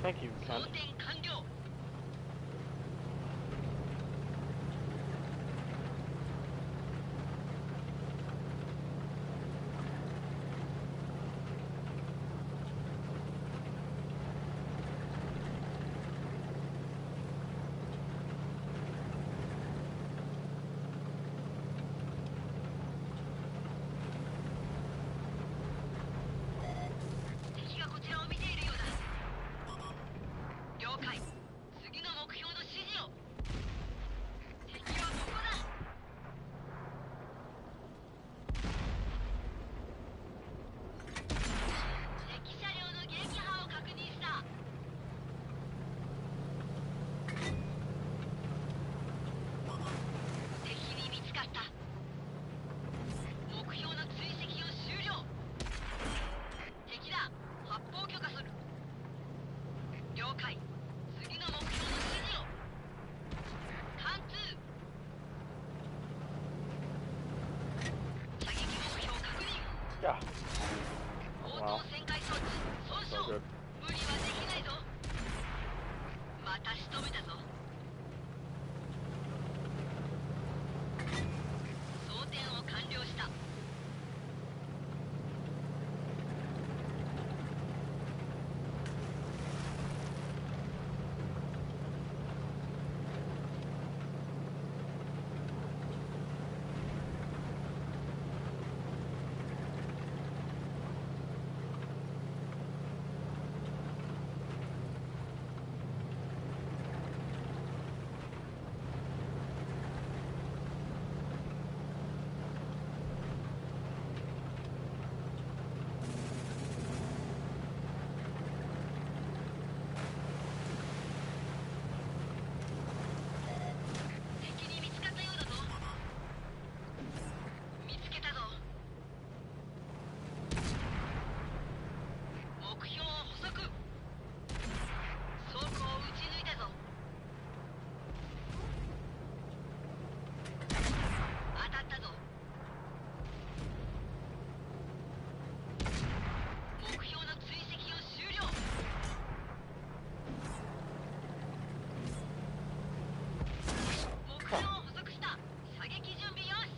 Thank you, Ken. 装填完了。敵がこちらを見ているようだ。了解。次の目標の指示を。敵はここだ。敵車両の撃破を確認した。敵に見つかった。目標の追跡を終了。敵だ。発砲許可する。了解。次の目標の指示を。貫通。射撃目標確認。Yeah. 応答旋回装置損傷。 So good. 無理はできないぞ。また仕留めたぞ。装填を完了した。敵に見つかったようだぞ。見つけたぞ。目標を捕捉。倉庫を撃ち抜いたぞ。当たったぞ。目標の追跡を終了。目標を捕捉した。射撃準備よし。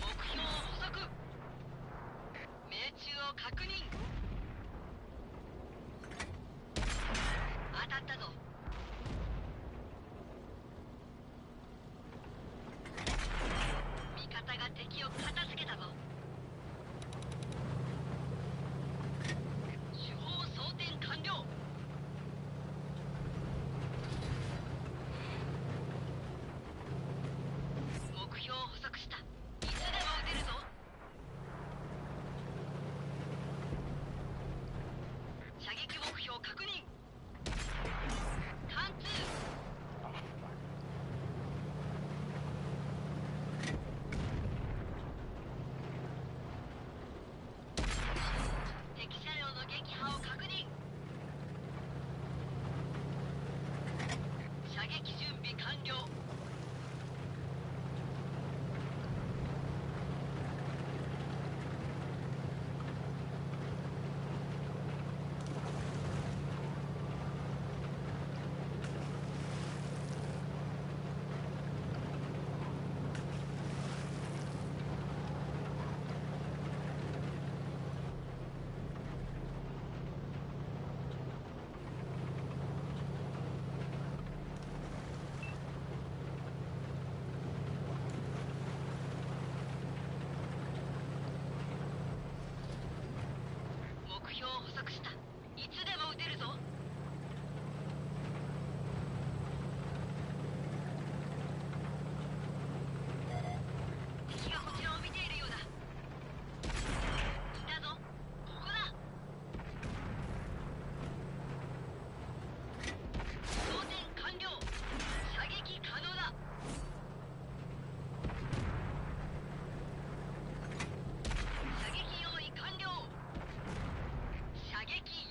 目標を捕捉。命中を確認。当たったぞ。味方が敵を片付けたぞ。主砲装填完了。目標を捕捉した。いつでも撃てるぞ。射撃目標確認。貫通。 Oh, fuck. 敵車両の撃破を確認。射撃準備完了。目標を捕捉した。いつでも撃てるぞ。敵がこちらを見ているようだ。いたぞ。ここだ。装填完了。射撃可能だ。射撃用意完了。射撃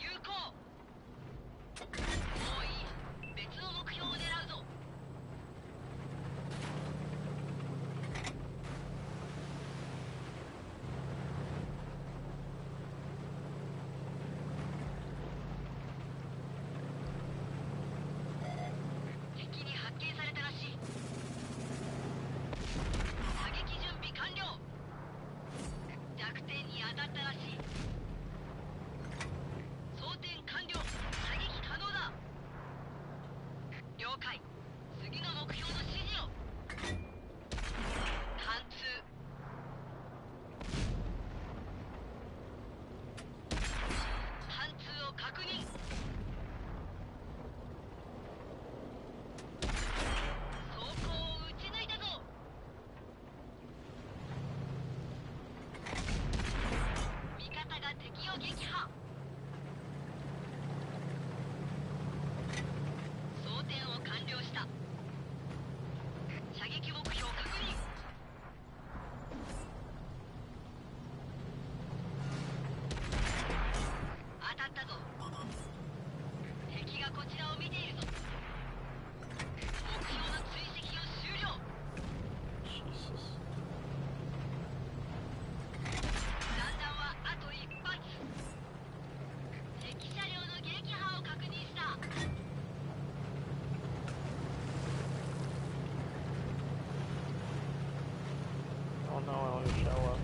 want to show up.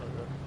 Okay.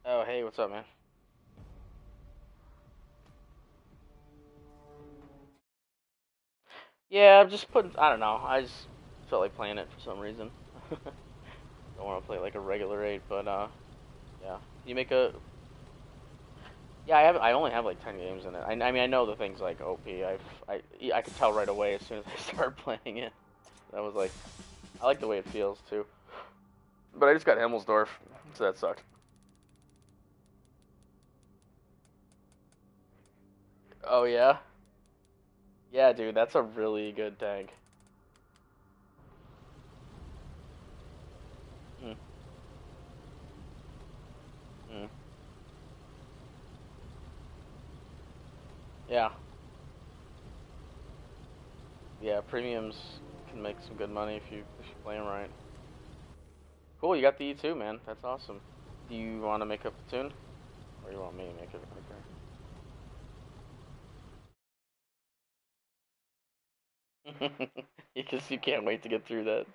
Oh, hey, what's up, man? Yeah, I'm just putting. I don't know. I just felt like playing it for some reason. Don't want to play like a regular 8, but yeah. You make a. Yeah, I have. I only have like 10 games in it. I mean, I know the things like OP. I could tell right away as soon as I started playing it. That was like, I like the way it feels too. But I just got Himmelsdorf, so that sucked. Oh yeah, yeah, dude, that's a really good tank. Mm, mm. Yeah, yeah, premiums can make some good money if you play them right. Cool, you got the E2, man. That's awesome. Do you want to make a platoon, or you want me to make it? Okay. Because you can't wait to get through that.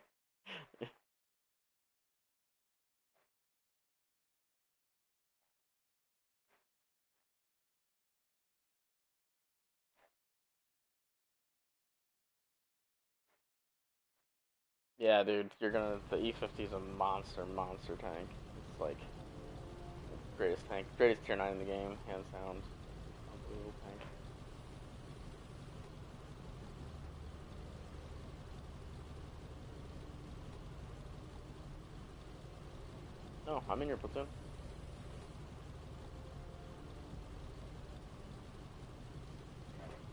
Yeah, dude, the E50 is a monster tank. It's like greatest tank, greatest tier 9 in the game, hands down. Unbelievable tank. No, I'm in your platoon.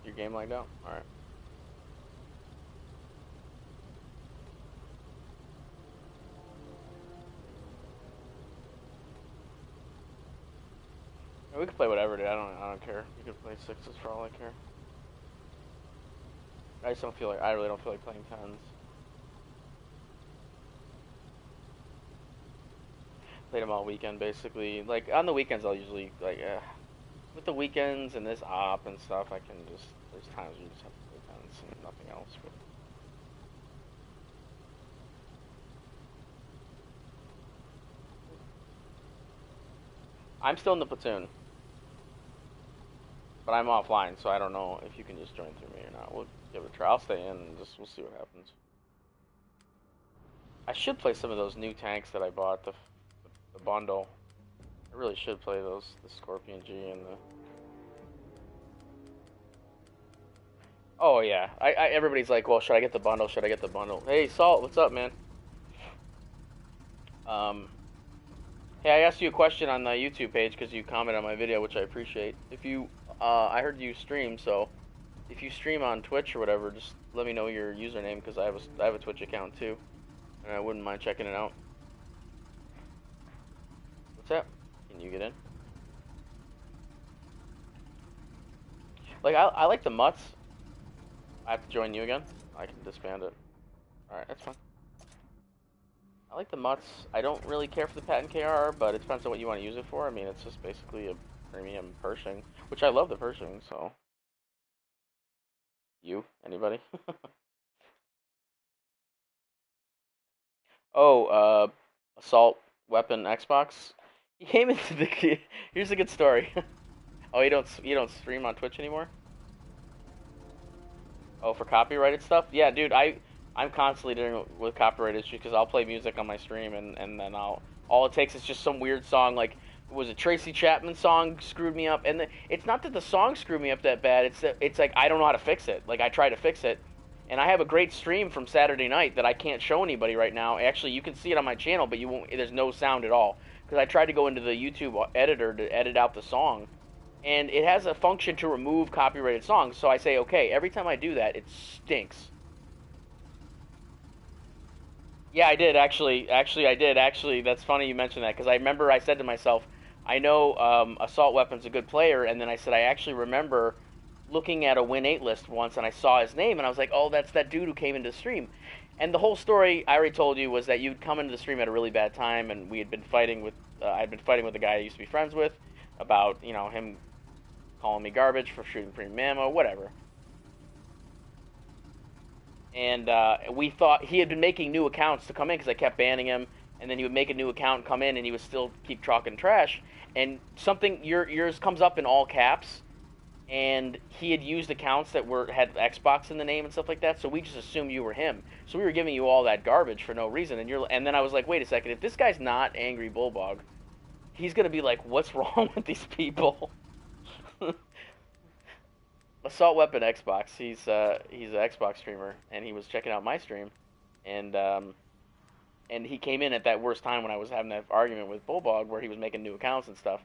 Your game lagged out? Alright. We can play whatever, dude. I don't care. You can play sixes for all I care. I just don't feel like, I really don't feel like playing tens. Played them all weekend, basically. Like, on the weekends, I'll usually, like, with the weekends and this op and stuff, I can just, there's times where you just have to play tens and nothing else. But I'm still in the platoon, but I'm offline, so I don't know if you can just join through me or not. We'll give it a try. I'll stay in and just, we'll see what happens. I should play some of those new tanks that I bought, the bundle. I really should play those, the Scorpion G and the... Oh yeah, everybody's like, well, should I get the bundle? Should I get the bundle? Hey, Salt, what's up, man? Um, hey, I asked you a question on the YouTube page because you commented on my video, which I appreciate. If you, I heard you stream, so if you stream on Twitch or whatever, just let me know your username because I have a Twitch account too, and I wouldn't mind checking it out. What's that? Can you get in? Like I like the Mutz. I have to join you again. I can disband it. All right, that's fine. I like the Mutz. I don't really care for the patent KR, but it depends on what you want to use it for. I mean, it's just basically a premium Pershing, which I love the Pershing, so... You? Anybody? Oh, Assault Weapon Xbox? He came into the... Here's a good story. Oh, you don't stream on Twitch anymore? Oh, for copyrighted stuff? Yeah, dude, I'm constantly dealing with copyright issues because I'll play music on my stream and then all it takes is just some weird song like was a Tracy Chapman song screwed me up and it's not that the song screwed me up that bad. It's like I don't know how to fix it. Like I try to fix it, and I have a great stream from Saturday night that I can't show anybody right now. Actually, you can see it on my channel, but you won't. There's no sound at all because I tried to go into the YouTube editor to edit out the song, and it has a function to remove copyrighted songs. So I say, okay, every time I do that, it stinks. Yeah, I did actually. Actually, I did actually. That's funny you mentioned that because I remember I said to myself, I know Assault Weapon's a good player, and then I said I actually remember looking at a Win 8 list once, and I saw his name, and I was like, oh, that's that dude who came into the stream. And the whole story I already told you was that you'd come into the stream at a really bad time, and we had been fighting with I'd been fighting with a guy I used to be friends with about him calling me garbage for shooting premium ammo, whatever. And we thought he had been making new accounts to come in because I kept banning him, and then he would make a new account and come in, and he would still keep talking trash. and something yours comes up in all caps, and he had used accounts that had Xbox in the name and stuff like that, so we just assumed you were him. So we were giving you all that garbage for no reason, and then I was like, wait a second, if this guy's not Angry Bulldog, he's gonna be like, what's wrong with these people? Assault Weapon Xbox. He's an Xbox streamer, and he was checking out my stream, and he came in at that worst time when I was having that argument with Bulldog where he was making new accounts and stuff.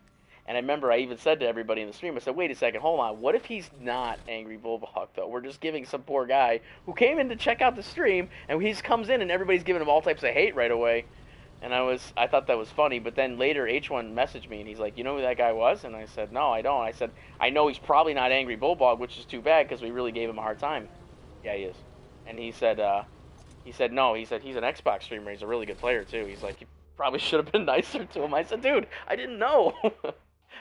And I remember I even said to everybody in the stream, I said, wait a second, hold on, what if he's not Angry Bulldog, though? We're just giving some poor guy who came in to check out the stream, and he comes in and everybody's giving him all types of hate right away. And I thought that was funny, but then later H1 messaged me, and he's like, you know who that guy was? And I said, no, I don't. I said, I know he's probably not Angry Bulldog, which is too bad, because we really gave him a hard time. Yeah, he is. And he said, no, he's an Xbox streamer, he's a really good player, too. He's like, you probably should have been nicer to him. I said, dude, I didn't know.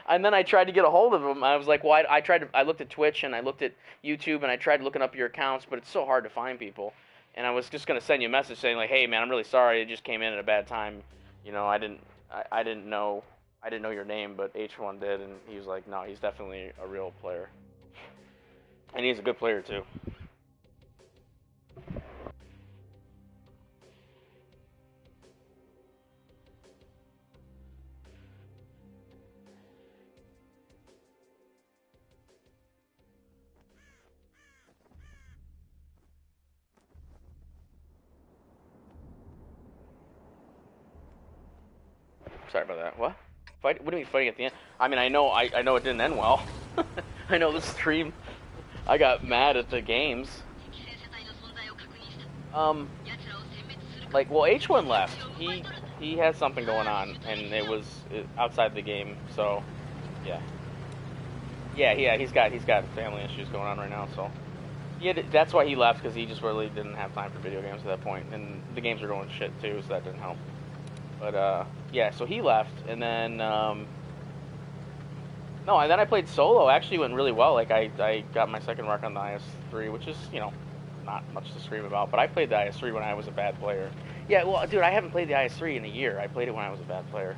And then I tried to get a hold of him. I was like, well, I looked at Twitch, and I looked at YouTube, and I tried looking up your accounts, but it's so hard to find people. And I was just gonna send you a message saying like, "Hey man, I'm really sorry. It just came in at a bad time. You know, I didn't know your name, but H1 did." And he was like, "No, he's definitely a real player, and he's a good player too." Sorry about that. What? Fight? What do you mean fighting at the end? I mean, I know it didn't end well. I know the stream. I got mad at the games. Like, well, H1 left. He had something going on, and it was outside the game. So, yeah. Yeah. He's got family issues going on right now. So, yeah, that's why he left, because he just really didn't have time for video games at that point, and the games were going shit too, so that didn't help. But, yeah, so he left, and then, and then I played solo. Actually went really well. Like, I got my second mark on the IS-3, which is, you know, not much to scream about, but I played the IS-3 when I was a bad player. Yeah, well, dude, I haven't played the IS-3 in a year. I played it when I was a bad player.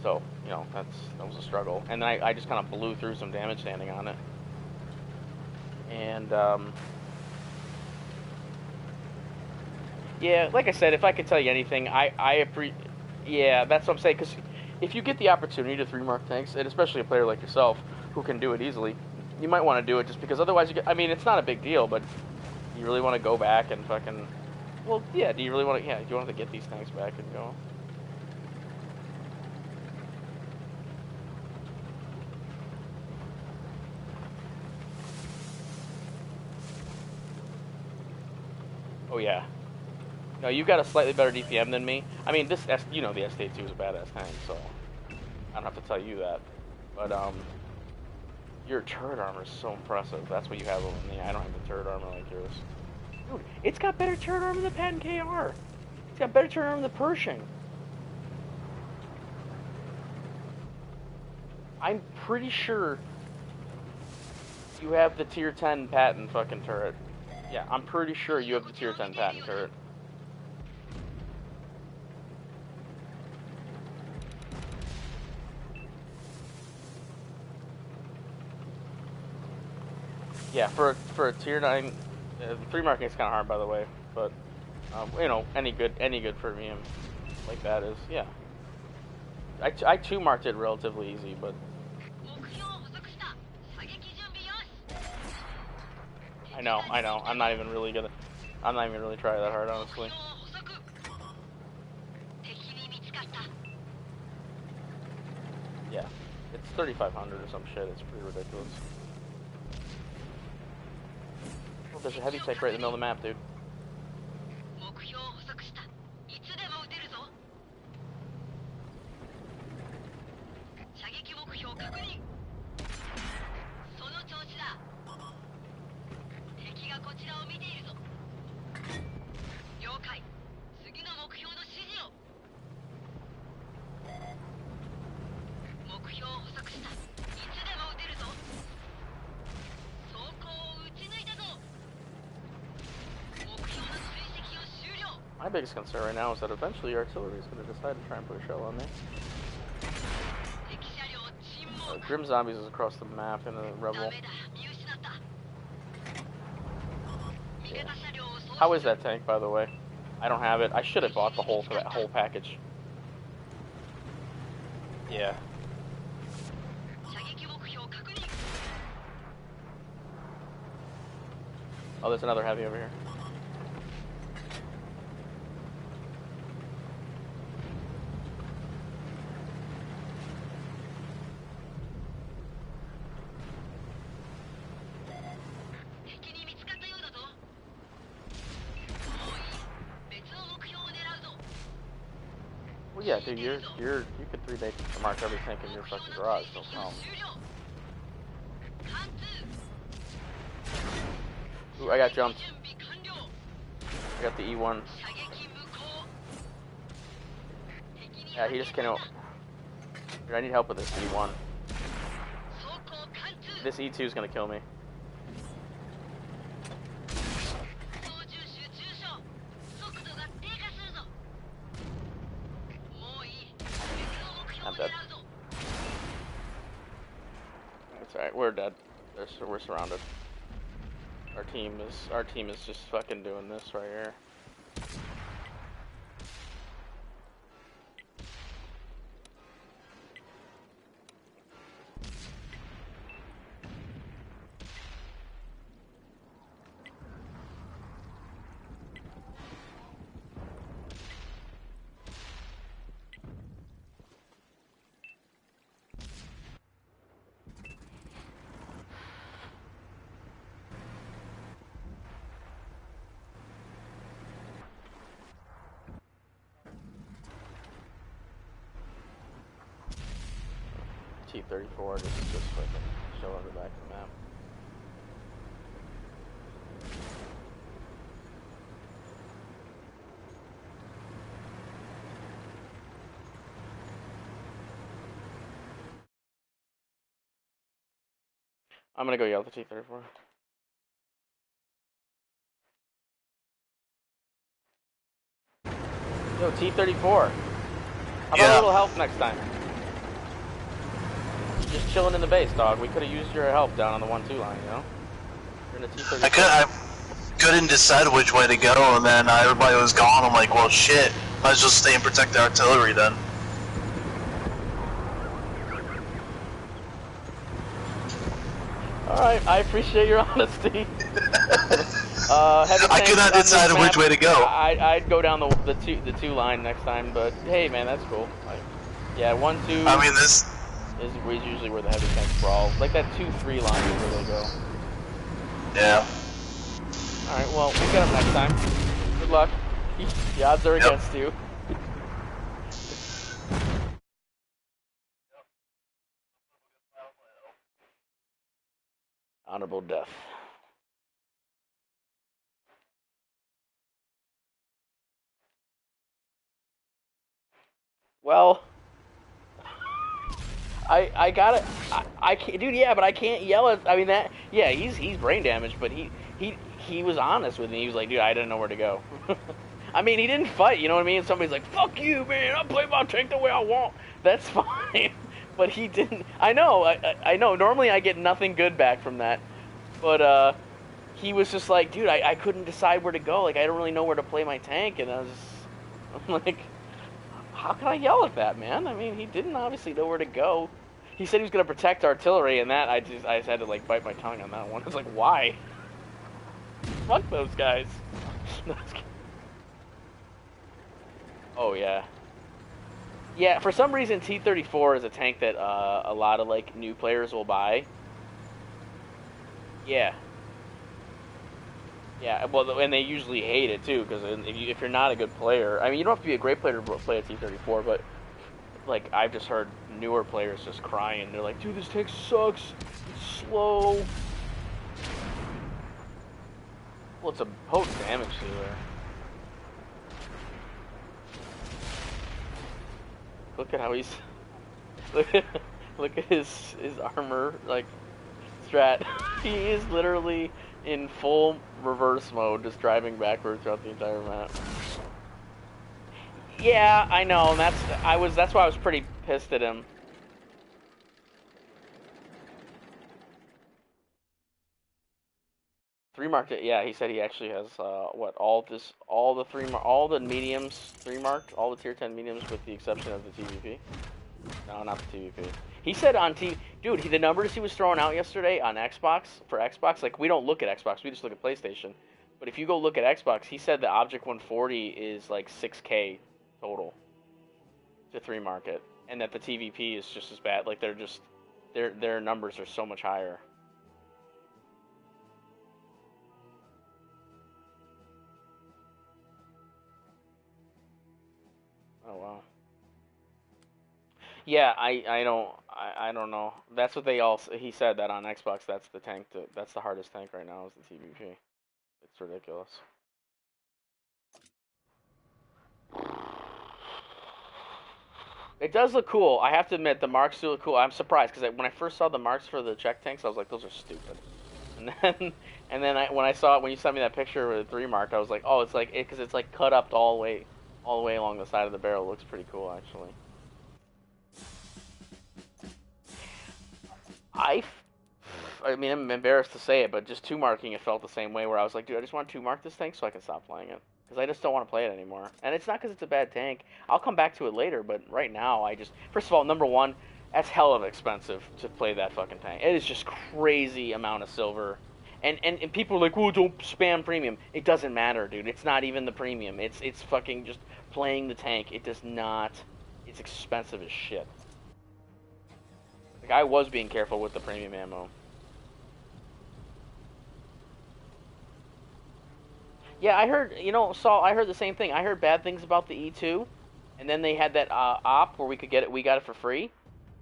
So, you know, that was a struggle. And then I just kind of blew through some damage standing on it. And, yeah, like I said, if I could tell you anything, yeah, that's what I'm saying, because if you get the opportunity to 3-mark tanks, and especially a player like yourself who can do it easily, you might want to do it, just because otherwise I mean, it's not a big deal, but you really want to go back and fucking, well, yeah, do you want to get these tanks back and go? Oh, yeah. No, you've got a slightly better DPM than me. I mean, you know, the STA-2 is a badass tank, so I don't have to tell you that. But, your turret armor is so impressive. That's what you have over me. I don't have the turret armor like yours. Dude, it's got better turret armor than Patton KR. It's got better turret armor than Pershing. I'm pretty sure you have the tier 10 Patton fucking turret. Yeah, I'm pretty sure you have the tier 10 Patton turret. Yeah, for a tier 9, 3 marking is kind of hard, by the way, but you know, any good for me like that is, yeah. I 2 marked it relatively easy, but I know. I'm not even really trying that hard, honestly. Yeah, it's 3,500 or some shit. It's pretty ridiculous. Oh, there's a heavy tech right in the middle of the map, dude. My biggest concern right now is that eventually artillery is going to decide to try and put a shell on me. Grim Zombies is across the map in a Rebel. Yeah. How is that tank, by the way? I don't have it. I should have bought the whole package. Yeah. Oh, there's another heavy over here. Well, yeah, dude, you could 3-day mark every tank in your fucking garage, no problem. Ooh, I got jumped. I got the E1. Yeah, he just can't. Dude, I need help with this E1. This E2 is gonna kill me. I'm dead. That's alright, we're dead. We're surrounded. Our team is just fucking doing this right here. T-34 just fucking show on the back of the map. I'm gonna go yell at the T-34. Yo, T-34. How about a little help next time? Just chilling in the base, dog. We could have used your help down on the 1-2 line, you know? You're in a T-34. I couldn't decide which way to go, and then everybody was gone. I'm like, well, shit. Might as well stay and protect the artillery then. Alright, I appreciate your honesty. I could not decide which way to go. I'd go down the 2 line next time, but hey, man, that's cool. Like, yeah, 1-2. I mean, this is usually where the heavy tanks brawl. Like that 2-3 line is where they go. Yeah. Alright, well, we get them next time. Good luck. The odds are against you. Honorable death. Well, I got it. I can't, dude. Yeah, but I can't yell at. I mean that. Yeah, he's brain damaged, but he was honest with me. He was like, dude, I didn't know where to go. I mean, he didn't fight. You know what I mean? Somebody's like, fuck you, man. I play my tank the way I want. That's fine. But he didn't. I know. I know. Normally, I get nothing good back from that. But he was just like, dude, I couldn't decide where to go. Like, I don't really know where to play my tank, and I'm like, how can I yell at that, man? I mean, he didn't obviously know where to go. He said he was going to protect artillery, and that I just had to like bite my tongue on that one. I was like, why? Fuck those guys. Oh yeah. Yeah, for some reason T-34 is a tank that a lot of like new players will buy. Yeah. Yeah, well, and they usually hate it too, because if you're not a good player, I mean, you don't have to be a great player to play a T-34, but like I've just heard newer players just crying. They're like, dude, this tank sucks. It's slow. Well, it's a potent damage dealer. Look at how he's look at his armor like strat. He is literally in full reverse mode, just driving backwards throughout the entire map. Yeah, I know. And that's why I was pretty pissed at him. Three marked. Yeah, he said he actually has what all the mediums three marked, all the tier 10 mediums with the exception of the TVP. No, not the TVP. He said on TV, dude, the numbers he was throwing out yesterday on Xbox for Xbox, like we don't look at Xbox, we just look at PlayStation. But if you go look at Xbox, he said the Object 140 is like 6K total to three market, and that the TVP is just as bad. Like they're just their numbers are so much higher. Oh wow. Yeah, I don't know. That's what they all he said that on Xbox. That's the hardest tank right now is the TVP. It's ridiculous. It does look cool. I have to admit the marks do look cool. I'm surprised because when I first saw the marks for the check tanks, I was like, those are stupid. When I saw it when you sent me that picture with the three marked, I was like, oh, it's like because it's like cut up all the way along the side of the barrel. It looks pretty cool actually. I mean, I'm embarrassed to say it, but just two marking it felt the same way. Where I was like, dude, I just want to two mark this tank so I can stop playing it because I just don't want to play it anymore. And it's not because it's a bad tank. I'll come back to it later, but right now I just first of all, number one, that's hell of expensive to play that fucking tank. It is just crazy amount of silver. And people are like, "Whoa, don't spam premium." It doesn't matter, dude. It's not even the premium. It's fucking just playing the tank. It does not. It's expensive as shit. Like I was being careful with the premium ammo. Yeah, I heard. Saul. I heard the same thing. I heard bad things about the E2, and then they had that op where we could get it. We got it for free,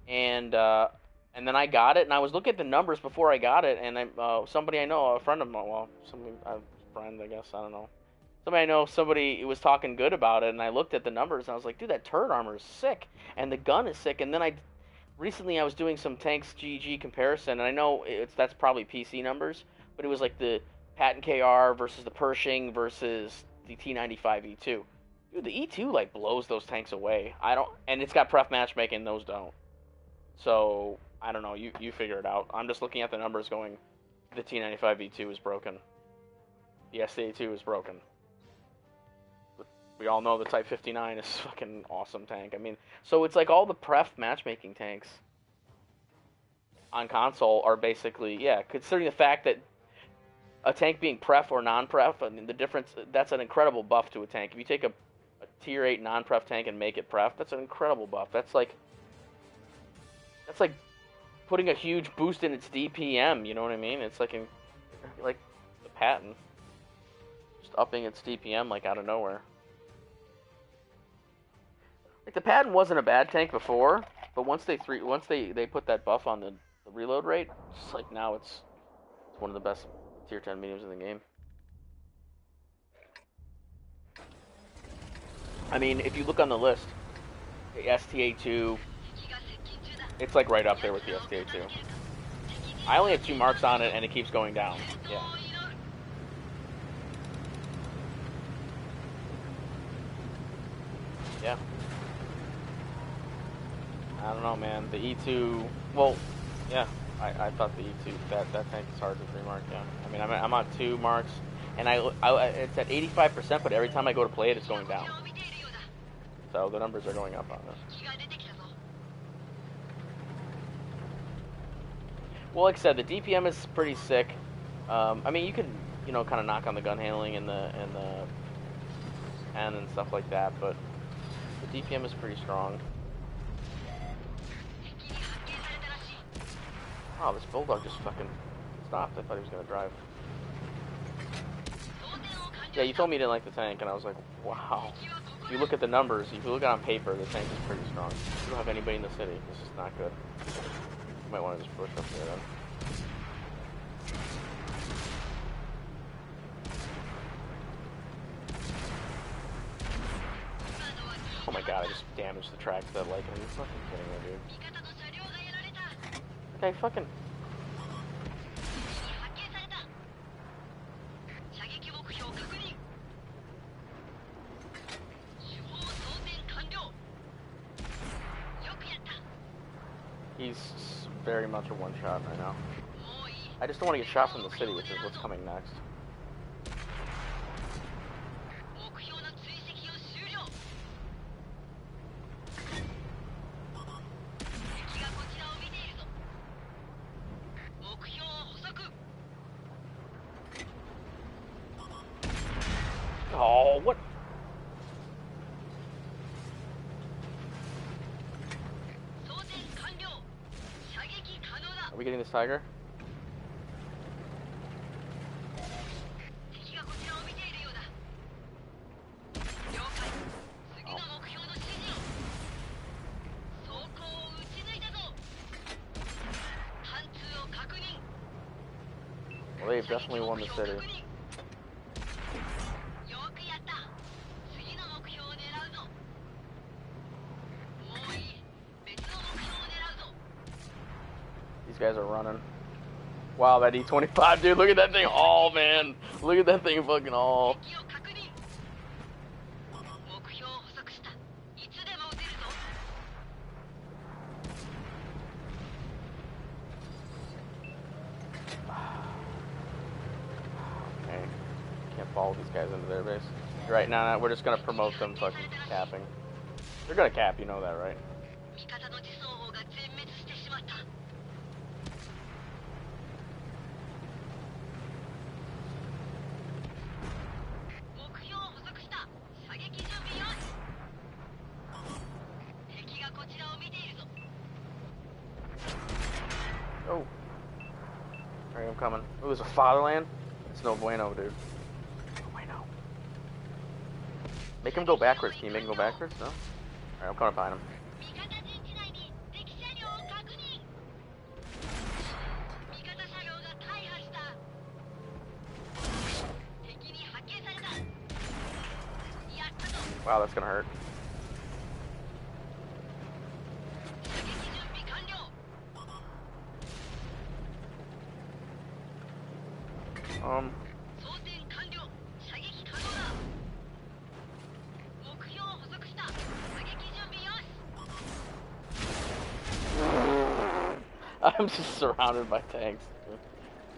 and then I got it, and I was looking at the numbers before I got it, and somebody I know, a friend of mine, well, a friend, I guess, I don't know. Somebody I know, somebody was talking good about it, and I looked at the numbers, and I was like, dude, that turret armor is sick, and the gun is sick, and then recently I was doing some tanks GG comparison, and I know that's probably PC numbers, but it was like the Patton KR versus the Pershing versus the T95 E2. Dude, the E2 like blows those tanks away. And it's got pref matchmaking, those don't. So I don't know. You figure it out. I'm just looking at the numbers, going, the T95 E2 is broken. The STA-2 is broken. We all know the Type 59 is fucking awesome tank. I mean, so it's like all the pref matchmaking tanks on console are basically, yeah, considering the fact that a tank being pref or non-pref, I mean, the difference, that's an incredible buff to a tank. If you take a tier 8 non-pref tank and make it pref, that's an incredible buff. That's like putting a huge boost in its DPM, you know what I mean? It's like the Patton. Just upping its DPM like out of nowhere. Like the Patton wasn't a bad tank before, but once they put that buff on the reload rate, it's like now it's one of the best tier 10 mediums in the game. I mean, if you look on the list, the STA-2, it's like right up there with the STA-2. I only have 2 marks on it, and it keeps going down. Yeah. Yeah. I don't know, man. The E2, well, yeah. I thought the E2, that tank is hard to 3 mark, yeah. I mean, I'm on 2 marks, and it's at 85%, but every time I go to play it, it's going down. So the numbers are going up on this. Well, like I said, the DPM is pretty sick. I mean, you could, kind of knock on the gun handling and the pen and stuff like that, but the DPM is pretty strong. Wow, this bulldog just fucking stopped. I thought he was gonna drive. Yeah, you told me you didn't like the tank, and I was like, wow. If you look at the numbers, if you look at it on paper, the tank is pretty strong. You don't have anybody in the city. This is not good. You might want to just push up here then. Oh my god, I just damaged the track to that lake. Are you fucking kidding me, dude? Okay, fucking... He's very much a one-shot right now. I just don't want to get shot from the city, which is what's coming next. 目標の追跡を終了。敵がこちらを見ているぞ。目標を捕捉。 Oh, what? 装填完了。射撃可能だ。 Are we getting this tiger? 敵がこちらを見ているようだ。了解。次の目標の指示を。走行を撃ち抜いたぞ。貫通を確認。 Well, they've definitely won the city. よくやった。次の目標を狙うぞ。もういい。別の目標を狙うぞ。 These guys are running. Wow, that E25, dude, look at that thing all, man. Look at that thing fucking all. 敵を確認。目標を捕捉した。いつでも撃てるぞ。 Okay. Can't follow these guys into their base. Right now, we're just gonna promote them fucking capping. They're gonna cap, you know that, right? 味方の自走砲が全滅してしまった。 目標を捕捉した。射撃準備よし。敵がこちらを見ているぞ。 Oh. Alright, I'm coming. Ooh, there's a fatherland? It's no bueno, dude. No bueno. Make him go backwards. Can you make him go backwards? No? Alright, I'm coming behind him. 味方陣地内に敵車両を確認。味方車両が大破した。敵に発見された。やったぞ。 Wow, that's gonna hurt. 射撃準備完了。 装填完了。射撃可能だ。目標を捕捉した。射撃準備よし。 I'm just surrounded by tanks.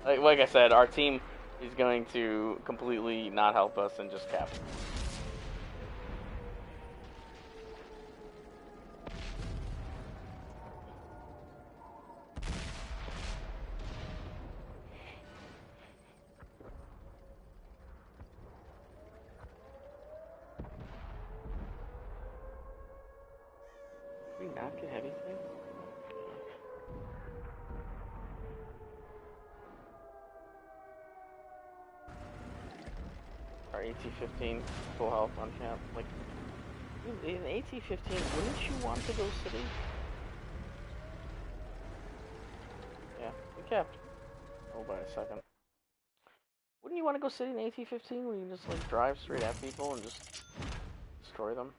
Like I said, our team is going to completely not help us and just cap. Did we not get heavy tanks? Our AT-15 full health on camp. Like, dude, in AT-15, wouldn't you want to go city? Yeah, we capped. Oh, by a second. Wouldn't you want to go city in AT-15 where you just like drive straight at people and just destroy them?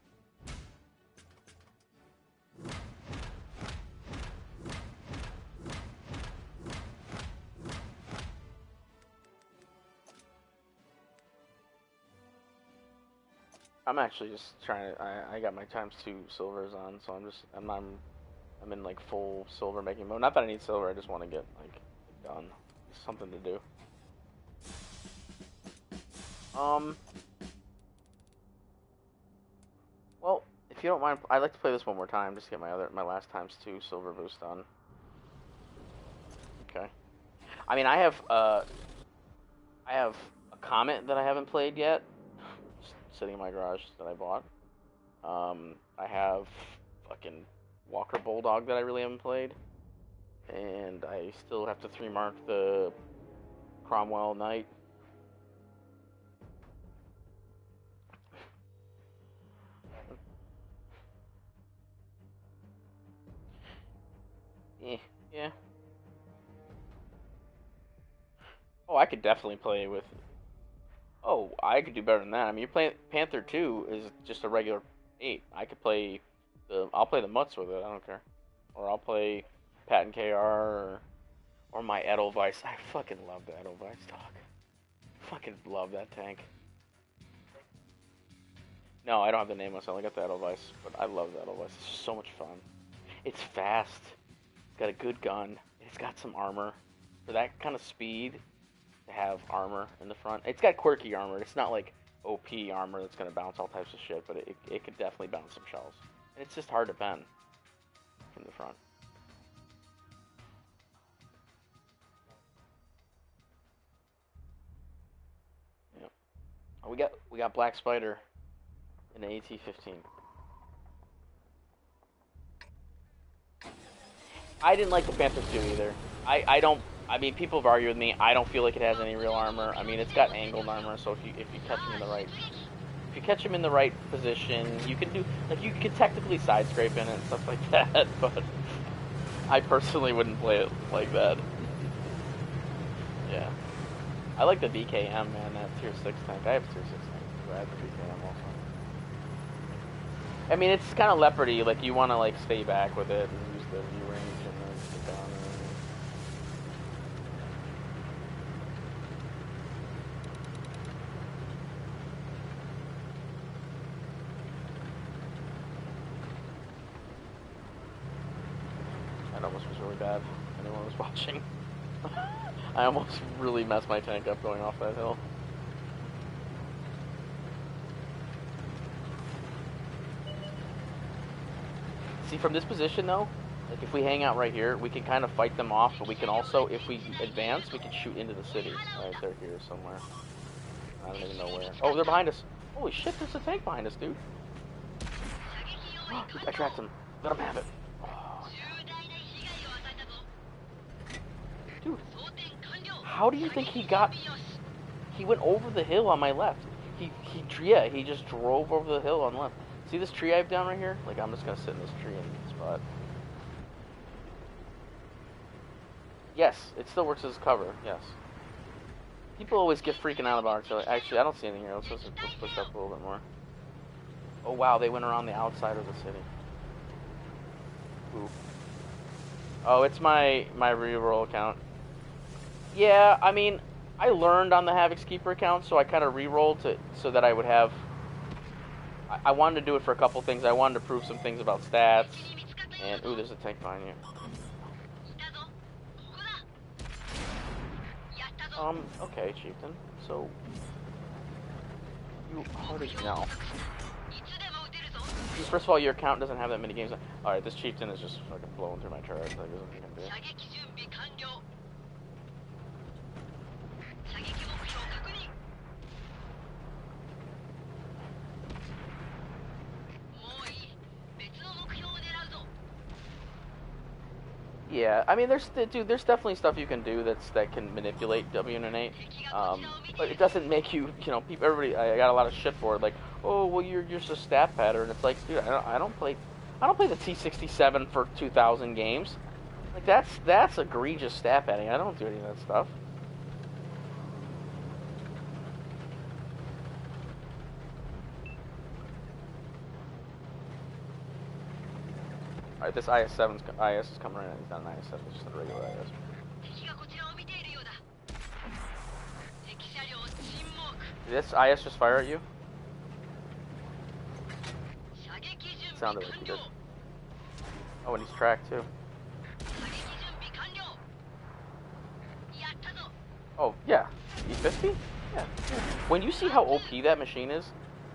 I'm actually just trying to. I got my ×2 silvers on, so I'm in like full silver making mode. Not that I need silver. I just want to get like done. Something to do. Well, if you don't mind, I'd like to play this one more time just to get my last ×2 silver boost on. Okay. I mean, I have a Comet that I haven't played yet, sitting in my garage that I bought. I have fucking Walker Bulldog that I really haven't played, and I still have to 3-mark the Cromwell Knight. Yeah. Oh, I could definitely play with. Oh, I could do better than that. I mean, you're playing Panther 2 is just a regular 8. I could play I'll play the Mutz with it. I don't care. Or I'll play Patton KR or my Edelweiss. I fucking love the Edelweiss dog. Fucking love that tank. No, I don't have the nameless. I only got the Edelweiss, but I love the Edelweiss. It's just so much fun. It's fast. It's got a good gun. It's got some armor. for that kind of speed to have armor in the front. It's got quirky armor. It's not like OP armor that's going to bounce all types of shit, but it could definitely bounce some shells. And it's just hard to bend from the front. Yep. Oh, we got Black Spider in the AT-15. I didn't like the Panther 2 either. I mean, people have argued with me. I don't feel like it has any real armor. I mean, it's got angled armor, so if you catch him in the right position, you can do, like, you could technically side scrape in it and stuff like that. But I personally wouldn't play it like that. Yeah, I like the BKM, man. That tier 6 tank. I have tier 6 tanks. I have the BKM also. I mean, it's kind of leopardy. Like, you want to like stay back with it and use the view range and then get down. That almost was really bad. Anyone was watching. I almost really messed my tank up going off that hill. See, from this position though, like if we hang out right here, we can kind of fight them off, but we can also, if we advance, we can shoot into the city. Right, they're here somewhere. I don't even know where. Oh, they're behind us. Holy shit, there's a tank behind us, dude. I tracked him. Let him have it. Oh, dude, how do you think he got... He went over the hill on my left. He just drove over the hill on the left. See this tree I have down right here? Like, I'm just gonna sit in this tree in this spot. Yes, it still works as cover, yes. People always get freaking out about artillery. Actually, I don't see anything here. Let's push up a little bit more. Oh wow, they went around the outside of the city. Ooh. Oh, it's my reroll account. Yeah, I mean, I learned on the Havoc's Keeper account, so I kind of rerolled it so that I would have... I wanted to do it for a couple things. I wanted to prove some things about stats. And, ooh, there's a tank behind you. Okay, Chieftain. So, how did you know? First of all, your account doesn't have that many games. Alright, this Chieftain is just fucking blowing through my turret. Like, there's nothing I can do. Yeah, I mean, there's definitely stuff you can do that can manipulate W-8, but it doesn't make you, everybody. I got a lot of shit for it, like, oh, well, you're just a stat pattern. It's like, dude, I don't play the T67 for 2,000 games. Like, that's egregious stat padding. I don't do any of that stuff. Alright, this IS is coming right in. He's not an IS-7, it's just a regular IS. Did this IS just fire at you? It sounded like he did. Oh, and he's tracked too. Oh, yeah. E50? Yeah. When you see how OP that machine is,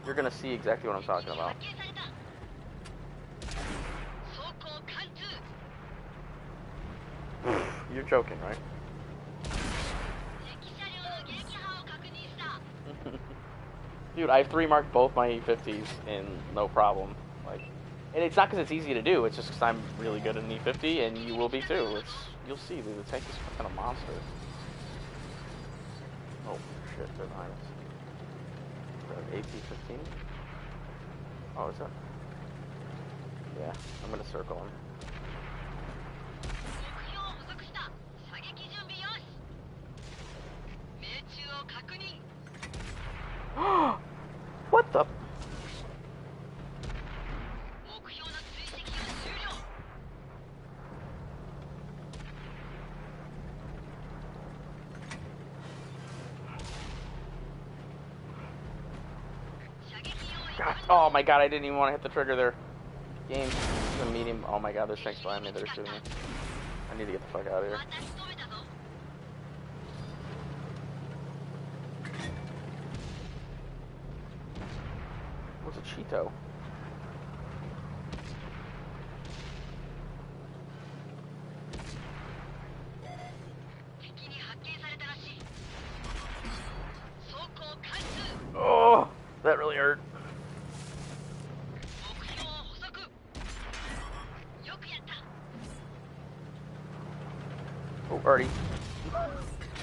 you're gonna see exactly what I'm talking about. You're joking, right? Dude, I've 3-marked both my E50s in no problem. Like, and it's not because it's easy to do. It's just because I'm really good at an E50, and you will be too. You'll see, dude. The tank is fucking a monster. Oh shit, they're behind us. AT-15. Oh, is that? Yeah, I'm gonna circle him. What the? God. Oh my god, I didn't even want to hit the trigger there. Game. The medium. Oh my god, there's tanks behind me that are shooting me. I need to get the fuck out of here. Cheeto. Oh, that really hurt. Oh,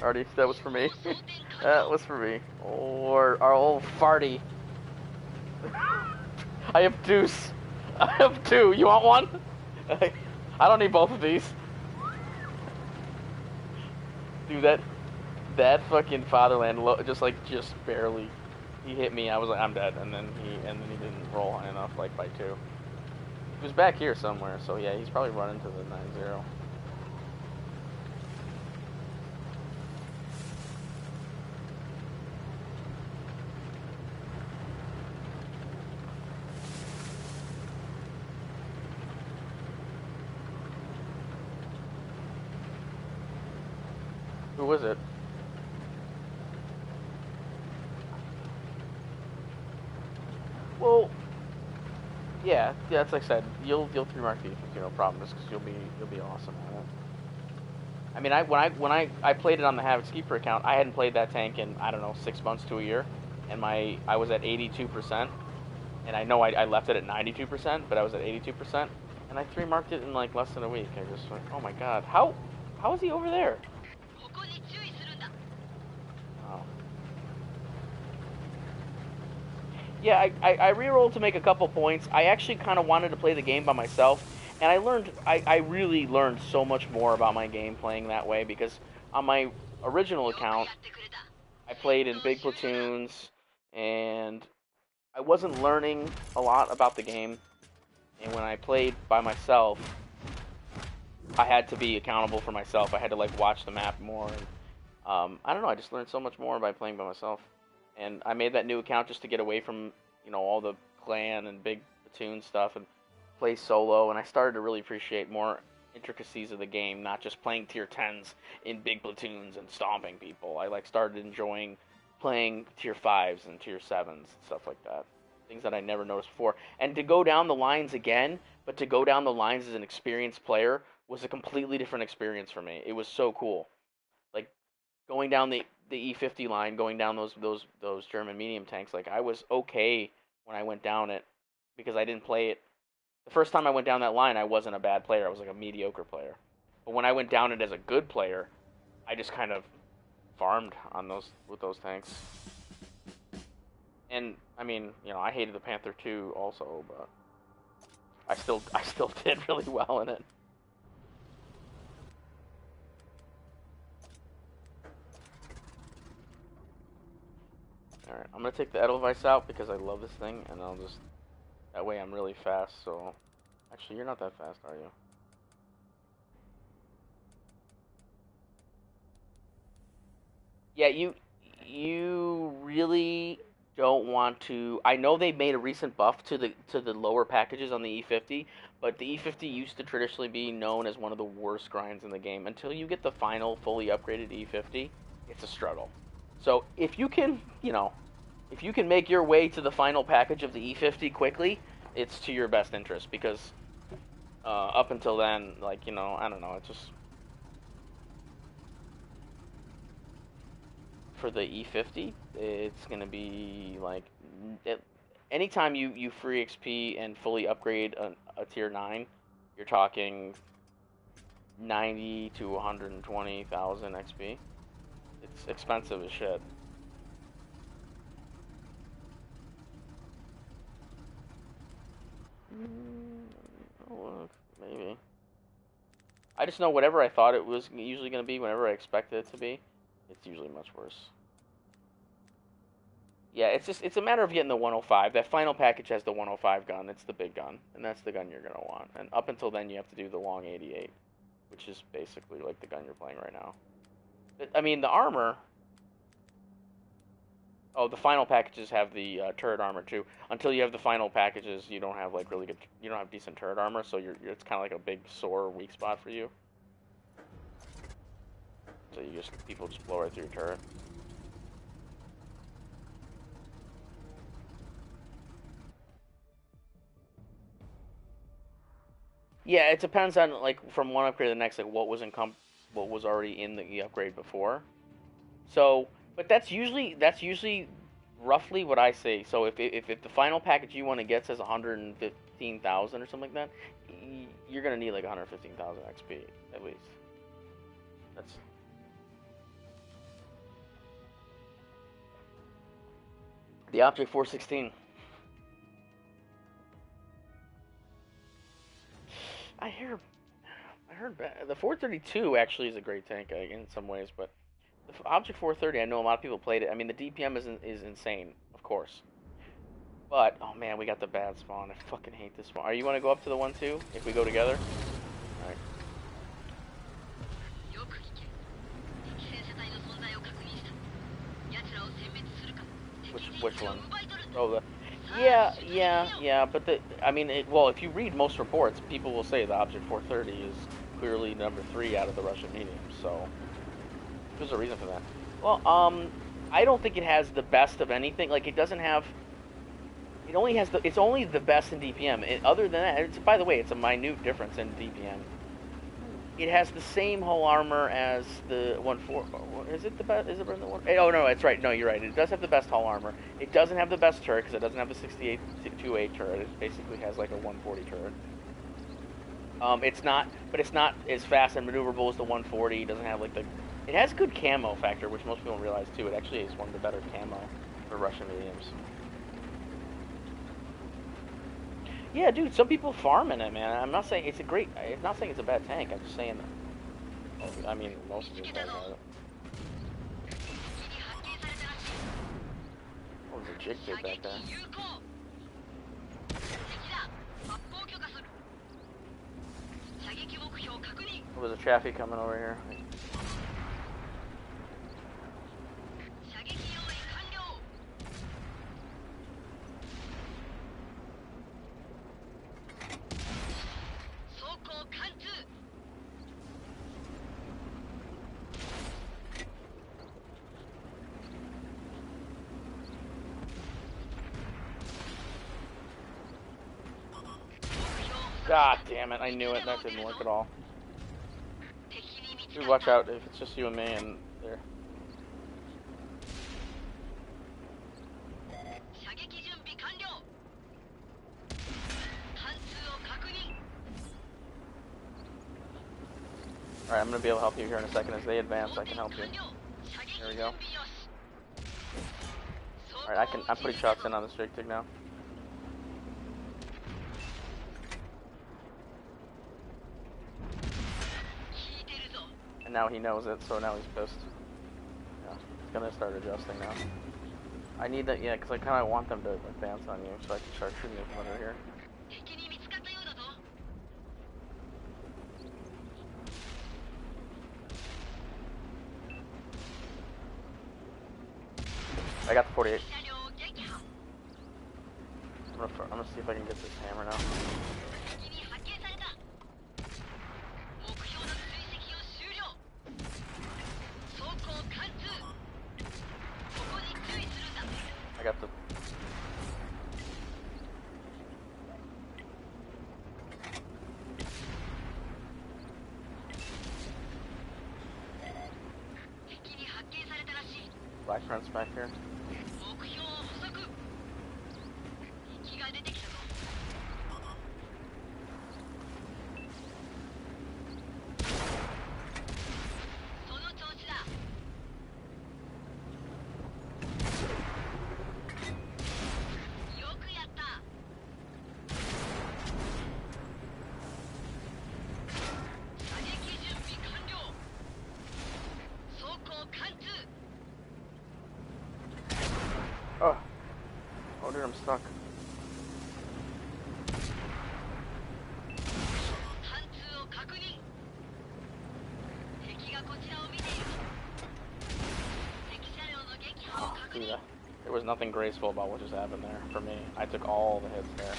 Artie, that was for me. That was for me. Or our old farty. I have deuce. I have two. You want one? I don't need both of these. Dude, that fucking fatherland just barely. He hit me. I was like, I'm dead, and then he didn't roll high enough, like by 2. He was back here somewhere, so yeah, he's probably running to the 9-0. Who was it? Well, yeah, that's like I said. You'll 3-mark the E50, no problem, just because you'll be awesome at it. I mean, when I played it on the Havoc Skeeper account, I hadn't played that tank in, I don't know, 6 months to a year, and I was at 82%, and I know I left it at 92%, but I was at 82%, and I 3-marked it in like less than a week. I just like, oh my god, how is he over there? Oh. Yeah, I re-rolled to make a couple points. I actually kind of wanted to play the game by myself, and I really learned so much more about my game playing that way, because on my original account, I played in big platoons, and I wasn't learning a lot about the game, and when I played by myself, I had to be accountable for myself. I had to like watch the map more, and I don't know, I just learned so much more by playing by myself. And I made that new account just to get away from, all the clan and big platoon stuff and play solo, and I started to really appreciate more intricacies of the game, not just playing tier 10s in big platoons and stomping people. I started enjoying playing tier 5s and tier 7s and stuff like that. Things that I never noticed before. And to go down the lines again, but to go down the lines as an experienced player was a completely different experience for me. It was so cool. Like going down the E50 line, going down those German medium tanks, like I was okay when I went down it because I didn't play it. The first time I went down that line, I wasn't a bad player. I was like a mediocre player. But when I went down it as a good player, I just kind of farmed on with those tanks. And I mean, I hated the Panther 2 also, but I still did really well in it. Alright, I'm going to take the Edelweiss out because I love this thing, and that way I'm really fast, so... Actually, you're not that fast, are you? Yeah, you really don't want to... I know they made a recent buff to the lower packages on the E50, but the E50 used to traditionally be known as one of the worst grinds in the game. Until you get the final, fully upgraded E50, it's a struggle. So if you can, if you can make your way to the final package of the E50 quickly, it's to your best interest, because up until then, I don't know, it's just... For the E50, it's going to be, anytime you free XP and fully upgrade a tier 9, you're talking 90 to 120,000 XP. It's expensive as shit. Oh, maybe. I just know whatever I thought it was usually going to be, whenever I expected it to be, it's usually much worse. Yeah, it's a matter of getting the 105. That final package has the 105 gun. It's the big gun, and that's the gun you're going to want. And up until then, you have to do the long 88, which is basically like the gun you're playing right now. I mean, the armor... Oh, the final packages have the turret armor too. Until you have the final packages, you don't have really good. You don't have decent turret armor, so it's kind of like a big sore weak spot for you. So people just blow right through your turret. Yeah, it depends on like from one upgrade to the next, like what was already in the upgrade before. So, but that's usually roughly what I say. So if the final package you want to get says 115,000 or something like that, you're gonna need like 115,000 XP at least. That's the Object 416. I hear, I heard the 432 actually is a great tank in some ways, but the Object 430, I know a lot of people played it. I mean, the DPM is insane, of course. But oh man, we got the bad spawn. I fucking hate this spawn. Are you want to go up to the 1-2 if we go together? All right. Which one? Oh, yeah. But I mean, well, if you read most reports, people will say the Object 430 is clearly number 3 out of the Russian mediums. So there's a reason for that. Well, I don't think it has the best of anything. Like, it doesn't have. It only has it's only the best in DPM. Other than that, by the way, it's a minute difference in DPM. It has the same hull armor as the 1.4. Is it the best? Is it better than the 1? Oh no, it's right. No, you're right. It does have the best hull armor. It doesn't have the best turret because it doesn't have the 68-2.8 turret. It basically has like a 140 turret. It's not as fast and maneuverable as the 140. It doesn't have like the. It has good camo factor, which most people don't realize too. It actually is one of the better camo for Russian mediums. Yeah, dude, some people farm in it, man. I'm not saying it's a great. I'm not saying it's a bad tank. I'm just saying. I mean, most of people have it. Oh, there's a jig pit back there. Oh, there's a chaffee coming over here. God damn it, I knew it. That didn't work at all. Dude, watch out if it's just you and me and there. Alright, I'm gonna be able to help you here in a second. As they advance, I can help you. There we go. Alright, I'm putting shots in on this jig now. And now he knows it, so now he's pissed. Yeah, he's gonna start adjusting now. I need that, yeah, because I kind of want them to advance on you, so I can start shooting you from under here. I got the 48. I'm gonna see if I can get this hammer now. I got the. Black front's back here. Oh dear, I'm stuck. Oh, dude, there was nothing graceful about what just happened there for me. I took all the hits there.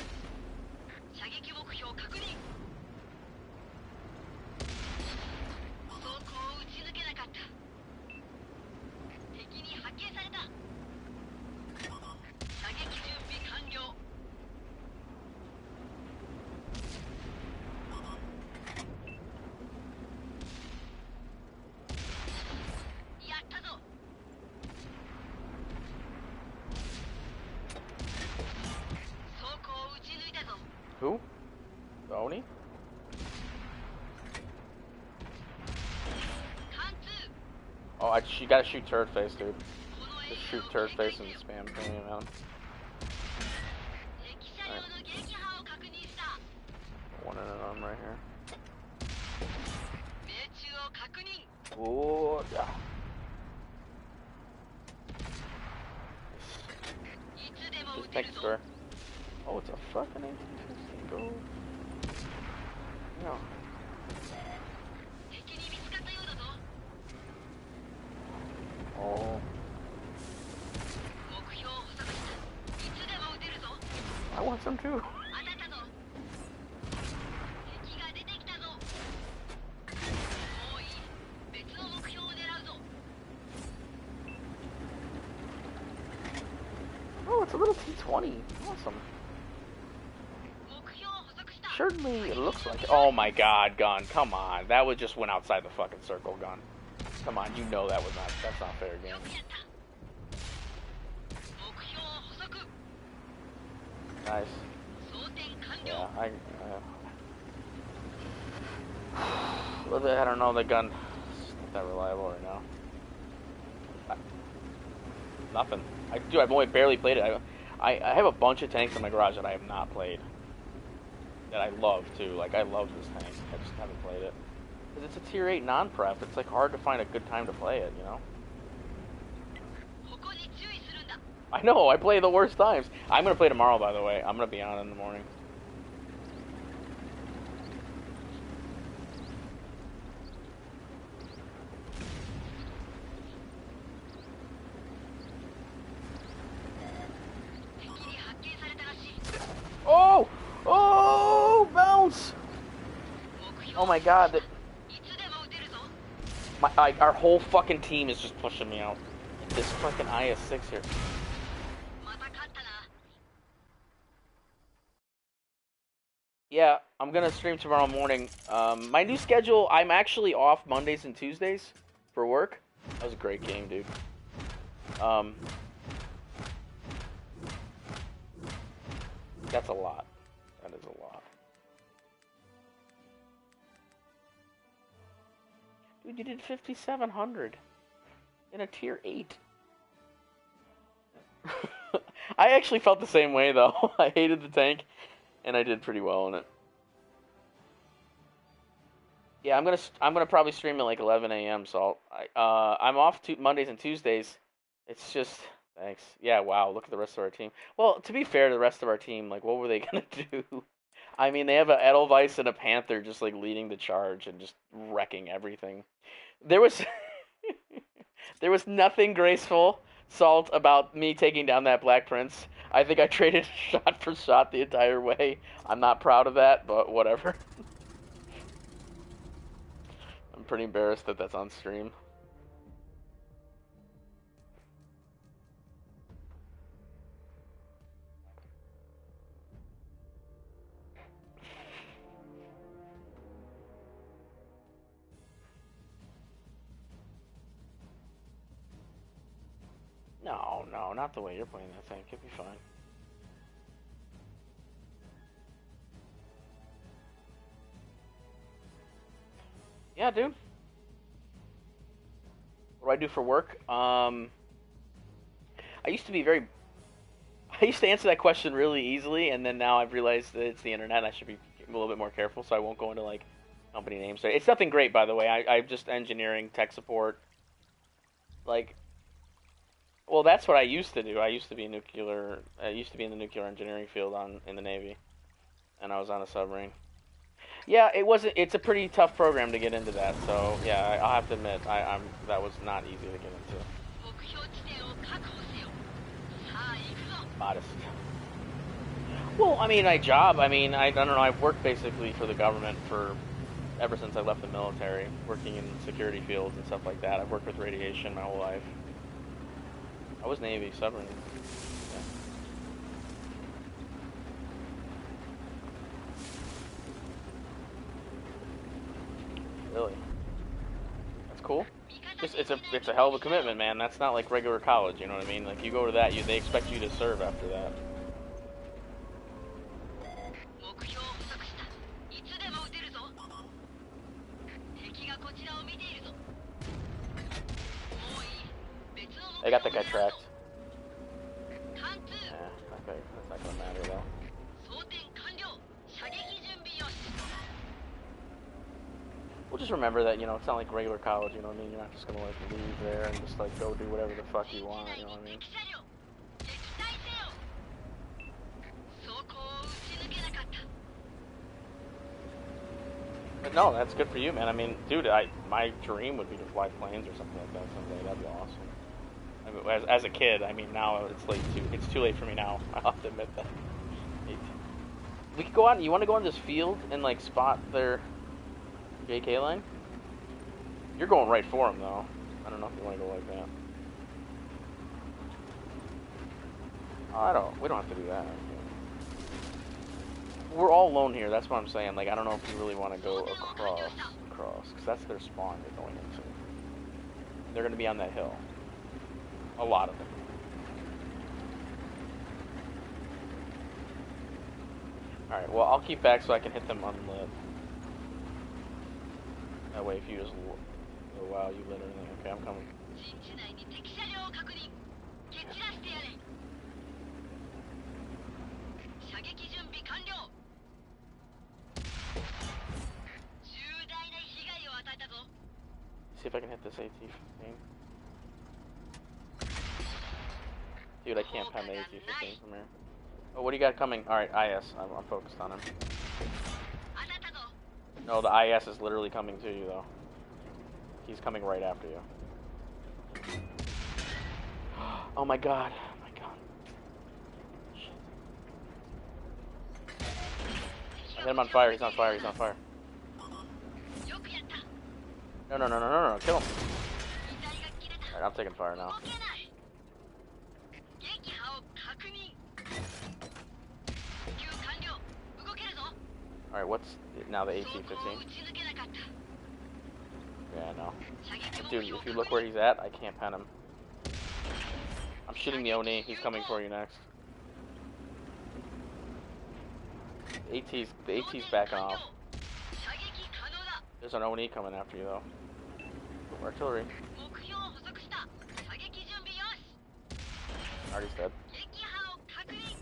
Who? The Oni? Oh, you gotta shoot turret face, dude. Just shoot turret face and spam premium, man. Alright. One in an arm right here. Oh, yeah. Just take the square. Oh, it's a fucking 1850. Go. No. Oh. I want some too. Oh, it's a little T20. Awesome. Certainly, it looks like it. Oh my god, gun. Come on. That would just went outside the fucking circle, gun. Come on, you know that was not. That's not fair game. Nice. Yeah, I don't know, the gun is not that reliable right now. Nothing. I've only barely played it. I have a bunch of tanks in my garage that I have not played. That I love, too. Like, I love this tank. I just haven't played it. Because it's a tier 8 non-prep. It's, like, hard to find a good time to play it, you know? I know, I play the worst times. I'm gonna play tomorrow, by the way. I'm gonna be on in the morning. Oh! Oh! Bounce! Oh my god. Our whole fucking team is just pushing me out. This fucking IS-6 here. Yeah, I'm gonna stream tomorrow morning. My new schedule, I'm actually off Mondays and Tuesdays for work. That was a great game, dude. That's a lot. That is a lot. Dude, you did 5,700 in a tier 8. I actually felt the same way, though. I hated the tank. And I did pretty well in it. Yeah, I'm gonna probably stream at like 11 a.m. So I'm off Mondays and Tuesdays. It's just thanks. Yeah, wow. Look at the rest of our team. Well, to be fair to the rest of our team, like, what were they gonna do? I mean, they have an Edelweiss and a Panther just like leading the charge and just wrecking everything. There was there was nothing graceful, Salt, about me taking down that Black Prince. I think I traded shot for shot the entire way. I'm not proud of that, but whatever. I'm pretty embarrassed that that's on stream. No, not the way you're playing that thing. It'll be fine. Yeah, dude. What do I do for work? I used to answer that question really easily, and then now I've realized that it's the internet. I should be a little bit more careful, so I won't go into like company names. It's nothing great, by the way. I'm just engineering, tech support. Like, well, that's what I used to do. I used to be in the nuclear engineering field in the Navy, and I was on a submarine. Yeah, it's a pretty tough program to get into that. So yeah, I'll have to admit, that was not easy to get into. Modest. Well, I mean, I don't know. I've worked basically for the government ever since I left the military, working in security fields and stuff like that. I've worked with radiation my whole life. I was Navy, submarine. Yeah. Really? That's cool. It's a hell of a commitment, man. That's not like regular college, you know what I mean? Like, you go to that, they expect you to serve after that. I got that guy tracked. 貫通 Okay, that's not gonna matter though. 装填完了射撃準備よし We'll just remember that, you know, it's not like regular college, you know what I mean? You're not just gonna like leave there and just like go do whatever the fuck you want, you know what I mean? 敵車両撃退せよそこを撃ち抜けなかった But no, that's good for you, man. I mean, dude, my dream would be to fly planes or something like that someday. That'd be awesome. I mean, as a kid, I mean, now it's too late for me now. I have to admit that. We could go out. You want to go on this field and like spot their JK line? You're going right for them though. I don't know if you want to go like that. Oh, we don't have to do that. We're all alone here. That's what I'm saying. Like, I don't know if you really want to go across, because that's their spawn they're going into. They're going to be on that hill. A lot of them. All right. Well, I'll keep back so I can hit them unlit. That way, if you just, oh wow, you lit everything. Okay, I'm coming. 陣地内に敵車両を確認蹴散らしてやれ射撃準備完了重大な被害を与えたぞ See if I can hit this AT-15. Dude, I can't pen the AT-15 from here. Oh, what do you got coming? Alright, IS. I'm focused on him. 当たったぞ No, the IS is literally coming to you, though. He's coming right after you. Oh my god. Oh my god. Shit. I hit him on fire. He's on fire. He's on fire. よくやった No, no, no, no, no, no. Kill him. 機体が切れた Alright, I'm taking fire now. 動けない撃破を確認補給完了動けるぞ Alright, what's now the 装甲を AT-15? 撃ち抜けなかった Yeah, I know. 射撃目 Dude, 標を if you 確 look 認 where he's at, I can't pen him. I'm shooting the Oni. He's coming for you next. The AT's backing off. 射撃可能だ There's an Oni coming after you, though. Artillery. 目標を捕捉した射撃準備よし Artie's dead. 撃破を確認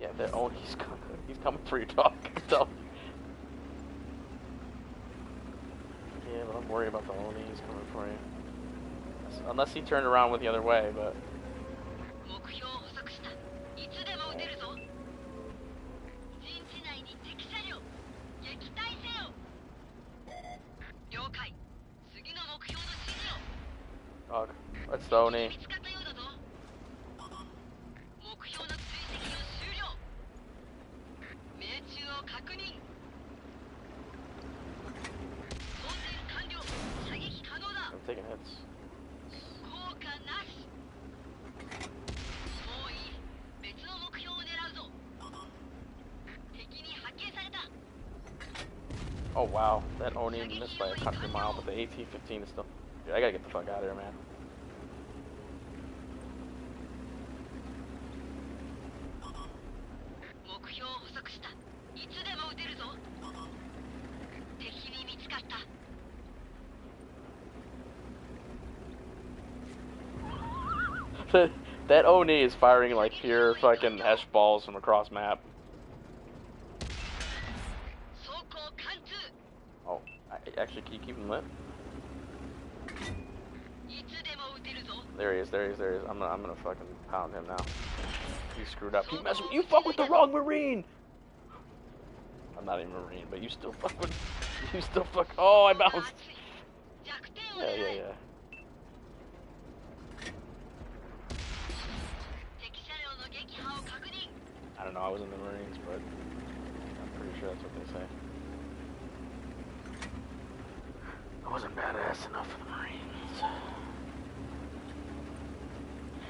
Yeah, the Oni's coming. He's coming for you, dog. So. Yeah, but I'm worried about the Oni. He's coming for you. Unless he turned around with the other way, but. 目標を捕捉したいつでも撃てるぞ陣地内に敵車両撃退せよ了解次の目標の指示を Dog. That's the Oni. 見つかったようだぞ目標の追跡を終了命中を確認装填完了射撃可能だ I'm taking hits. 効果なしもういい別の目標を狙うぞ敵に発見された Oh wow, that Oni missed by a country mile, but the AT-15 is still. Dude, I gotta get the fuck out of here, man. 目標を捕捉したいつでも撃てるぞ敵に見つかった That Oni is firing like pure fucking Hesh balls from across map. 装甲貫通 Oh, actually, can you keep him lit? いつでも撃てるぞ There he is, there he is, there he is. I'm gonna fucking pound him now. He screwed up. You fuck with the wrong Marine! I'm not even a Marine, but you still fuck with. You still fuck. Oh, I bounced! 弱点を Yeah, 狙 yeah, え yeah. 敵車両の撃破を確認 I don't know, I was in the Marines, but I'm pretty sure that's what they say. I wasn't badass enough for the Marines.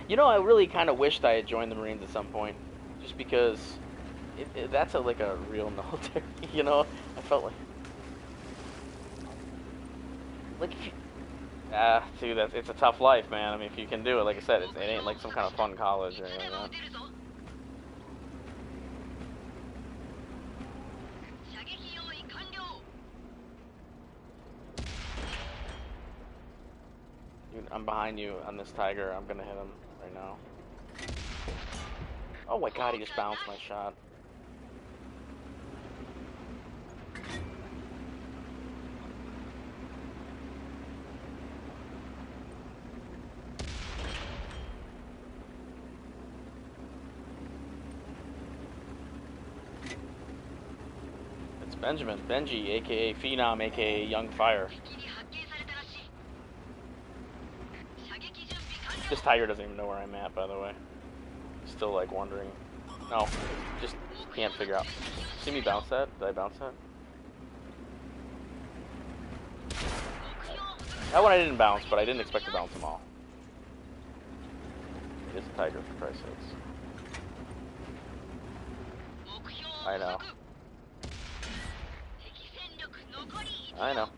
You know, I really kind of wished I had joined the Marines at some point, just because that's like a real military, you know? I felt like if you, dude, it's a tough life, man. I mean, if you can do it, like I said, it ain't like some kind of fun college or いつ anything でも like 撃てるぞ射撃用意完了 that. Dude, I'm behind you on this Tiger. I'm gonna hit him right now. Oh my god, he just bounced my shot. It's Benji, aka Phenom, aka Young Fire. This Tiger doesn't even know where I'm at, by the way. Still, like, wondering. No, just can't figure out. See me bounce that? Did I bounce that? That one I didn't bounce, but I didn't expect to bounce them all. It is a Tiger, for Christ's sakes. I know. I know.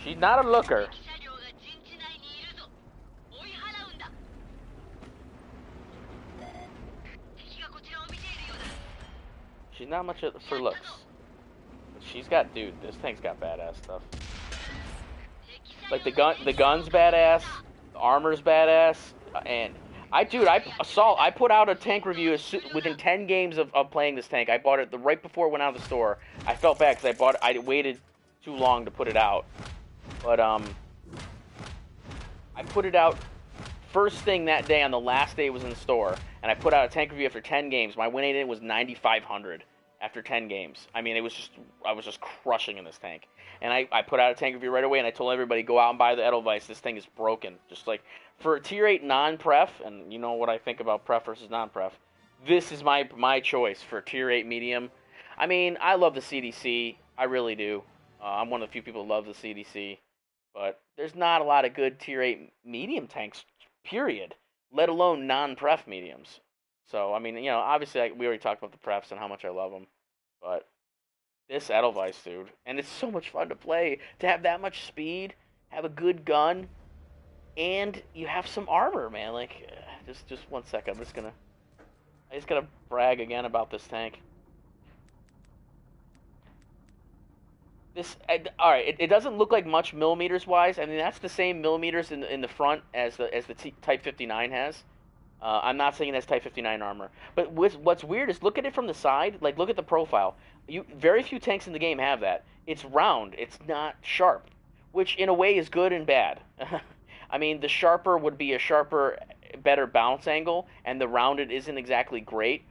She's not a looker. She's not much for looks. But she's got, dude, this tank's got badass stuff. Like the gun's badass, the armor's badass, and I put out a tank review within 10 games of playing this tank. I bought it right before it went out of the store. I felt bad because I waited too long to put it out. But I put it out first thing that day on the last day it was in the store, and I put out a tank review after 10 games. My win rate was 9,500 after 10 games. I mean, I was just crushing in this tank. And I put out a tank review right away, and I told everybody, go out and buy the Edelweiss. This thing is broken. Just like, for a tier 8 non-pref, and you know what I think about pref versus non-pref, this is my choice for tier 8 medium. I mean, I love the CDC. I really do. I'm one of the few people who love the CDC. But there's not a lot of good tier 8 medium tanks, period, let alone non-pref mediums. So, I mean, you know, obviously, we already talked about the prefs and how much I love them. But this Edelweiss, dude, and it's so much fun to play, to have that much speed, have a good gun, and you have some armor, man. Like, just 1 second. I just gotta brag again about this tank. Alright, it doesn't look like much millimeters wise. I mean, that's the same millimeters in the front as the Type 59 has. I'm not saying it has Type 59 armor, but what's weird is look at it from the side. Like, look at the profile. Very few tanks in the game have that. It's round. It's not sharp, which in a way is good and bad. I mean, the sharper would be a sharper, better bounce angle, and the rounded isn't exactly great.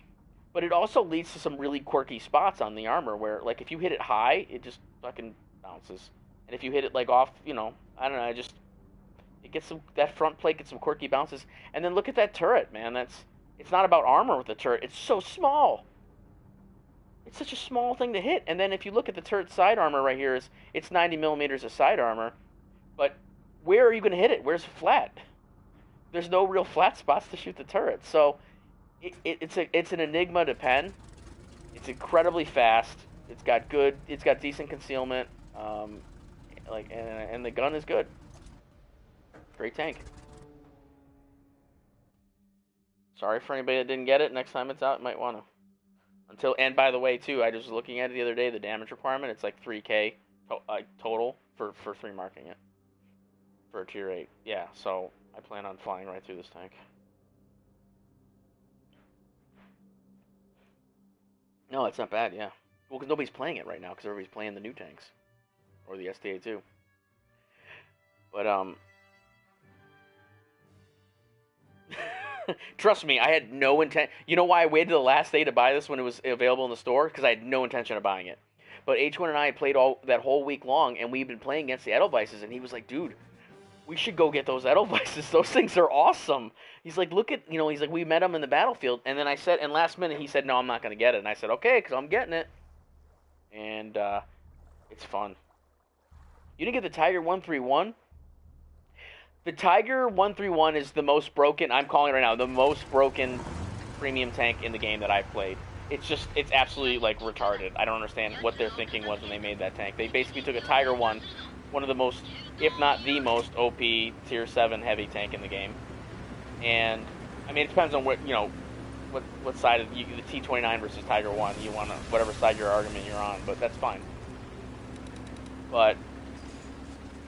But it also leads to some really quirky spots on the armor where, like, if you hit it high, it just fucking bounces. And if you hit it, like, off, you know, I don't know, it gets that front plate gets some quirky bounces. And then look at that turret, man. It's not about armor with the turret. It's so small. It's such a small thing to hit. And then if you look at the turret side armor right here, it's 90 millimeters of side armor. But where are you going to hit it? Where's flat? There's no real flat spots to shoot the turret. So it's an enigma to pen. It's incredibly fast. It's got decent concealment. And the gun is good. Great tank. Sorry for anybody that didn't get it. Next time it's out, you might want to. And by the way, too, I was looking at it the other day. The damage requirement, it's like 3K total for 3 marking it for a tier 8. Yeah, so I plan on flying right through this tank. No, it's not bad. Yeah, well, because nobody's playing it right now because everybody's playing the new tanks or the STA-2. But trust me, I had no intent. You know why I waited the last day to buy this when it was available in the store? Because I had no intention of buying it. But H1 and I had played that whole week long, and we've been playing against the Edelweisses, and he was like, dude, we should go get those Edelweisses. Those things are awesome. He's like, look at, you know, he's like, we met him in the battlefield. And then I said, and last minute he said, no, I'm not going to get it. And I said, okay, because I'm getting it. And it's fun. You didn't get the Tiger 131? The Tiger 131 is the most broken, I'm calling it right now, the most broken premium tank in the game that I've played. It's absolutely, like, retarded. I don't understand what their thinking was when they made that tank. They basically took a Tiger 1, one of the most, if not the most OP tier 7 heavy tank in the game. And, I mean, it depends on what, you know, what side of the T29 versus Tiger 1 you want to, whatever side your argument you're on, but that's fine. But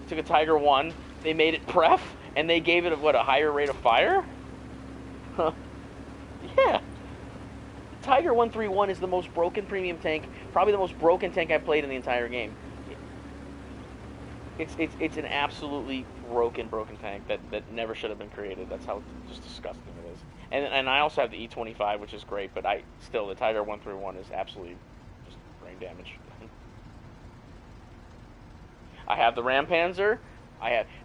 took a Tiger 1, they made it pref, and they gave it, a higher rate of fire? Huh. Yeah. Tiger 131 is the most broken premium tank, probably the most broken tank I've played in the entire game. It's an absolutely broken tank that never should have been created. That's how just disgusting it is. And I also have the E25, which is great, but the Tiger 131 is absolutely just brain damage. I have the Ram Panzer.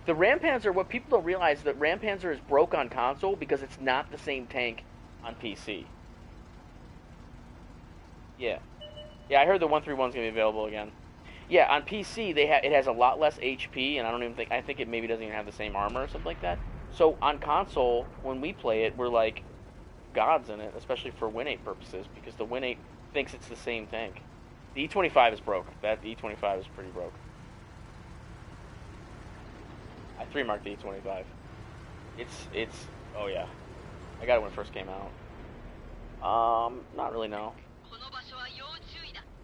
The Ram Panzer. What people don't realize is that Ram Panzer is broke on console because it's not the same tank on PC. Yeah, I heard the 131 is gonna be available again. Yeah, on PC it has a lot less HP, and I think it maybe doesn't even have the same armor or something like that. So on console, when we play it, we're like gods in it, especially for Win8 purposes, because the Win8 thinks it's the same tank. The E25 is broke. The E25 is pretty broke. I 3-marked the E25. It's oh yeah, I got it when it first came out. Not really, no.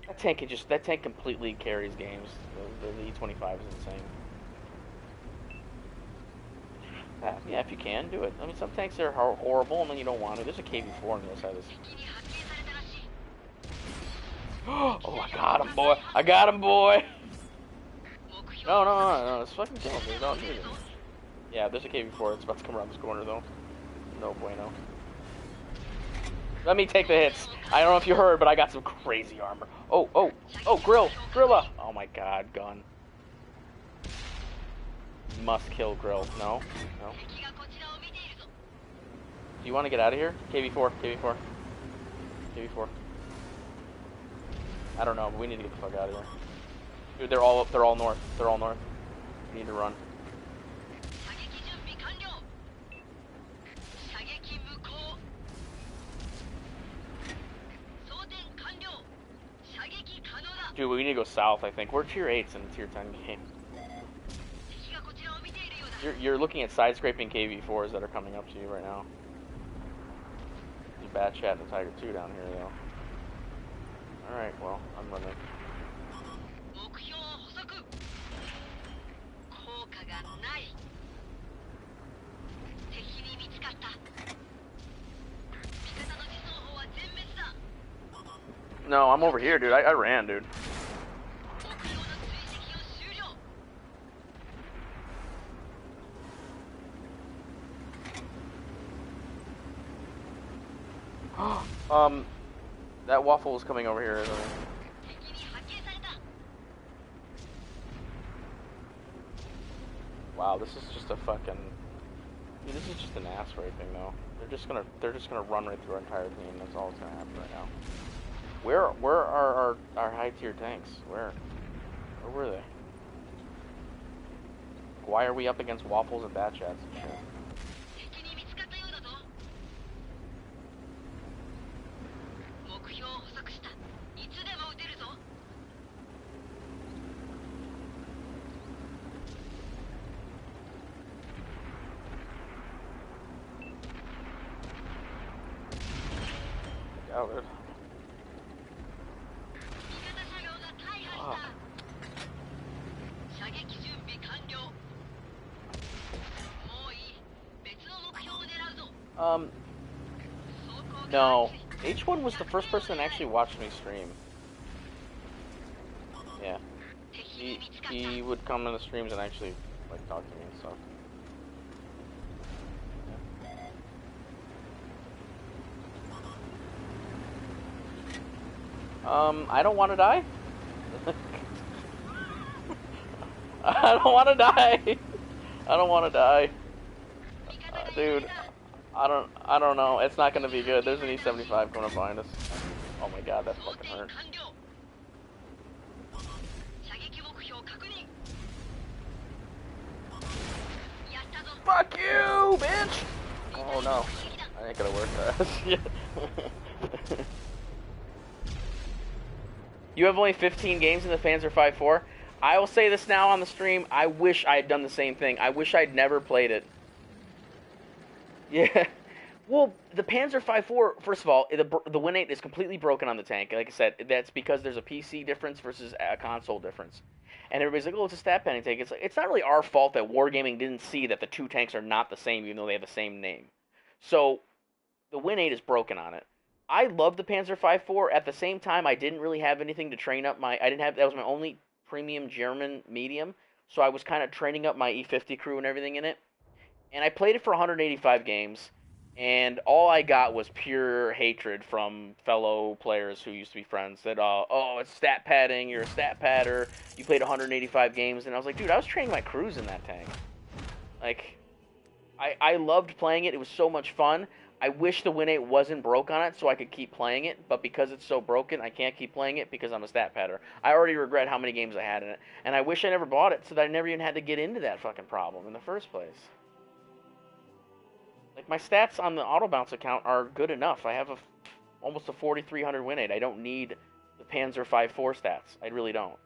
That tank completely carries games. The E25 is insane. Yeah, if you can, do it. I mean, some tanks are horrible and then you don't want to. There's a KV4 on the other side of this. Oh, I got him, boy. I got him, boy. No. It's fucking kill him, dude. Don't do it. Yeah, there's a KV4. It's about to come around this corner, though. No bueno. Let me take the hits. I don't know if you heard, but I got some crazy armor. Oh, Grilla. Oh my god, gun. Must kill Grill. No. Do you want to get out of here? KV4. I don't know, but we need to get the fuck out of here. Dude, they're all north. We need to run. Dude, we need to go south, I think. We're tier 8s in the tier 10 game. You're looking at side-scraping KV4s that are coming up to you right now. There's a Bat Chat and a Tiger 2 down here, though. Alright, well, I'm running. No, I'm over here, dude. I ran, dude. That waffle is coming over here, isn't it? Wow, this is just a fucking... Dude, this is just an ass raping, though. They're just gonna run right through our entire team. That's all that's gonna happen right now. Where are our high tier tanks? Where were they? Why are we up against waffles and Bat Chats and shit? Oh, dude. No. H1 was the first person that actually watched me stream. Yeah. He would come in the streams and actually, like, talk to me and stuff. I don't want to die. I don't want to die. I don't want to die. Dude, I don't know. It's not going to be good. There's an E75 coming to find us. Oh my god, that fucking hurt. Fuck you, bitch! Oh no. I ain't gonna work that. You have only 15 games in the Panzer 5.4. I will say this now on the stream. I wish I had done the same thing. I wish I'd never played it. Yeah. Well, the Panzer 5.4, first of all, the Win8 is completely broken on the tank. Like I said, that's because there's a PC difference versus a console difference. And everybody's like, oh, it's a stat padding tank. It's like, it's not really our fault that Wargaming didn't see that the two tanks are not the same, even though they have the same name. So the Win 8 is broken on it. I love the Panzer V4. At the same time, I didn't really have anything to train up my. I didn't have. That was my only premium German medium, so I was kind of training up my E50 crew and everything in it. And I played it for 185 games, and all I got was pure hatred from fellow players who used to be friends. That oh, it's stat padding. You're a stat padder. You played 185 games, and I was like, dude, I was training my crews in that tank. Like, I loved playing it. It was so much fun. I wish the Win 8 wasn't broke on it so I could keep playing it, but because it's so broken, I can't keep playing it because I'm a stat padder. I already regret how many games I had in it, and I wish I never bought it so that I never even had to get into that fucking problem in the first place. Like, my stats on the auto bounce account are good enough. I have almost a 4,300 Win 8. I don't need the Panzer V4 stats. I really don't.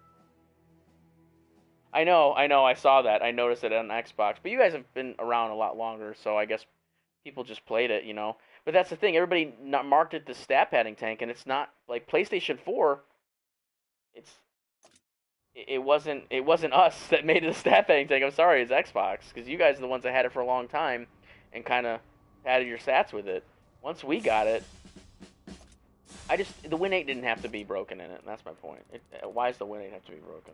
I know, I saw that. I noticed it on Xbox, but you guys have been around a lot longer, so I guess people just played it, you know. But that's the thing. Everybody not marked it the stat padding tank, and it's not like PlayStation 4. It wasn't us that made it a stat padding tank. I'm sorry, it's Xbox, because you guys are the ones that had it for a long time and kind of padded your stats with it. Once we got it, the Win 8 didn't have to be broken in it. And that's my point. Why does the Win 8 have to be broken?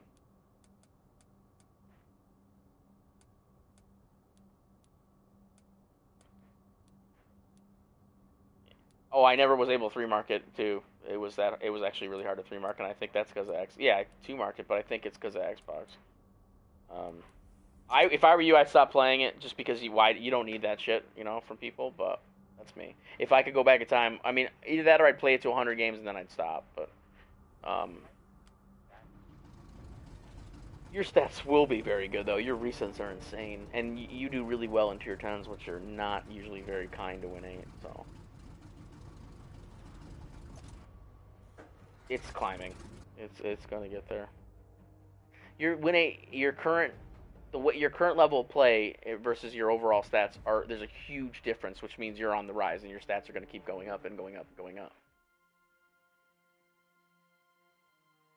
Oh, I never was able to 3-mark it too. It was actually really hard to 3-mark, and I think that's because of X. Yeah, I 2-marked it, but I think it's because of Xbox. If I were you, I'd stop playing it just because you don't need that shit, you know, from people. But that's me. If I could go back in time, I mean, either that or I'd play it to 100 games and then I'd stop. But your stats will be very good though. Your resets are insane, and you do really well in tier 10s, which are not usually very kind to Win 8. So. It's climbing. It's gonna get there. Your Win 8, your current level of play versus your overall stats there's a huge difference, which means you're on the rise and your stats are gonna keep going up and going up and going up.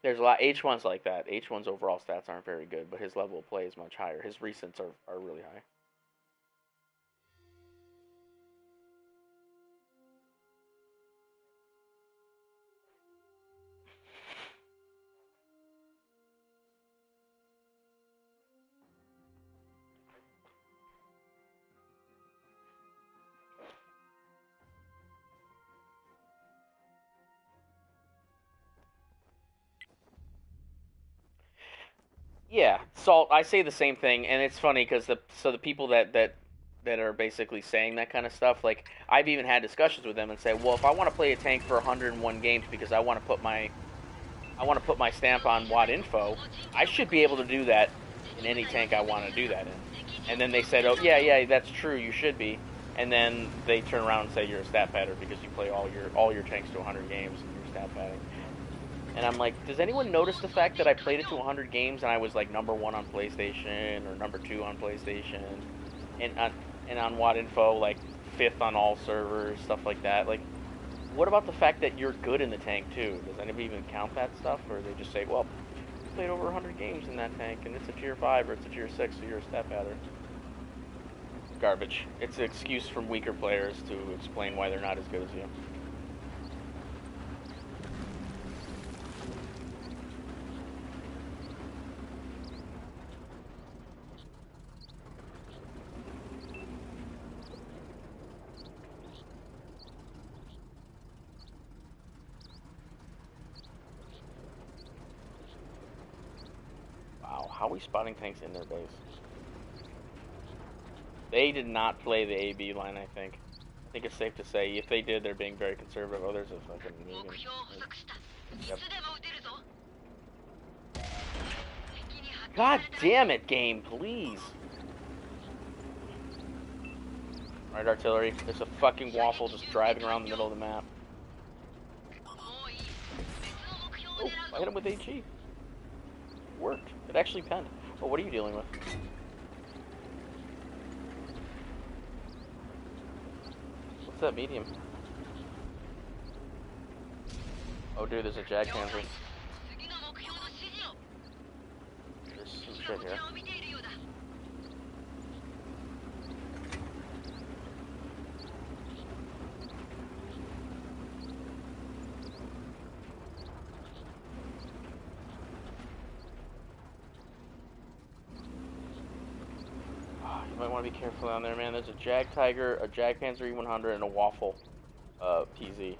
There's a lot. H1's like that. H1's overall stats aren't very good, but his level of play is much higher. His recents are really high. Yeah, Salt. I say the same thing, and it's funny because the people that are basically saying that kind of stuff, like I've even had discussions with them and say, well, if I want to play a tank for 101 games because I want to put my stamp on WoT info, I should be able to do that in any tank I want to do that in. And then they said, oh yeah, that's true, you should be. And then they turn around and say you're a stat padder because you play all your tanks to 100 games and you're stat padding. And I'm like, does anyone notice the fact that I played it to 100 games and I was like #1 on PlayStation or #2 on PlayStation, and on WoT info like 5th on all servers, stuff like that? Like, what about the fact that you're good in the tank too? Does anybody even count that stuff, or they just say, well, you played over 100 games in that tank and it's a tier 5 or it's a tier 6, so you're a stat padder? Garbage. It's an excuse from weaker players to explain why they're not as good as you. How are we spotting tanks in their base? They did not play the AB line, I think. I think it's safe to say. If they did, they're being very conservative. Oh, there's a fucking Negan. Yep. God damn it, game, please. Alright, artillery. There's a fucking waffle just driving around the middle of the map. Oh, I hit him with HE. Worked. It actually penned. Well, what are you dealing with? What's that medium? Oh, dude, there's a Jag Panzer. shit here. You might want to be careful down there, man. There's a Jag Tiger, a Jag Panzer E100, and a Waffle PZ.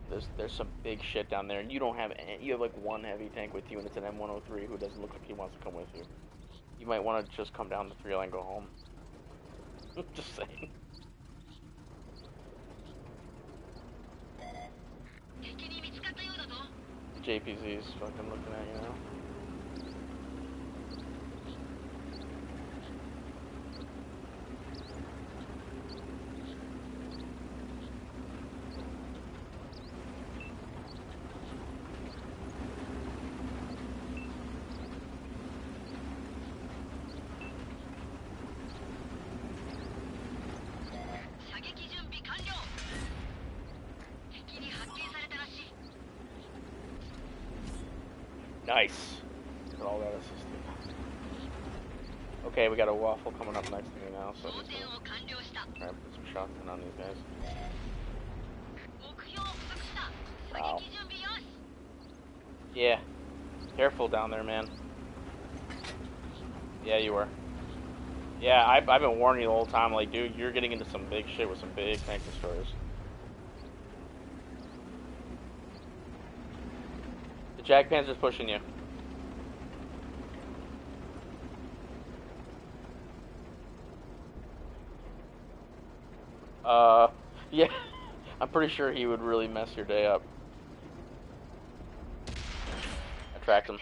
There's some big shit down there, and you don't have any, you have like one heavy tank with you, and it's an M103 who doesn't look like he wants to come with you. You might want to just come down the 3 and go home. Just saying. JPZ's fucking looking at you now. Nice. Look at all that assisted. Okay, we got a Waffle coming up next to me now, so I'm try and put some shots in on these guys. Wow. Yeah. Careful down there, man. Yeah, you were. Yeah, I've been warning you the whole time, like, dude, you're getting into some big shit with some big tank destroyers. The Jag Panzer's pushing you. Yeah. I'm pretty sure he would really mess your day up. Attract him.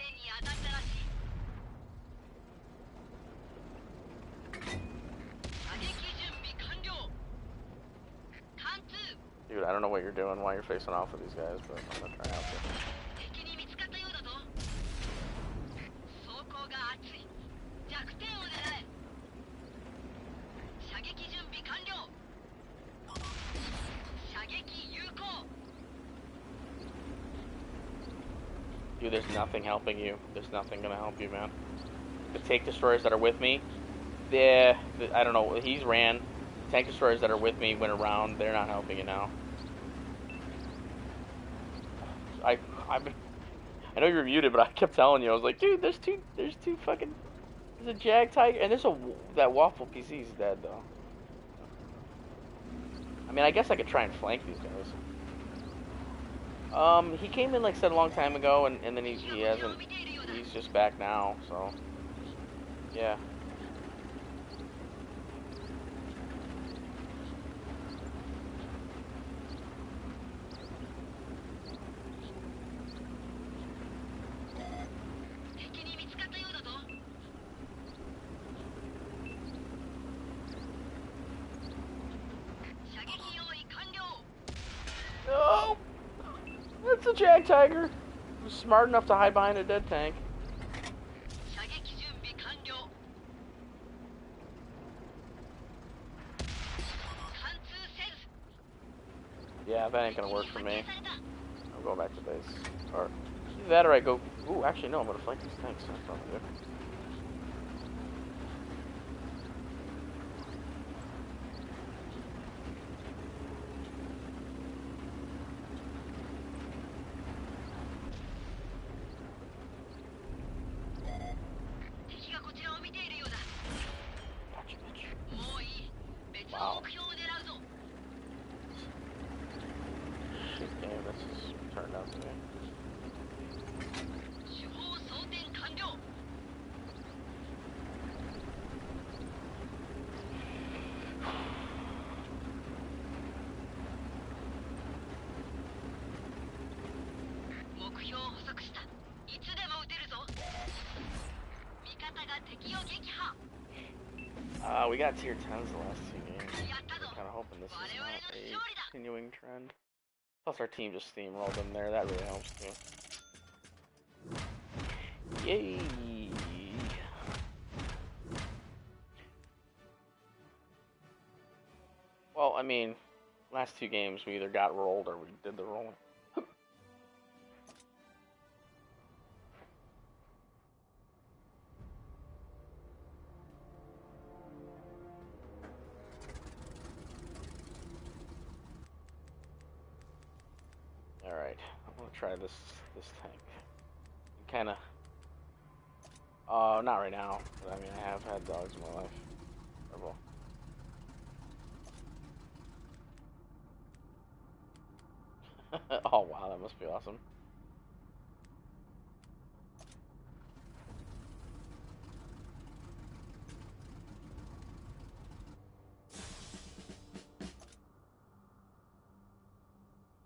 Dude, I don't know what you're doing while you're facing off with these guys, but I'm gonna try out there. Dude, there's nothing helping you. There's nothing gonna help you, man. The tank destroyers that are with me, I don't know, he's ran. The tank destroyers that are with me went around. They're not helping you now. I know you're muted, but I kept telling you. I was like, dude, there's two fucking, there's a Jag Tiger, and that Waffle PC is dead though. I mean, I guess I could try and flank these guys. He came in, like I said, a long time ago, and then he hasn't, he's just back now, so, yeah. No! That's a Jag Tiger. He was smart enough to hide behind a dead tank. Yeah, that ain't gonna work for me. I'll go back to base. Or either that or I go. Ooh, actually no, I'm gonna flank these tanks. That's what I'm gonna do. Wow. Shit game this has turned out to be. We got tier 10s the last 2 games. I'm kind of hoping this is not a continuing trend. Plus our team just steamrolled them there. That really helps too. Yay! Well, I mean, last 2 games we either got rolled or we did the rolling. try this tank. Kind of. Not right now. But I mean, I have had dogs in my life. Purple. Oh wow, that must be awesome.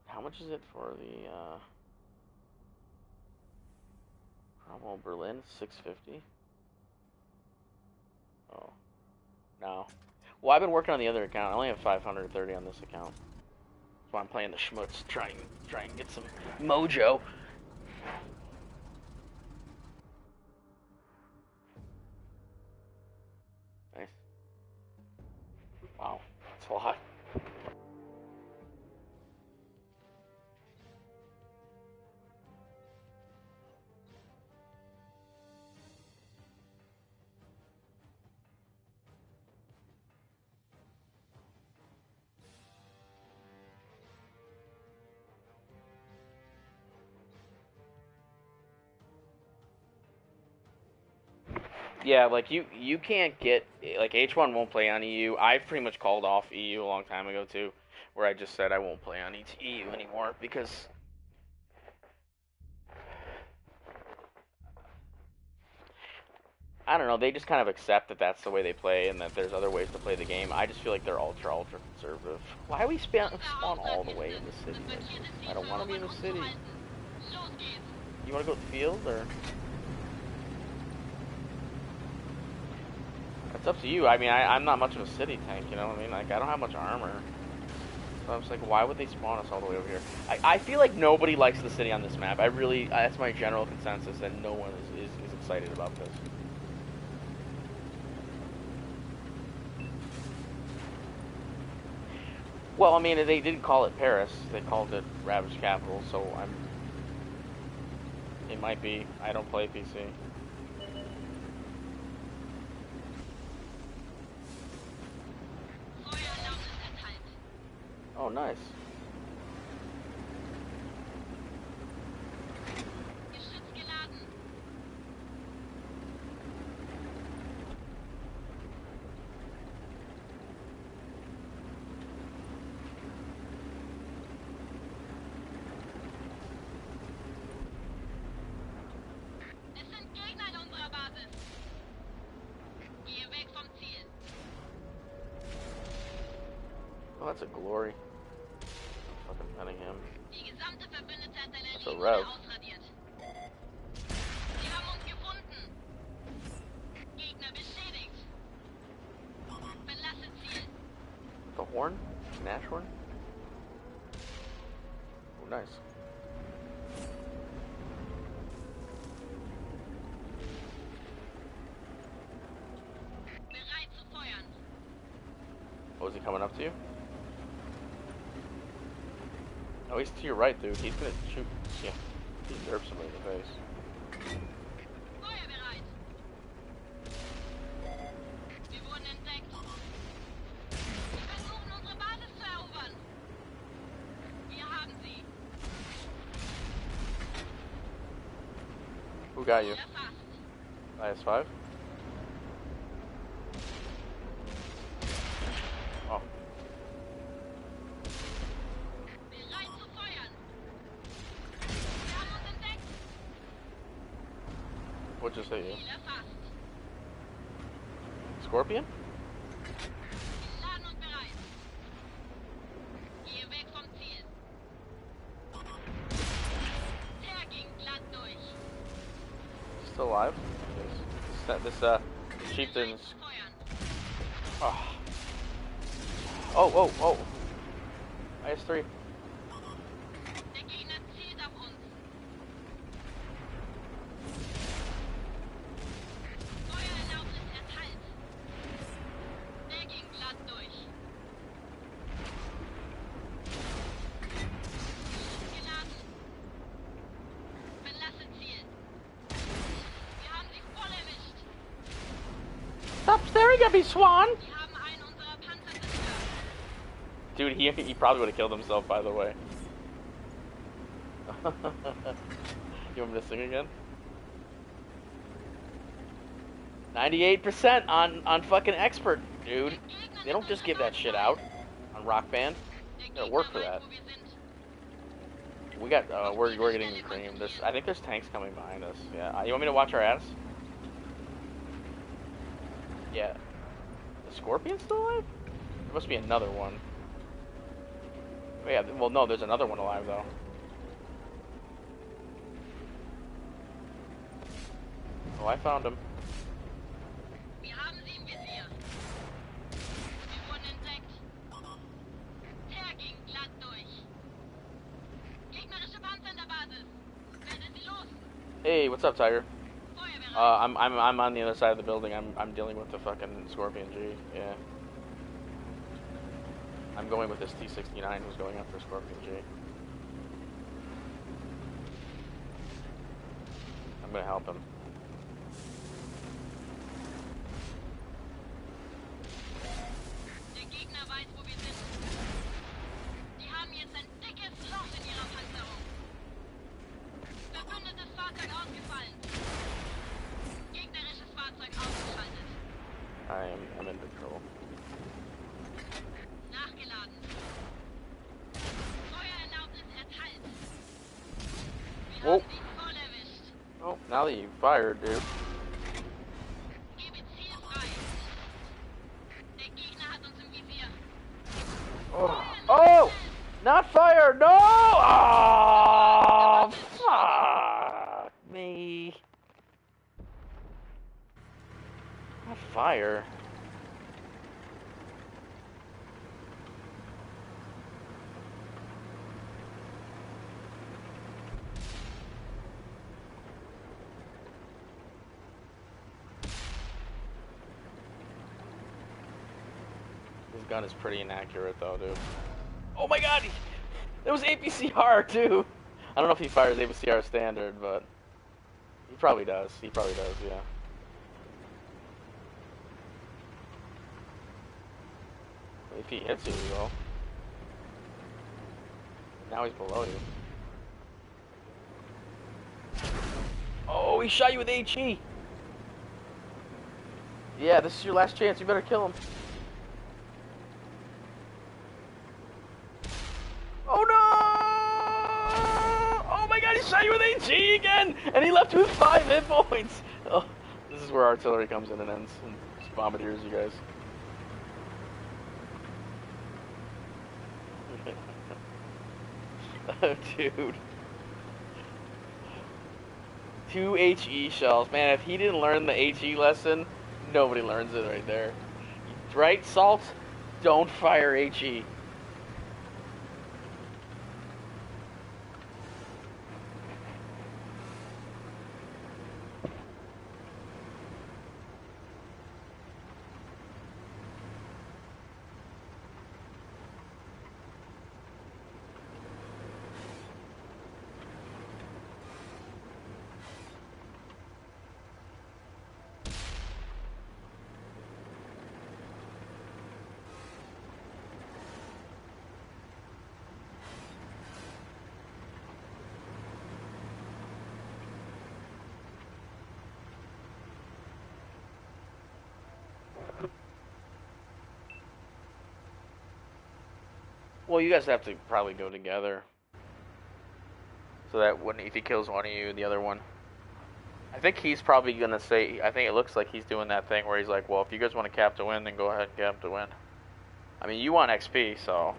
How much is it for the promo Berlin? $650. Oh, no. Well, I've been working on the other account. I only have 530 on this account. That's why I'm playing the schmutz, try and get some mojo. Nice. Wow, that's a lot. Yeah, like you can't get, like H1 won't play on EU. I've pretty much called off EU a long time ago too, where I just said I won't play on EU anymore because I don't know, they just kind of accept that that's the way they play and that there's other ways to play the game. I just feel like they're ultra conservative. Why we spawn all the way in the city? Like, I don't want to be in the city. You want to go to the field or? It's up to you. I mean, I'm not much of a city tank, you know what I mean? Like, I don't have much armor. So I'm just like, why would they spawn us all the way over here? I feel like nobody likes the city on this map. That's my general consensus, that no one is excited about this. Well, I mean, they didn't call it Paris. They called it Ravaged Capital, so it might be. I don't play PC. Oh, nice. Oh, that's a glory. Fucking penning him. That's a rev. The horn? Nash horn? Oh, nice. Oh, is he coming up to you? Oh, he's to your right, dude. He's gonna shoot. Yeah, he derps somebody in the face. Who got you? IS-5? Oh. What just hit you? Scorpion? Still alive? This chieftain's... Oh. Oh. IS-3. Stop staring at me, Swan! Dude, he probably would have killed himself, by the way. You want me to sing again? 98% on fucking expert, dude. They don't just give that shit out on Rock Band. You gotta work for that. We got, we're getting cream. I think there's tanks coming behind us. Yeah. You want me to watch our ass? Yeah. The Scorpion still alive? There must be another one. Oh, yeah, well, no, there's another one alive, though. Oh, I found him. Wir haben sie im Visier. Wir wurden entdeckt. Der ging glatt durch. Gegnerische Panzer in der Basis. Werdet sie los. Hey, what's up, Tiger? Feuerwehr. I'm on the other side of the building. I'm dealing with the fucking Scorpion G. Yeah. I'm going with this T-69 who's going after Scorpion G. I'm gonna help him. Der Gegner weiß, wo wir sind. Die haben jetzt ein dickes Loch in ihrer Panzerung. Verbündetes Fahrzeug ausgefallen. Gegnerisches Fahrzeug ausgeschaltet. I'm in control. Nachgeladen. Feuererlaubnis erteilt. Wir Whoa. haben sie voll erwischt. Oh, now that you fired, dude. Gebe Ziel frei. Der Gegner hat uns im Visier. Oh, oh! Not fire! No! Oh, fuck me. Not fire. His gun is pretty inaccurate, though, dude. Oh my god! It was APCR, too! I don't know if he fires APCR standard, but... He probably does. He probably does, yeah. If he hits you, he will. Now he's below you. Oh, he shot you with HE! Yeah, this is your last chance. You better kill him. Oh no! Oh my god, he shot you with HE again! And he left you with 5 hit points! Oh, this is where artillery comes in and ends. And just bombardiers you guys. Oh, dude. 2 HE shells. Man, if he didn't learn the HE lesson, nobody learns it right there. Right, Salt? Don't fire HE. Well, you guys have to probably go together. So that when if he kills one of you, the other one. I think he's probably gonna say. I think it looks like he's doing that thing where he's like, "Well, if you guys want to cap to win, then go ahead and cap to win." I mean, you want XP, so.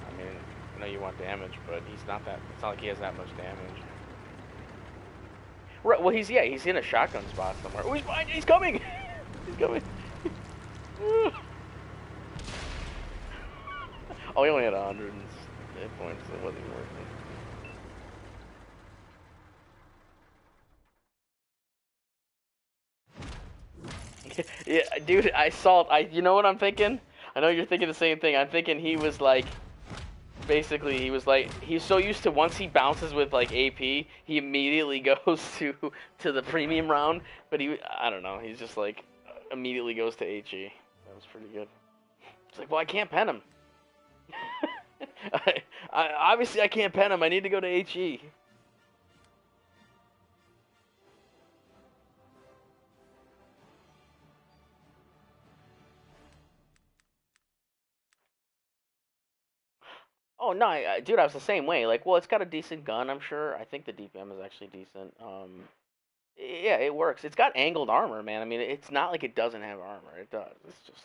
I mean, I know you want damage, but he's not that. It's not like he has that much damage. Right. Well, he's in a shotgun spot somewhere. Oh, he's behind you. He's coming. He's coming. Oh, he only had 100 hit points. So it wasn't even worth it. Yeah, dude, you know what I'm thinking? I know you're thinking the same thing. I'm thinking he was like, basically, he's so used to once he bounces with like AP, he immediately goes to the premium round. But I don't know, he's just like, immediately goes to HE. That was pretty good. It's like, well, I can't pen him. Obviously, I can't pen him. I need to go to HE. Oh no, dude, I was the same way. Like, well, it's got a decent gun, I'm sure. I think the DPM is actually decent. Yeah, it works. It's got angled armor, man. I mean, it's not like it doesn't have armor. It does. It's just,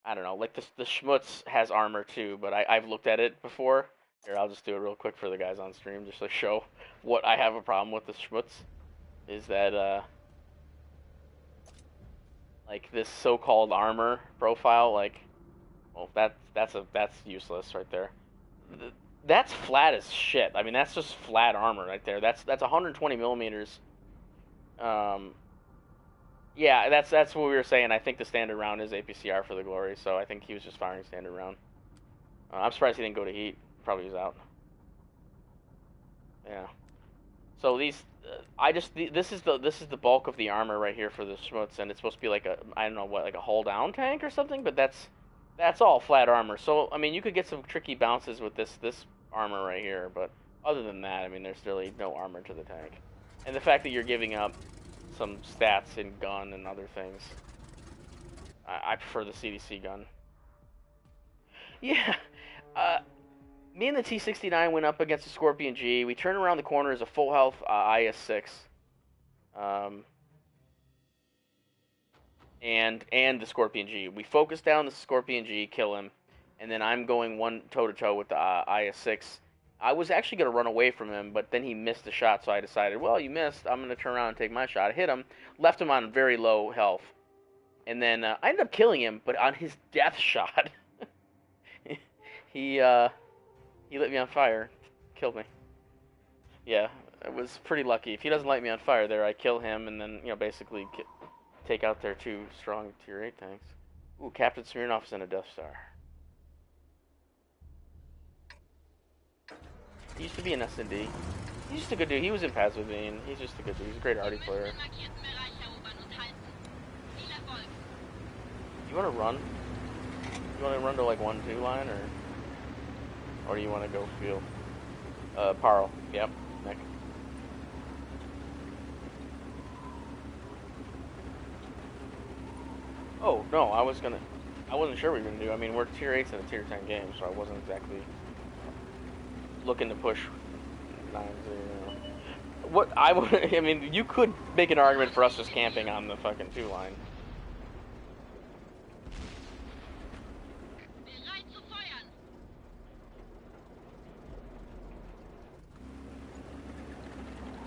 I don't know. Like the Schmutz has armor too, but I've looked at it before. Here, I'll just do it real quick for the guys on stream, just to show what I have a problem with the Schmutz. Is that like this so-called armor profile, like, well, that's useless right there. That's flat as shit. I mean, that's just flat armor right there. That's 120 millimeters. Yeah, that's what we were saying. I think the standard round is APCR for the glory, so I think he was just firing standard round. I'm surprised he didn't go to heat. Probably was out. Yeah. So these, this is the bulk of the armor right here for the Schmutz, and it's supposed to be like a, I don't know what, like a hull down tank or something, but that's all flat armor. So I mean, you could get some tricky bounces with this armor right here, but other than that, I mean, there's really no armor to the tank. And the fact that you're giving up some stats in gun and other things, I prefer the CDC gun. Yeah. Me and the T69 went up against the Scorpion G. We turned around the corner as a full health IS-6. And the Scorpion G. We focus down the Scorpion G, kill him, and then I'm going one toe-to-toe with the IS-6. I was actually going to run away from him, but then he missed the shot, so I decided, well, you missed, I'm going to turn around and take my shot. I hit him, left him on very low health, and then I ended up killing him, but on his death shot, he lit me on fire, killed me. Yeah, it was pretty lucky. If he doesn't light me on fire there, I kill him, and then, you know, basically take out their two strong tier 8 tanks. Ooh, Captain Smirnoff is in a Death Star. He used to be an S&D. He's just a good dude. He was in Pads with me, and he's just a good dude. He's a great arty player. You want to run? You want to run to like 1-2 line, or do you want to go field? Parl. Yep. Nick. Oh no, I wasn't sure what we were gonna do. I mean, we're tier 8s in a tier 10 game, so I wasn't exactly looking to push 9-0. What I mean, you could make an argument for us just camping on the fucking 2 line.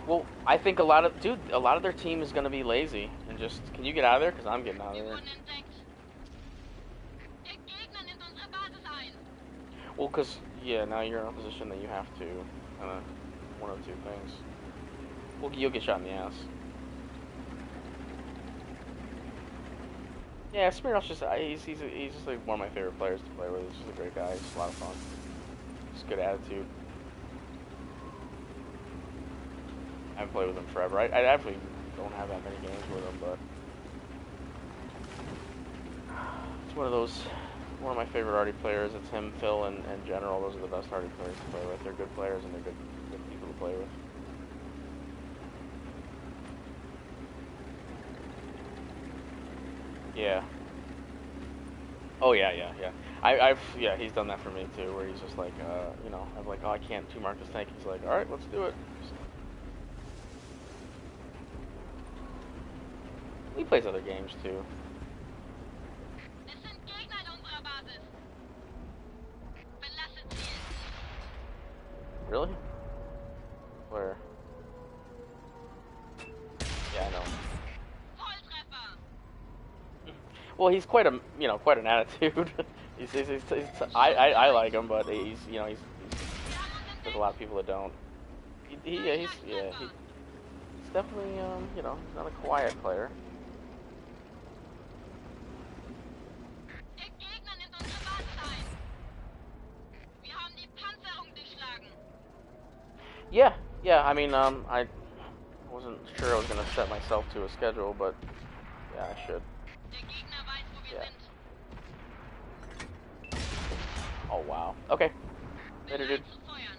Well, I think a lot of their team is gonna be lazy and just, can you get out of there? Because I'm getting out of there. Well, because, yeah, now you're in a position that you have to, one of two things. Well, you'll get shot in the ass. Yeah, Smirnoff's just, he's just like one of my favorite players to play with. He's just a great guy. He's just a lot of fun. Just good attitude. I haven't played with him forever. I actually don't have that many games with him, but it's one of my favorite arty players. It's him, Phil, and General. Those are the best arty players to play with. They're good players, and they're good people to play with. Yeah. Oh yeah. Yeah, he's done that for me too, where he's just like, you know, I'm like, oh, I can't 2-mark this tank. He's like, all right, let's do it. He plays other games too. Really? Where? Yeah, I know. Well, he's quite an attitude. I like him, but he's there's a lot of people that don't. He's definitely he's not a quiet player. Yeah. I mean, I wasn't sure I was gonna set myself to a schedule, but yeah, I should. Yeah. Oh wow. Okay. Later, dude. Zu feuern.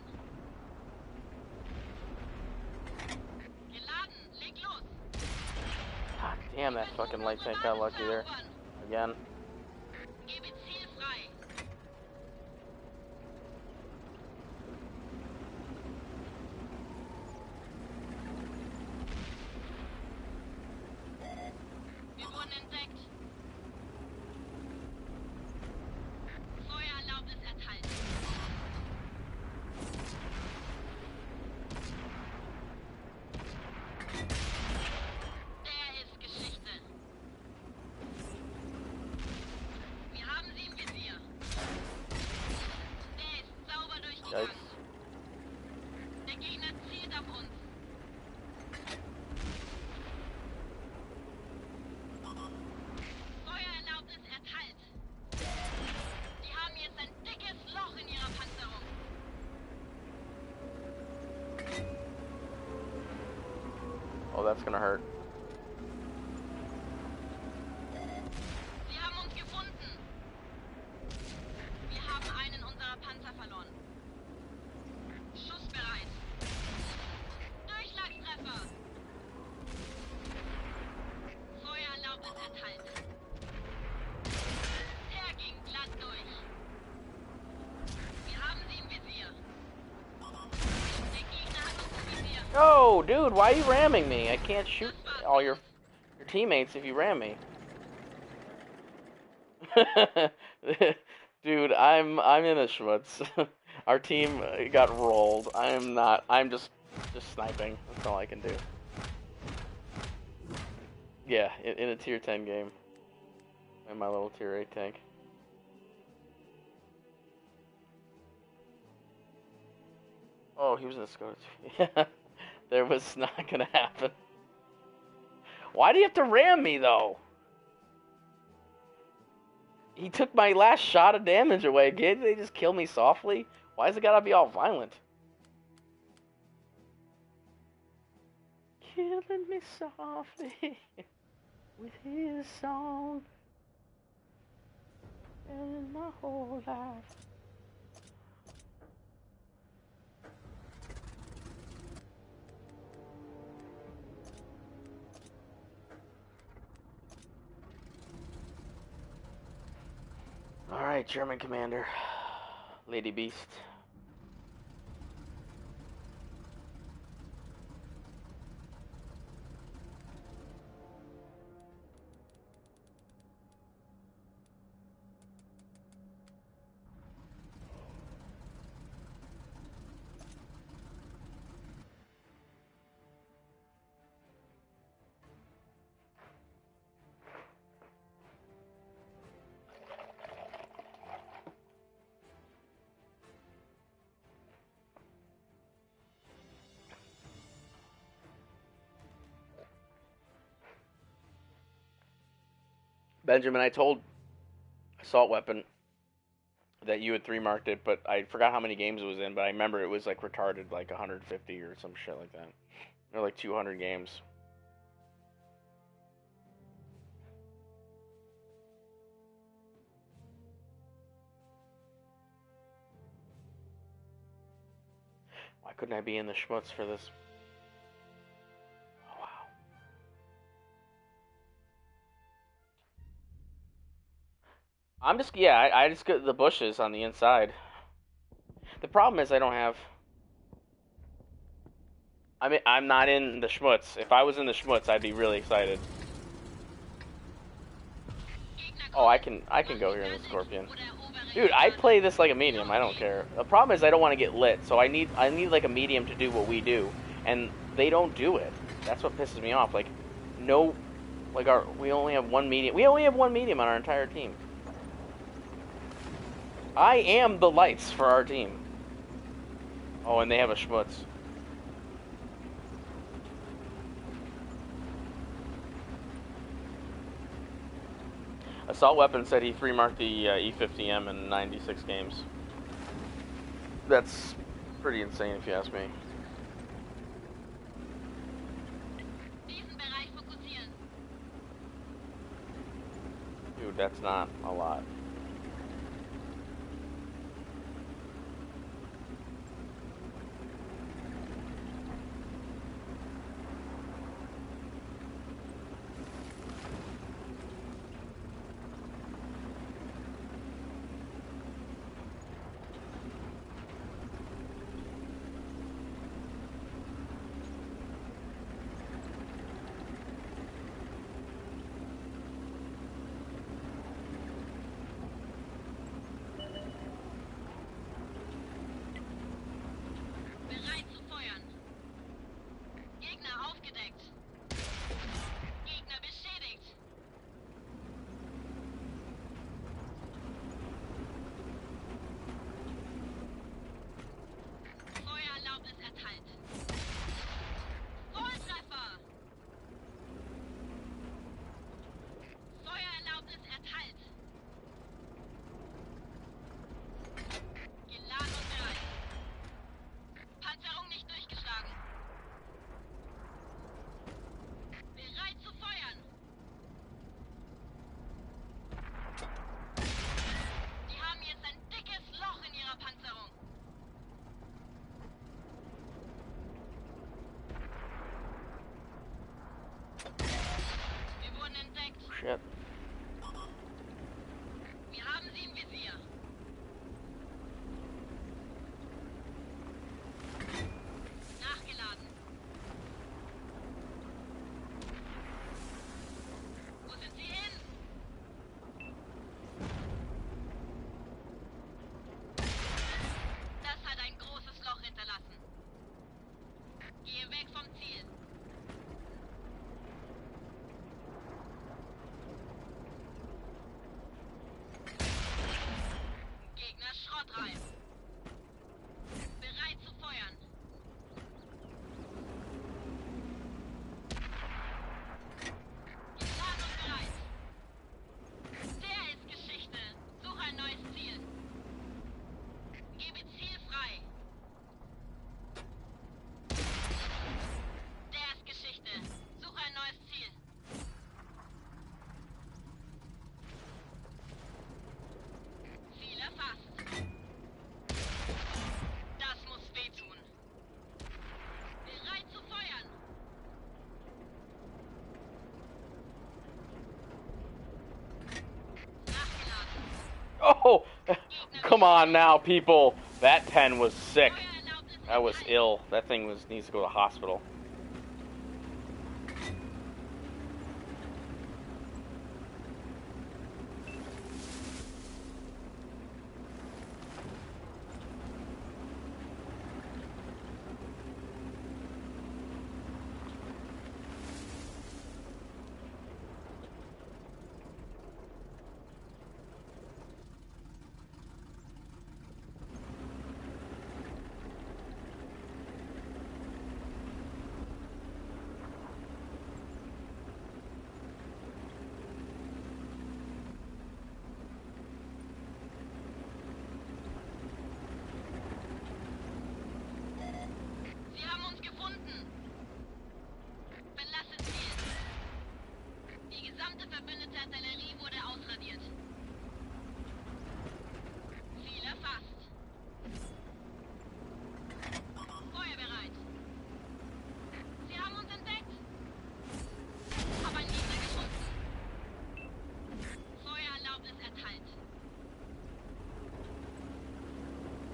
Geladen, leg los. God damn, that fucking light tank got lucky there. Again. Gebe Ziel frei. Wir wurden entdeckt. Feuererlaubnis erteilt. Der ist Geschichte. Wir haben sie im Visier. Der ist sauber durchgegangen. Yikes. Der Gegner zielt auf uns. Feuererlaubnis erteilt. Die haben jetzt ein dickes Loch in ihrer Panzerung. Oh, that's gonna hurt. Sie haben uns gefunden. Wir haben einen unserer Panzer verloren. Schussbereit. Durchschlagstreffer. Feuererlaubnis erteilt. Der ging glatt durch. Wir haben sie im Visier. Der Gegner hat uns im Visier. Oh, dude, why are you ramming me? I can't shoot all your teammates if you ram me. Dude, I'm in a schmutz. Our team got rolled. I'm just sniping. That's all I can do. Yeah, in a tier 10 game. In my little tier 8 tank. Oh, he was in the scope. Yeah. There was not gonna happen. Why do you have to ram me, though? He took my last shot of damage away. Can't they just kill me softly? Why's it gotta be all violent? Killing me softly with his song. And my whole life. Alright, German Commander. Lady Beast. Benjamin, I told Assault Weapon that you had 3-marked it, but I forgot how many games it was in, but I remember it was like retarded, like 150 or some shit like that. Or like 200 games. Why couldn't I be in the schmutz for this? Oh, wow. I'm just, yeah, I just got the bushes on the inside. The problem is I don't have... I mean, I'm not in the schmutz. If I was in the schmutz, I'd be really excited. Oh, I can go here in the Scorpion. Dude, I play this like a medium. I don't care. The problem is I don't want to get lit, so I need like a medium to do what we do, and they don't do it. That's what pisses me off. Like, no, like we only have one medium. We only have one medium on our entire team. I am the lights for our team. Oh, and they have a schmutz. Assault Weapon said he 3-marked the E50M in 96 games. That's pretty insane if you ask me. Dude, that's not a lot. Oh, come on now, people. That 10 was sick. That was ill. That thing needs to go to the hospital.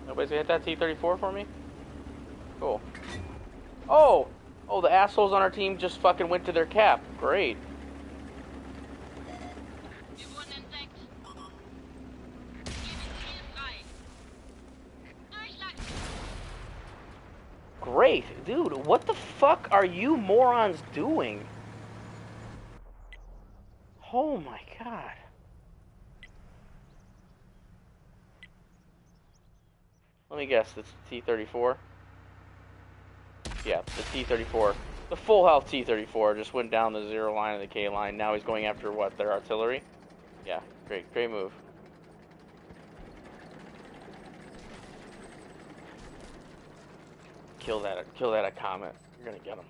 Nobody's gonna hit that T-34 for me? Cool. Oh! Oh, the assholes on our team just fucking went to their cap. Great. Great. Dude, what the fuck are you morons doing? Oh my god. Let me guess, it's T-34? Yeah, the T-34. The full health T-34 just went down the 0 line of the K line. Now he's going after what, their artillery? Yeah, great move. Kill that at Comet. You're gonna get him.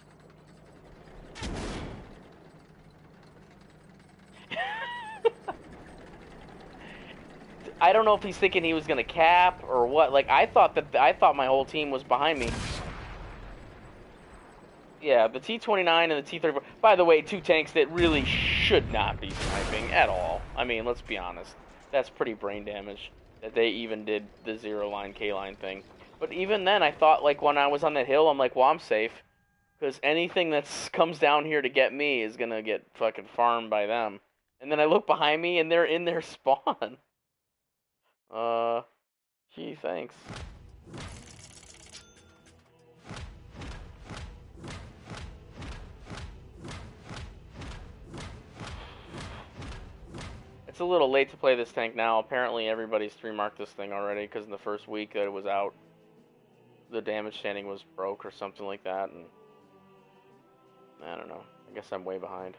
I don't know if he's thinking he was gonna cap or what. Like I thought my whole team was behind me. Yeah, the T-29 and the T-34. By the way, two tanks that really should not be sniping at all. I mean, let's be honest. That's pretty brain damage that they even did the 0 line K line thing. But even then, I thought, like, when I was on that hill, I'm like, well, I'm safe. Because anything that comes down here to get me is going to get fucking farmed by them. And then I look behind me, and they're in their spawn. Gee, thanks. It's a little late to play this tank now. Apparently, everybody's 3-marked this thing already, because in the first week that it was out, the damage standing was broke or something like that, and I don't know. I guess I'm way behind.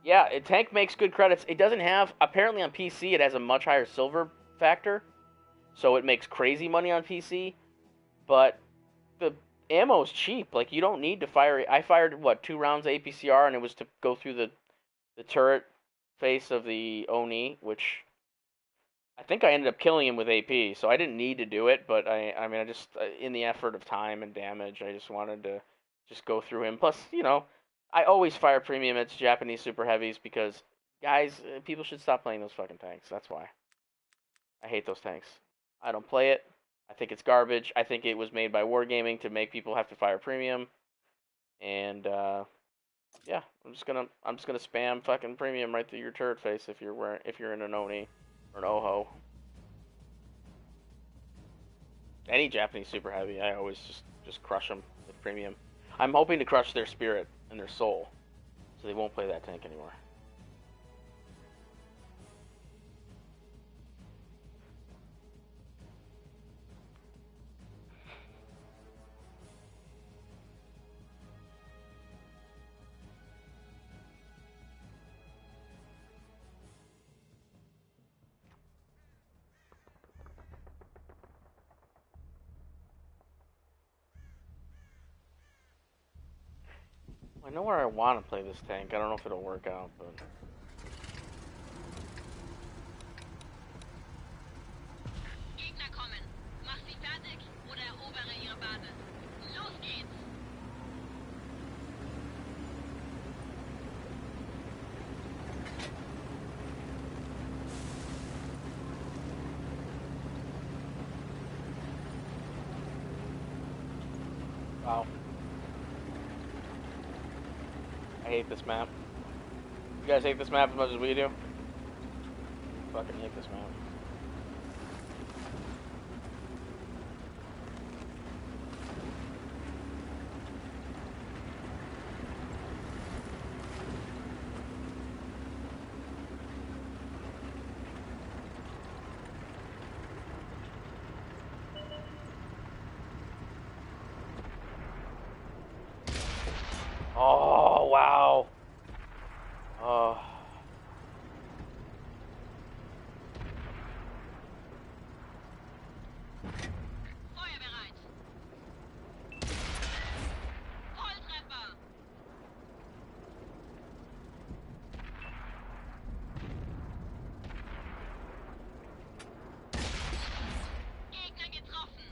Yeah, tank makes good credits. It doesn't have, apparently on PC, it has a much higher silver factor, so it makes crazy money on PC, but the ammo's cheap. Like, you don't need to fire, I fired, what, 2 rounds of APCR, and it was to go through the turret face of the Oni, which I think I ended up killing him with AP, so I didn't need to do it, but I mean, I just, in the effort of time and damage, I just wanted to just go through him. Plus, you know, I always fire premium at Japanese super heavies because, guys, people should stop playing those fucking tanks. That's why. I hate those tanks. I don't play it. I think it's garbage. I think it was made by Wargaming to make people have to fire premium. And, yeah, I'm just gonna spam fucking premium right through your turret face if you're in an Oni or an Oho. Any Japanese super heavy, I always just crush them with premium. I'm hoping to crush their spirit and their soul, so they won't play that tank anymore. I know where I want to play this tank. I don't know if it'll work out, but... Gegner kommen. Mach sie fertig oder erobere ihre Basis. Los geht's! Wow. I hate this map. You guys hate this map as much as we do? Fucking hate this map. Oh, wow. Oh. Feuerbereit. Volltreffer. Gegner getroffen.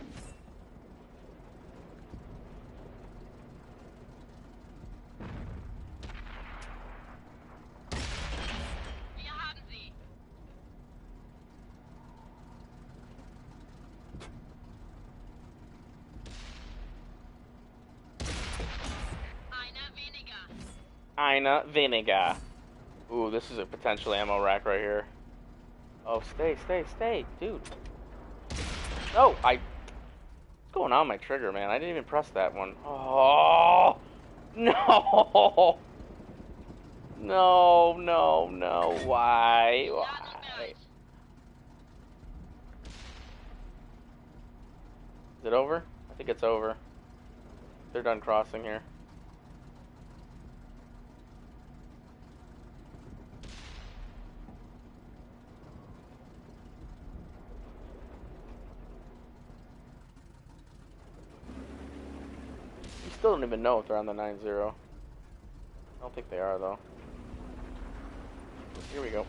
Wir haben sie. Einer weniger. Eine weniger. Ooh, this is a potential ammo rack right here. Oh, stay, dude. No, what's going on with my trigger, man? I didn't even press that one. Oh, no. No, why? Is it over? I think it's over. They're done crossing here. You still don't even know if they're on the 9-0. I don't think they are, though. Here we go.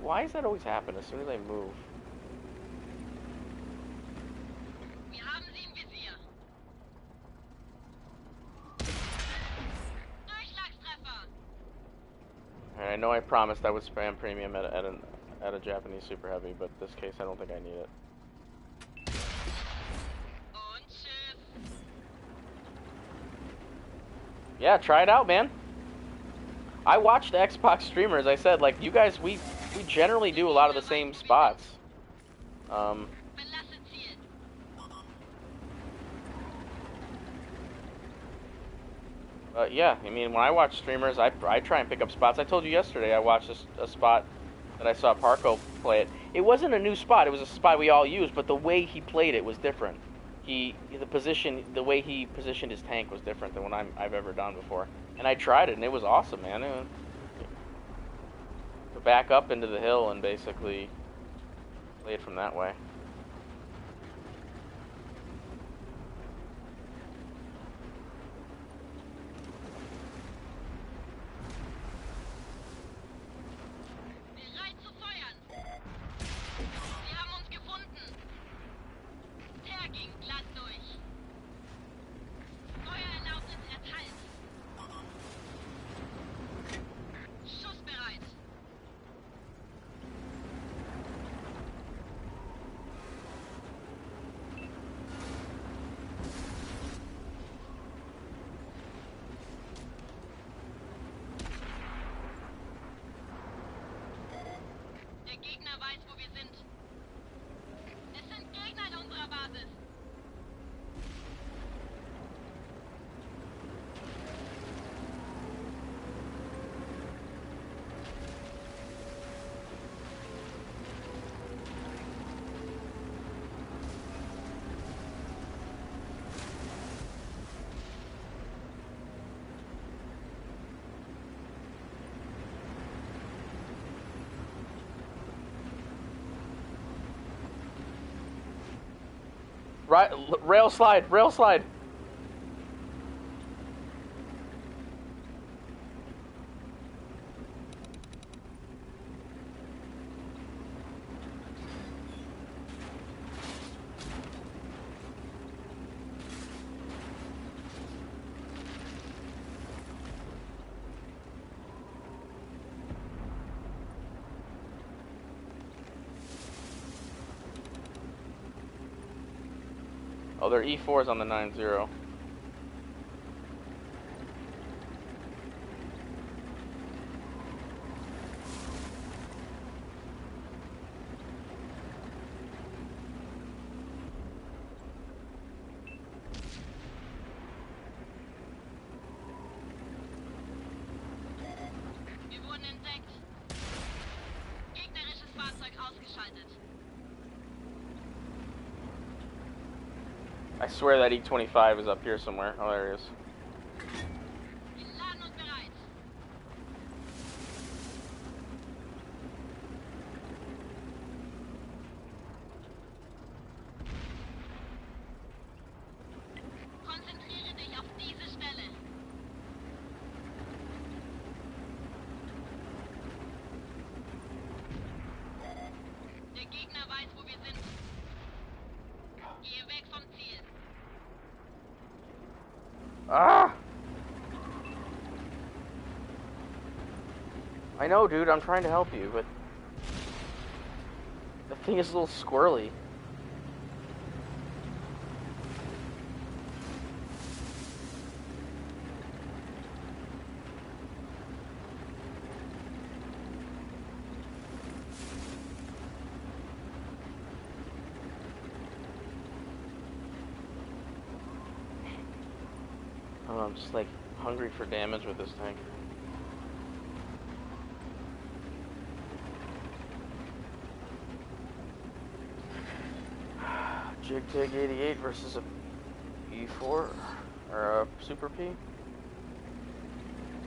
Why does that always happen as soon as I move? Wir haben sie im Visier. Durchschlagstreffer. Alright, I know I promised I would spam premium at a Japanese super heavy, but this case I don't think I need it. Und Schiff. Yeah, try it out, man. I watched Xbox streamers. I said, like, you guys, we generally do a lot of the same spots. Verlasse Ziel. Yeah, I mean, when I watch streamers, I try and pick up spots. I told you yesterday I watched a spot that I saw Parko play it. It wasn't a new spot. It was a spot we all used, but the way he played it was different. The way he positioned his tank was different than what I've ever done before. And I tried it, and it was awesome, man. To back up into the hill and basically play it from that way. Bereit zu feuern. Sie haben uns gefunden. Der ging glatt durch. Feuererlaubnis erteilt. Schussbereit. Der Gegner weiß, wo wir sind. Es sind Gegner in unserer Basis. Right, rail slide. Oh, their E4's on the 9-0. wurden entdeckt. Gegnerisches Fahrzeug ausgeschaltet. I swear that E25 is up here somewhere. Oh, there it is. Geladen und bereit. Konzentriere dich auf diese Stelle. Der Gegner weiß, wo wir sind. Gehe weg vom Ziel. Ah! I know, dude, I'm trying to help you, but the thing is a little squirrely. Oh, I'm just like hungry for damage with this tank. JigTig 88 versus a P4 or a Super P.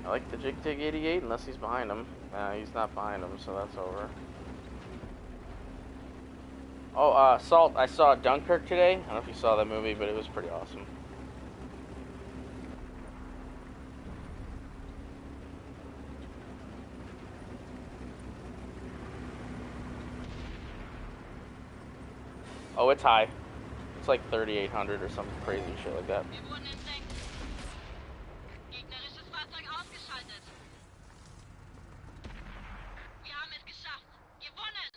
I like the JigTig 88 unless he's behind him. He's not behind him, so that's over. Oh, Salt, I saw Dunkirk today. I don't know if you saw that movie, but it was pretty awesome. Oh, it's high. It's like 3,800 or some crazy shit like that. Wir wurden entdeckt. Gegnerisches Fahrzeug ausgeschaltet. Wir haben es geschafft. Gewonnen.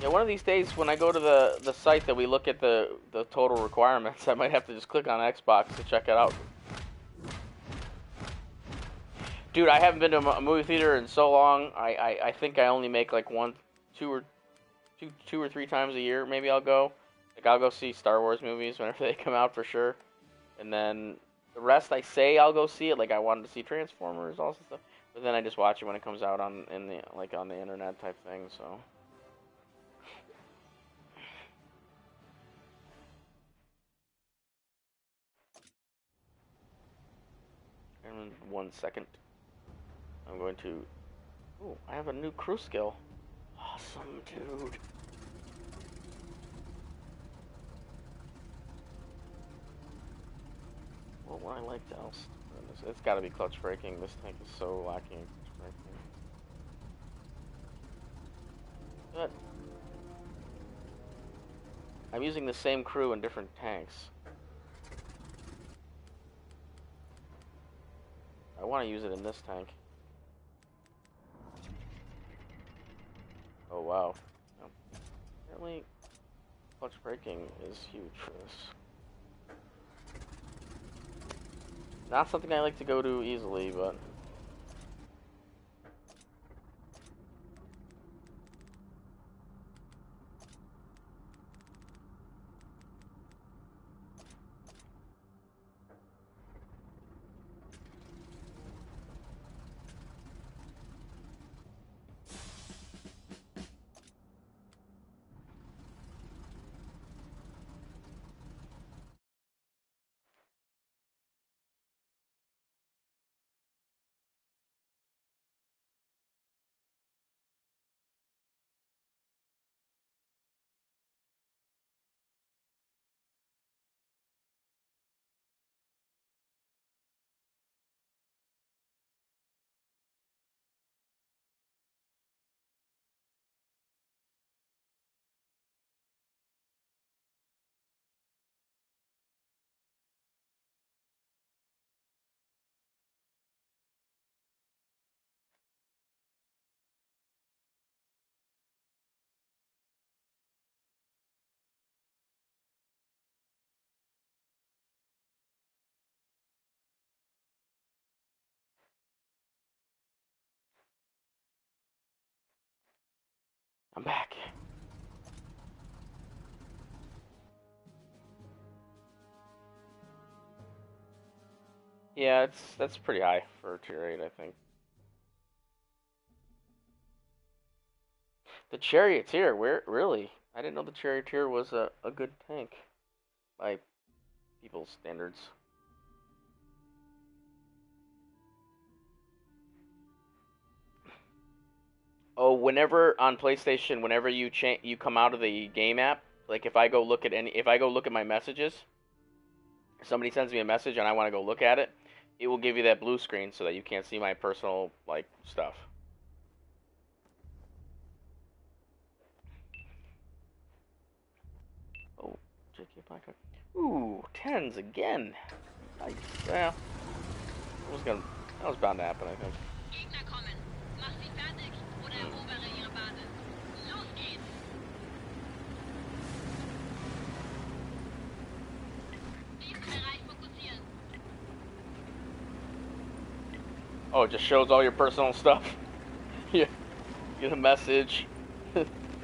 Yeah, one of these days when I go to the site that we look at the total requirements, I might have to just click on Xbox to check it out. Dude, I haven't been to a movie theater in so long. I think I only make like two or three times a year. Maybe I'll go. Like I'll go see Star Wars movies whenever they come out for sure. And then the rest I say I'll go see it. Like I wanted to see Transformers, all that stuff. But then I just watch it when it comes out on the internet type thing. So. In 1 second, I'm going to. Oh, I have a new crew skill. Awesome, dude. What would I like else? It's got to be clutch braking. This tank is so lacking in clutch braking. But I'm using the same crew in different tanks. I want to use it in this tank. Oh wow. Apparently, clutch braking is huge for this. Not something I like to go to easily, but... I'm back. Yeah, that's pretty high for tier 8, I think. The Charioteer, where really? I didn't know the Charioteer was a good tank by people's standards. Oh, whenever on PlayStation, whenever you come out of the game app, like if I go look at my messages, somebody sends me a message and I want to go look at it, it will give you that blue screen so that you can't see my personal like stuff. Oh, JK Black. Ooh, tens again. Well, that was bound to happen, I think. Gegner kommen. Mach sie fertig oder erobere ihre Basis. Los geht's. Diesen Bereich fokussieren. Oh, it just shows all your personal stuff. Yeah, get a message.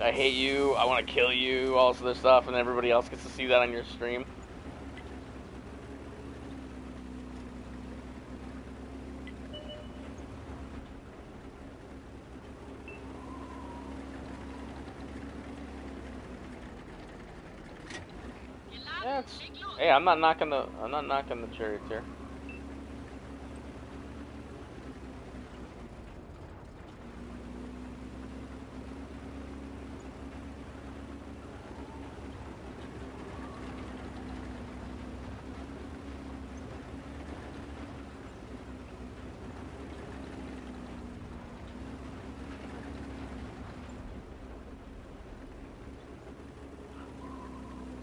I hate you. I want to kill you. All this other stuff, and everybody else gets to see that on your stream. Yeah, hey, I'm not knocking the Charioteer.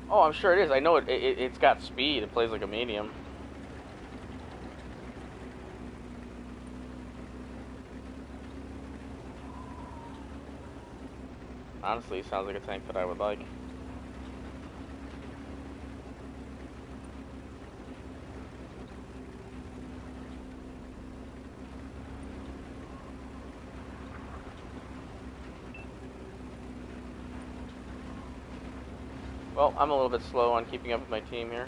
Oh, I'm sure it is. I know it's got speed. It plays like a medium. Honestly, it sounds like a tank that I would like. Well, I'm a little bit slow on keeping up with my team here.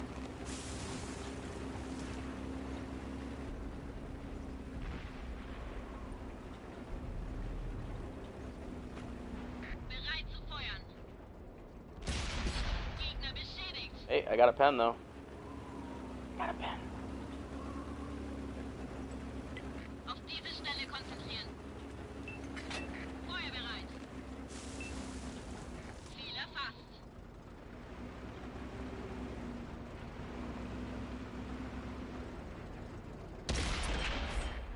Hey, I got a pen though. Got a pen. Auf diese Stelle konzentrieren. Feuerbereit. Ziel erfasst.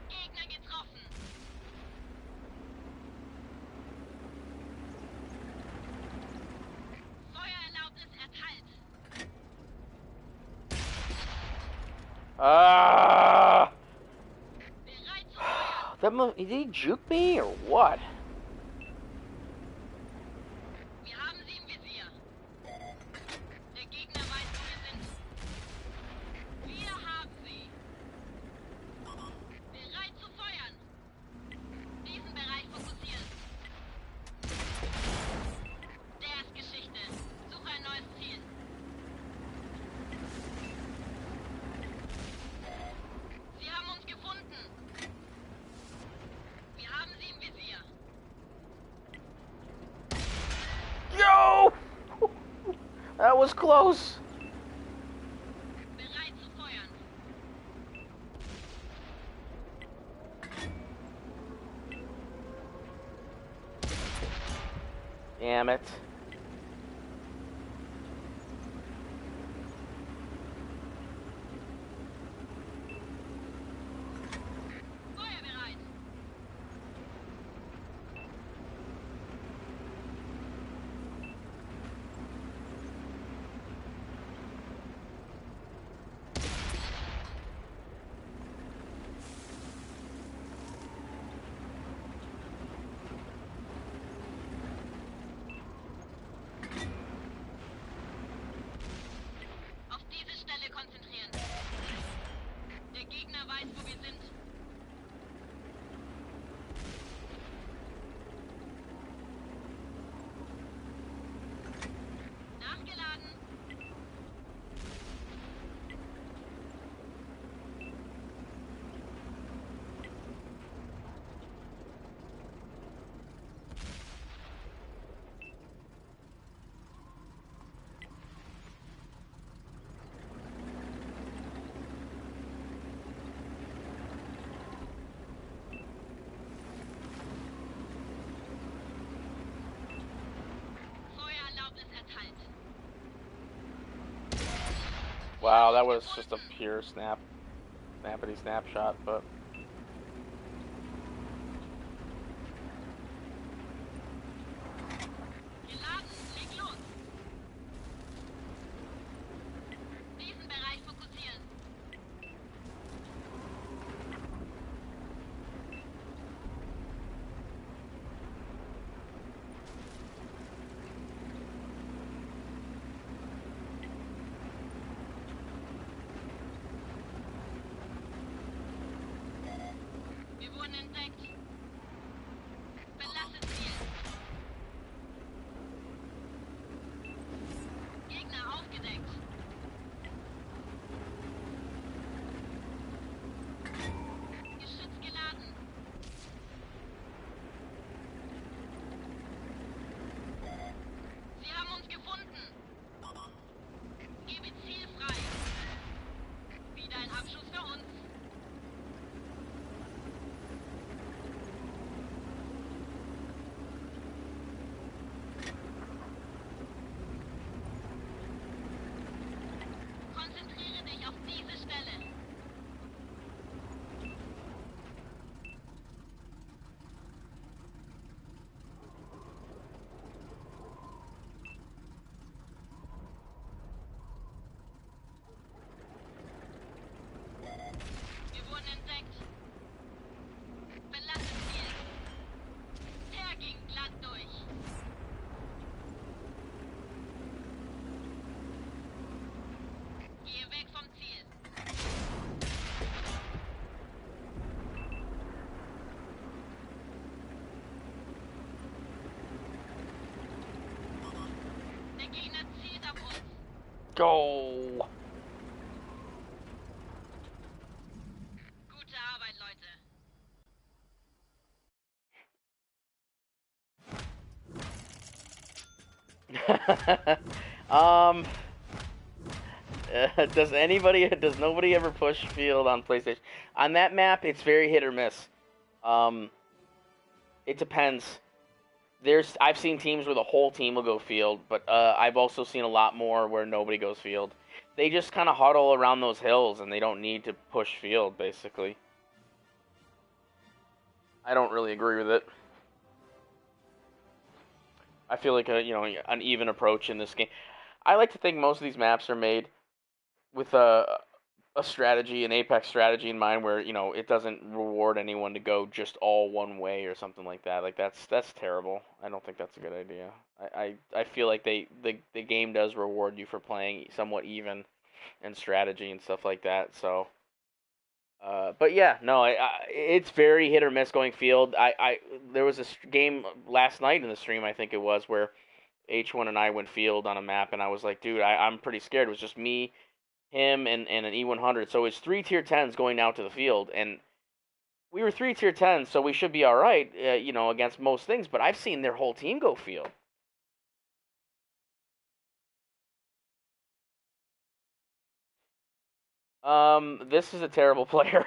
Gegner getroffen. Feuererlaubnis erteilt. Ah! Bereit zu feuern. Did he juke me or what? Wir haben sie im Visier. Der Gegner weiß, wo wir sind. Wir haben sie. Bereit zu feuern. Diesen Bereich fokussieren. Der ist Geschichte. Suche ein neues Ziel. Sie haben uns gefunden. Wir haben sie im Visier. Yo! That was close. Bereit zu feuern. Damn it. Feuerbereit. Wow, that was just a pure snappity snapshot, but... Geladen, leg los. Diesen Bereich fokussieren. Wir wurden entdeckt. Belastet Ziel. Gegner aufgedeckt. Geschütz geladen. Sie haben uns gefunden. Gebe Ziel frei. Wieder ein Abschuss für uns. Konzentriere dich auf diese Stelle. Wir wurden entdeckt. Belastet Ziel. Der ging glatt durch. Gehe weg vom Ziel. Der Gegner zielt auf uns. Go! Gute Arbeit, Leute. Does nobody ever push field on PlayStation? On that map, it's very hit or miss. It depends. I've seen teams where the whole team will go field, but I've also seen a lot more where nobody goes field. They just kind of huddle around those hills, and they don't need to push field, basically. I don't really agree with it. I feel like an even approach in this game. I like to think most of these maps are made with a strategy, an Apex strategy in mind, where it doesn't reward anyone to go just all one way or something like that. Like that's terrible. I don't think that's a good idea. I feel like the game does reward you for playing somewhat even and strategy and stuff like that. So, but yeah, no, it's very hit or miss going field. There was a game last night in the stream, I think it was, where H1 and I went field on a map, and I was like, dude, I'm pretty scared. It was just me, him, and an E100. So it's 3 tier 10s going out to the field, and we were 3 tier 10s, so we should be all right, against most things. But I've seen their whole team go field. This is a terrible player.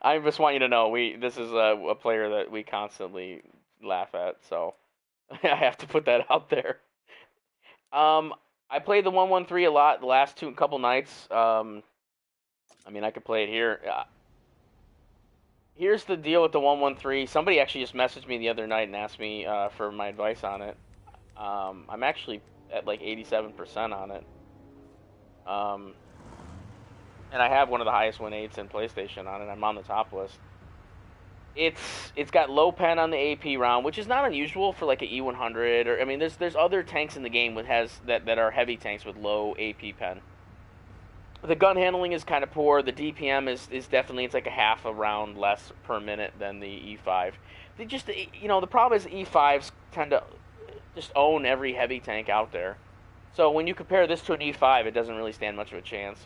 I just want you to know, this is a player that we constantly laugh at, so I have to put that out there. I played the 113 a lot the last couple nights. I mean, I could play it here. Here's the deal with the 113. Somebody actually just messaged me the other night and asked me for my advice on it. I'm actually at like 87% on it. And I have one of the highest win rates in PlayStation on it. I'm on the top list. It's got low pen on the AP round, which is not unusual for like an E100. Or I mean, there's other tanks in the game that are heavy tanks with low AP pen. The gun handling is kind of poor. The DPM is definitely, it's like a half a round less per minute than the E5. The problem is E5s tend to just own every heavy tank out there. So when you compare this to an E5, it doesn't really stand much of a chance.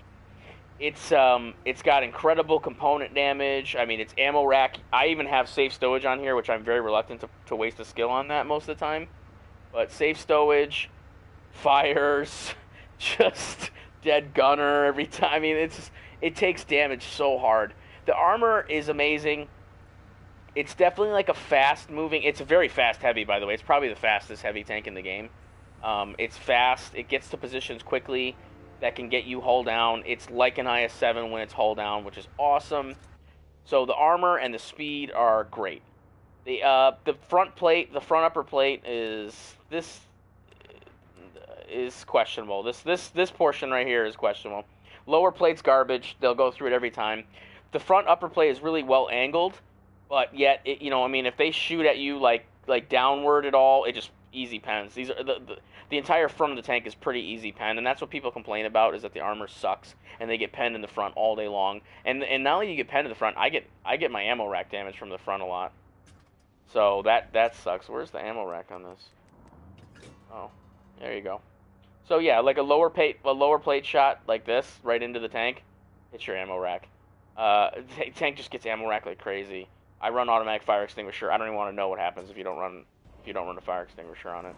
It's got incredible component damage. I mean, it's ammo rack. I even have safe stowage on here, which I'm very reluctant to waste a skill on that most of the time. But safe stowage, fires, just dead gunner every time. I mean, it takes damage so hard. The armor is amazing. It's definitely like a fast moving. It's a very fast heavy, by the way. It's probably the fastest heavy tank in the game. It's fast. It gets to positions quickly. that can get you hull down. It's like an IS-7 when it's hull down, which is awesome. So the armor and the speed are great. The front plate, the front upper plate is questionable. This portion right here is questionable. Lower plate's garbage. They'll go through it every time. The front upper plate is really well angled, but yet if they shoot at you like downward at all, it just easy pens. These are the entire front of the tank is pretty easy pen, and that's what people complain about, is that the armor sucks and they get penned in the front all day long. And not only do you get penned in the front, I get my ammo rack damage from the front a lot. So that sucks. Where's the ammo rack on this? Oh, there you go. So yeah, like a lower plate shot like this right into the tank, hits your ammo rack. Tank just gets ammo rack like crazy. I run automatic fire extinguisher. I don't even want to know what happens if you don't run a fire extinguisher on it.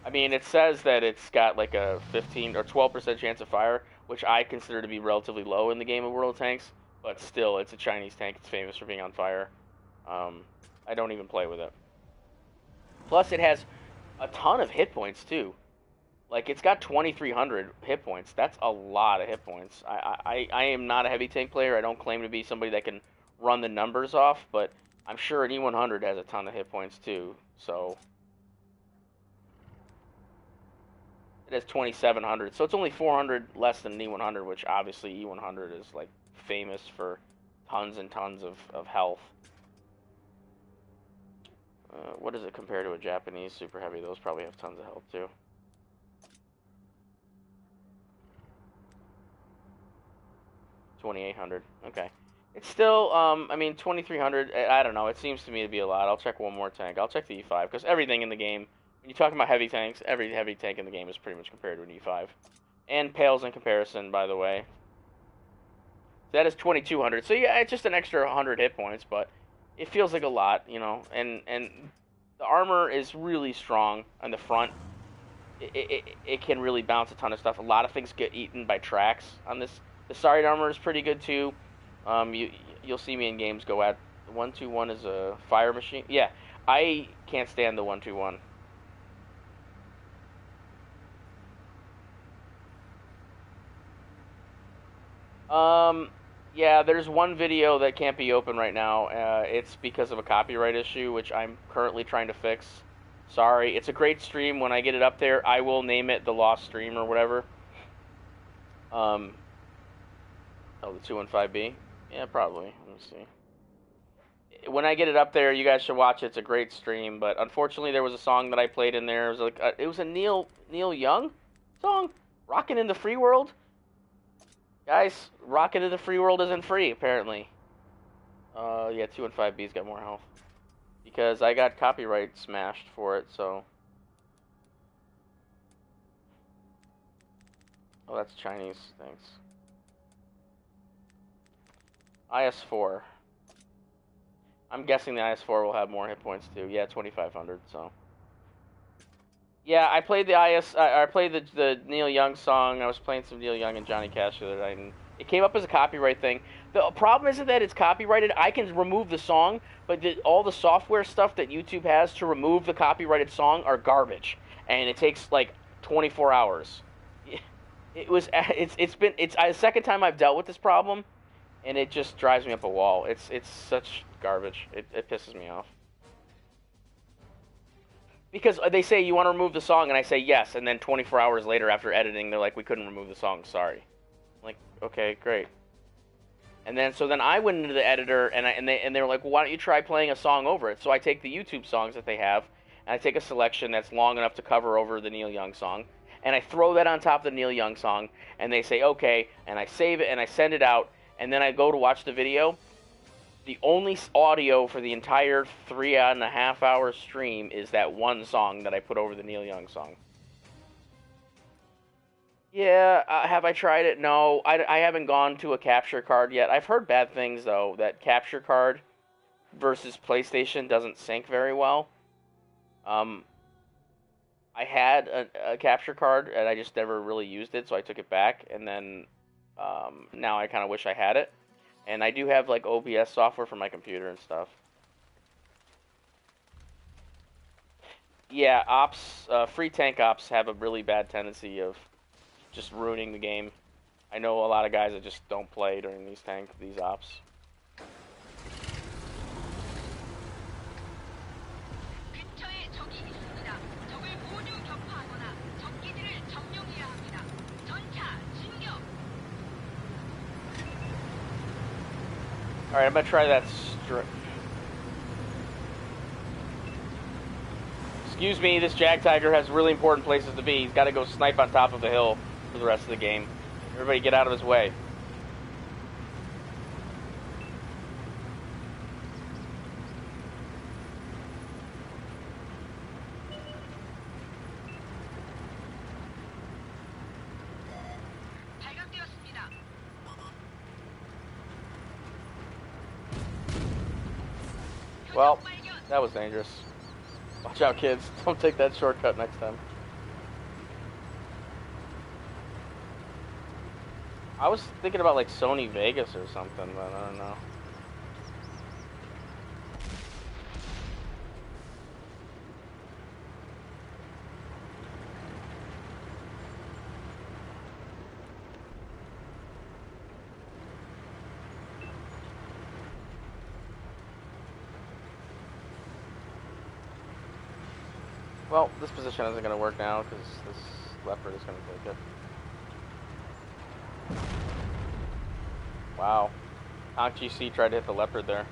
I mean, it says that it's got like a 15 or 12% chance of fire, which I consider to be relatively low in the game of World of Tanks, but still, it's a Chinese tank. It's famous for being on fire. I don't even play with it. Plus, it has a ton of hit points, too. Like, it's got 2,300 hit points. That's a lot of hit points. I am not a heavy tank player. I don't claim to be somebody that can run the numbers off, but I'm sure an E100 has a ton of hit points, too. So it has 2,700. So it's only 400 less than an E100, which obviously E100 is, like, famous for tons and tons of health. What does it compare to a Japanese super heavy? Those probably have tons of health, too. 2,800. Okay. It's still, 2,300, I don't know. It seems to me to be a lot. I'll check one more tank. I'll check the E5, because everything in the game, when you're talking about heavy tanks, every heavy tank in the game is pretty much compared to an E5. And pales in comparison, by the way. That is 2,200. So, yeah, it's just an extra 100 hit points, but it feels like a lot, and the armor is really strong on the front. It can really bounce a ton of stuff. A lot of things get eaten by tracks on this. The Sari armor is pretty good too. You'll see me in games go at the 121 is a fire machine. Yeah, I can't stand the 121. Yeah, there's one video that can't be open right now. It's because of a copyright issue, which I'm currently trying to fix. Sorry. It's a great stream. When I get it up there, I will name it the Lost Stream or whatever. Oh, the 215B? Yeah, probably. Let me see. When I get it up there, you guys should watch it. It's a great stream, but unfortunately there was a song that I played in there. It was a Neil Young song, Rockin' in the Free World. Guys, Rockin' in the Free World isn't free, apparently. Yeah, 215B's got more health. Because I got copyright smashed for it, so... Oh, that's Chinese, thanks. IS-4. I'm guessing the IS-4 will have more hit points, too. Yeah, 2,500, so... Yeah, I played the I played the Neil Young song. I was playing some Neil Young and Johnny Cash the other night, and it came up as a copyright thing. The problem isn't that it's copyrighted. I can remove the song, but all the software stuff that YouTube has to remove the copyrighted song are garbage, and it takes like 24 hours. It's the second time I've dealt with this problem, and it just drives me up a wall. It's such garbage. It pisses me off. Because they say, you want to remove the song, and I say yes, and then 24 hours later after editing, they're like, we couldn't remove the song, sorry. I'm like, okay, great. And then, so then I went into the editor, and they were like, well, why don't you try playing a song over it? So I take the YouTube songs that they have, and I take a selection that's long enough to cover over the Neil Young song, and I throw that on top of the Neil Young song, and they say, okay, and I save it, and I send it out, and then I go to watch the video. The only audio for the entire 3.5 hour stream is that one song that I put over the Neil Young song. Yeah, have I tried it? No, I haven't gone to a capture card yet. I've heard bad things, though, that capture card versus PlayStation doesn't sync very well. I had a capture card, and I just never really used it, so I took it back, and then now I kind of wish I had it. And I do have, like, OBS software for my computer and stuff. Yeah, free tank ops have a really bad tendency of just ruining the game. I know a lot of guys that just don't play during these ops. 근처에 적이 있습니다. 적을 모두 격파하거나 적기지를 점령해야 합니다. 전차 진격. Alright, I'm gonna try that Excuse me, this Jag Tiger has really important places to be. He's got to go snipe on top of the hill for the rest of the game. Everybody get out of his way. 발각되었습니다. Well, that was dangerous. Watch out, kids. Don't take that shortcut next time. I was thinking about like Sony Vegas or something, but I don't know. Well, this position isn't going to work now because this leopard is going to take it. Wow. Conk GC tried to hit the leopard there.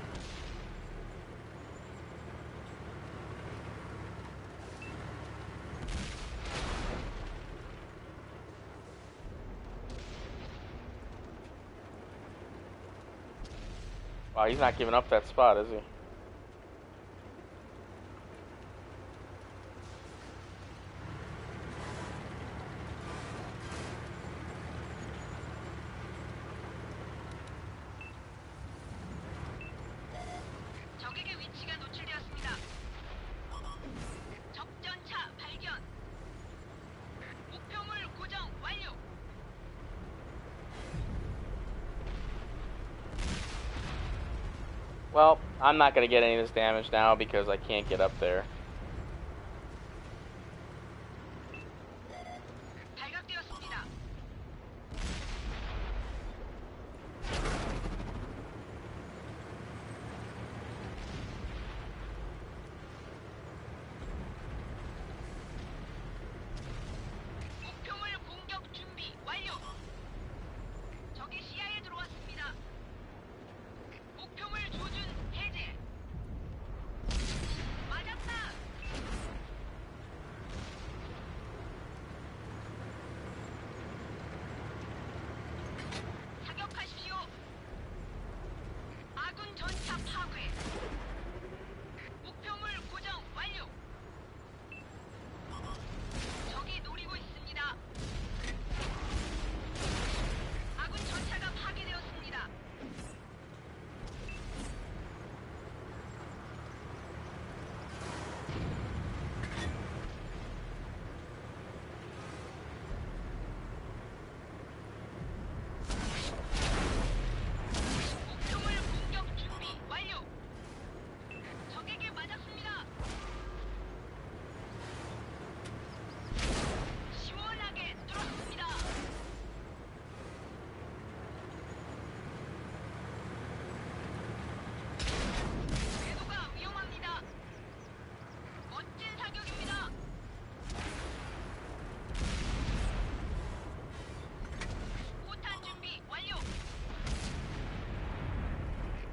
Wow, he's not giving up that spot, is he? 적에게 위치가 노출되었습니다. 적전차 발견. 목표물 고정 완료. Well, I'm not going to get any of this damage now because I can't get up there. 발각되었습니다. 목표물 공격 준비 완료. 적이 시야에 들어왔습니다. 목표물 조준 해제. 맞았다. 사격하십시오. 아군 전차 파괴. 목표물 고정 완료. 적이 노리고 있습니다. 아군 전차가 파괴되었습니다. 목표물 공격 준비 완료. 적에게 맞았습니다. 시원하게 뚫었습니다. 궤도가 위험합니다. 멋진 사격입니다. 포탄 준비 완료.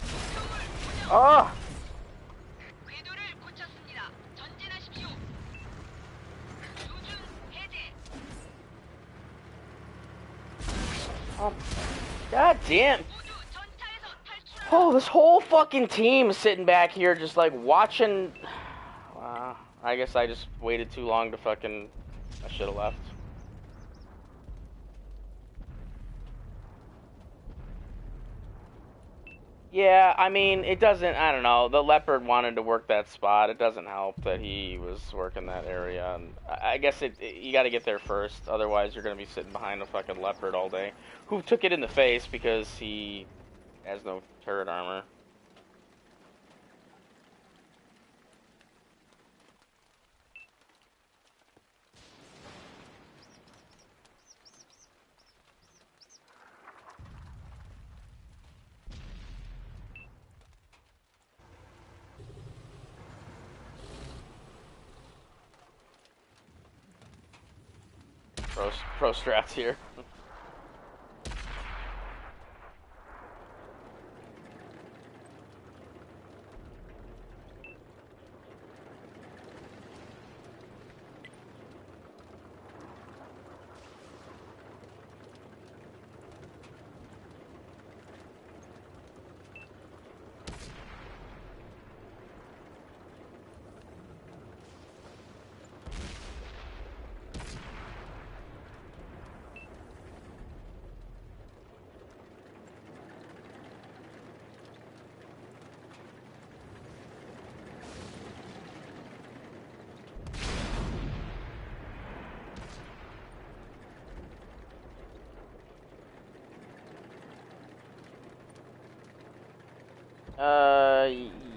목표물 고정. Ah! 궤도를 고쳤습니다. 전진하십시오. 조준 해제. Oh, God damn. 모두 전차에서 탈출하라. Oh, this whole fucking team is sitting back here just like watching. I guess I just waited too long to fucking. I should have left. Yeah, I mean, it doesn't, I don't know, the leopard wanted to work that spot. It doesn't help that he was working that area. And I guess you gotta get there first, otherwise you're gonna be sitting behind a fucking leopard all day. Who took it in the face because he has no turret armor. Pro strats here.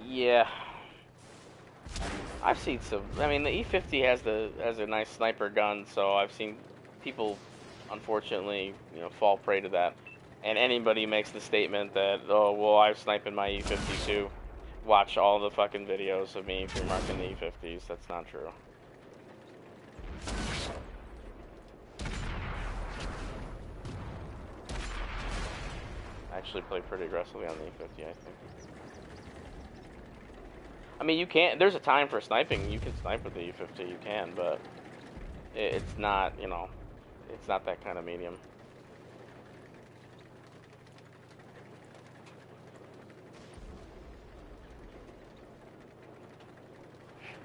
Yeah. I've seen some. I mean, the E50 has a nice sniper gun, so I've seen people, unfortunately, fall prey to that. And anybody makes the statement that, oh, well, I'm sniping my E50 too. Watch all the fucking videos of me remarking the E50s. That's not true. I actually play pretty aggressively on the E50, I think. I mean, you can't. There's a time for sniping. You can snipe with the E50, you can, but it's not, it's not that kind of medium.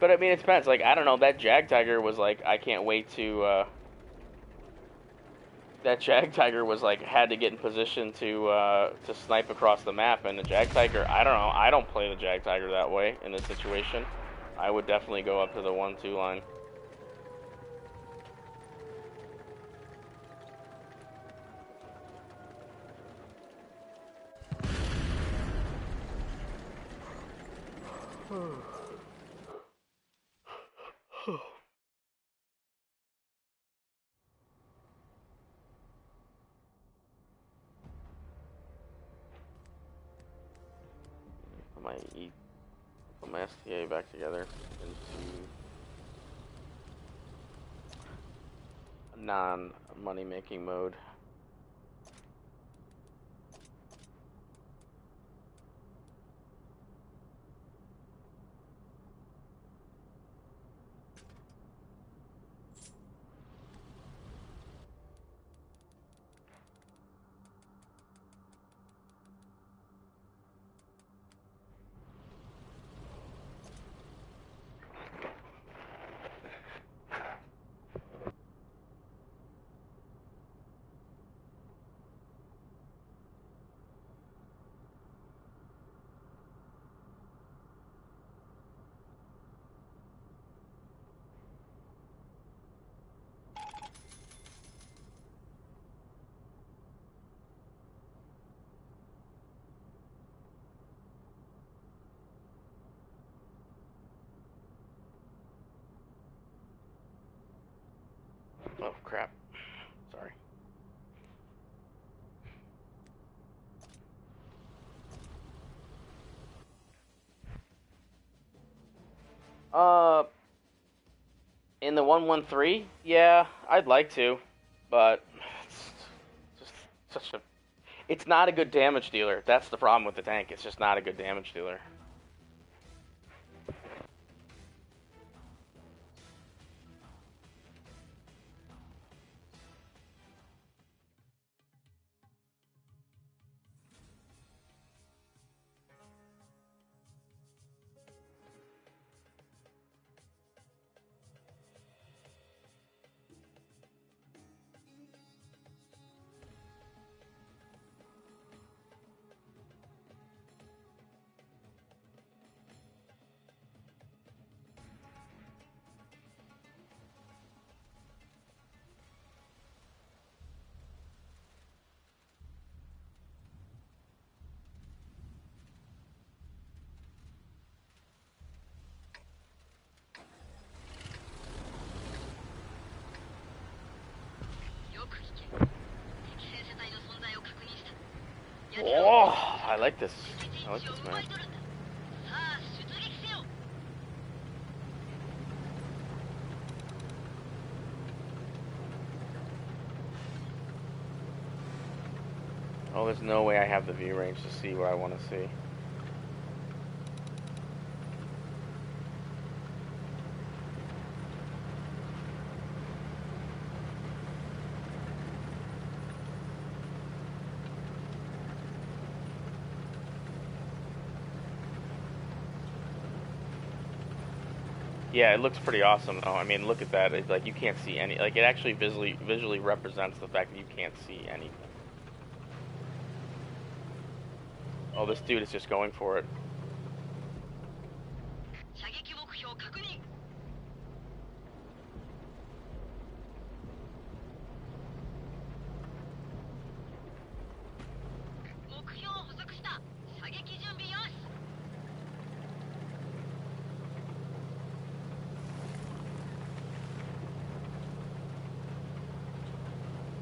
But I mean, it depends. Like, I don't know. That Jag Tiger was like, I can't wait to. That Jag Tiger was like, had to get in position to snipe across the map, and the Jag Tiger, I don't know. I don't play the Jag Tiger that way in this situation. I would definitely go up to the 1-2 line. Put my STA back together into non-money making mode. Oh, crap. Sorry. In the 113, yeah, I'd like to, but it's just such a... It's not a good damage dealer. That's the problem with the tank. It's just not a good damage dealer. Oh, I like this. I like this man. Oh, there's no way I have the view range to see what I want to see. Yeah, it looks pretty awesome though. I mean, look at that. It's like you can't see any. Like it actually visually represents the fact that you can't see anything. Oh, this dude is just going for it.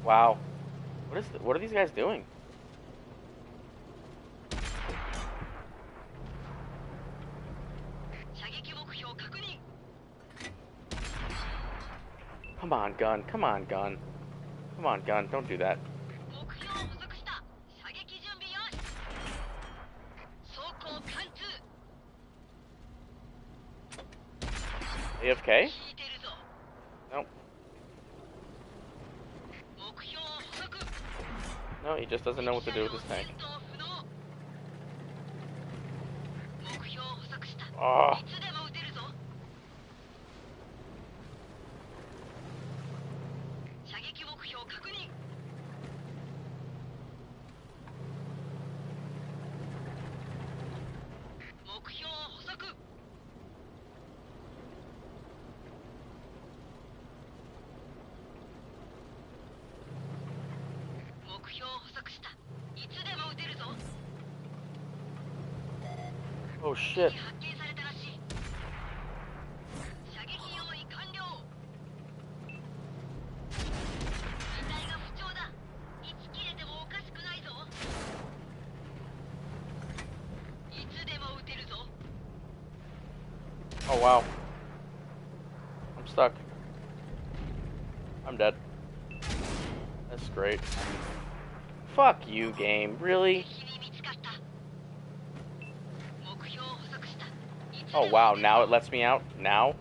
Wow. What are these guys doing? Come on, gun. Come on, gun. Come on, gun. Don't do that. AFK? Nope. No, he just doesn't know what to do with his tank. Oh. Oh shit. Oh wow. I'm stuck. I'm dead. That's great. Fuck you, game. Really? Oh wow, now it lets me out? Now?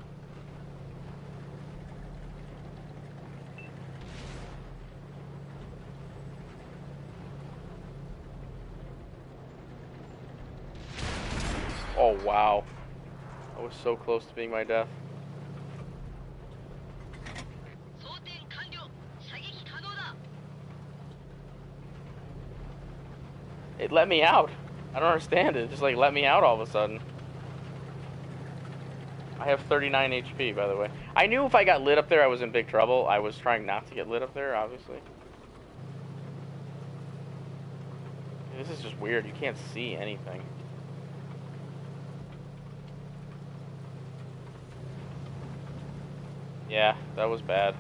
Oh wow. I was so close to being my death. It let me out. I don't understand it. It just like let me out all of a sudden. I have 39 HP, by the way. I knew if I got lit up there, I was in big trouble. I was trying not to get lit up there, obviously. This is just weird. You can't see anything. Yeah, that was bad.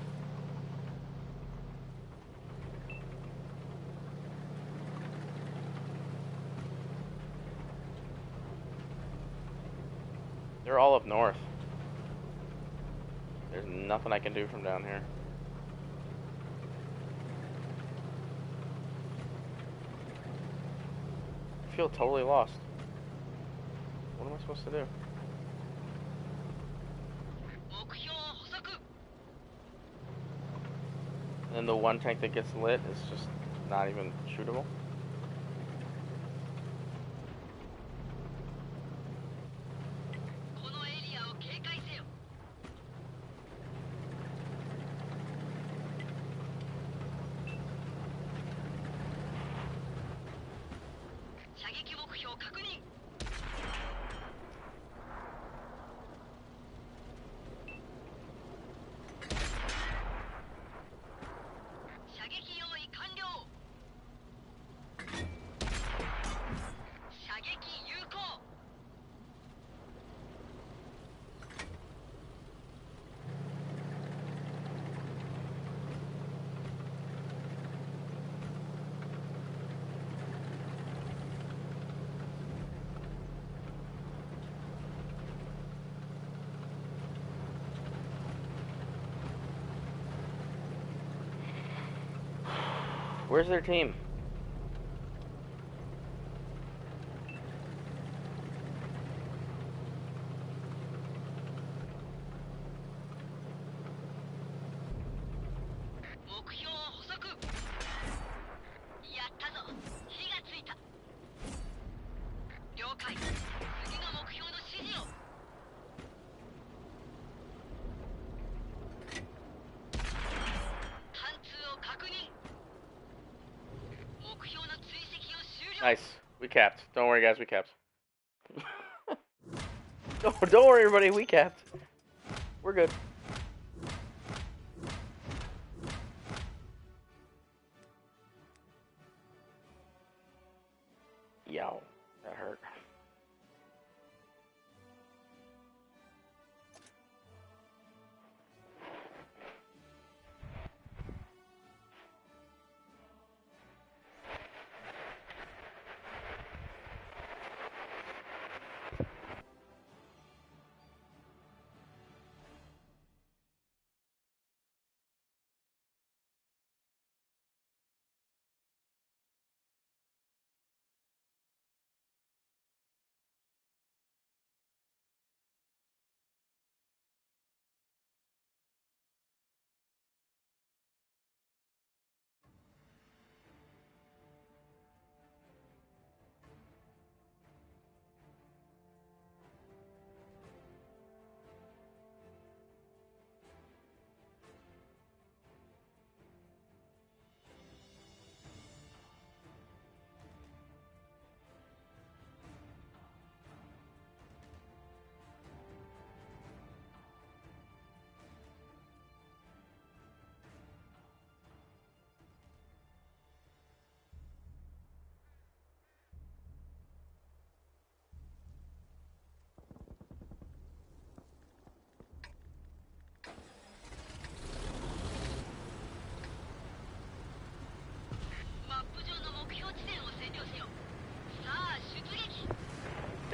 They're all up north. There's nothing I can do from down here. I feel totally lost. What am I supposed to do? And then the one tank that gets lit is just not even shootable. Where's their team? 目標を捕捉。やったぞ。火がついた。了解。次の目標の指示を。貫通を確認。目標の追跡を終了。 Nice. We capped. Don't worry, guys. We capped. Don't worry, everybody. We capped. We're good. Yow. That hurt.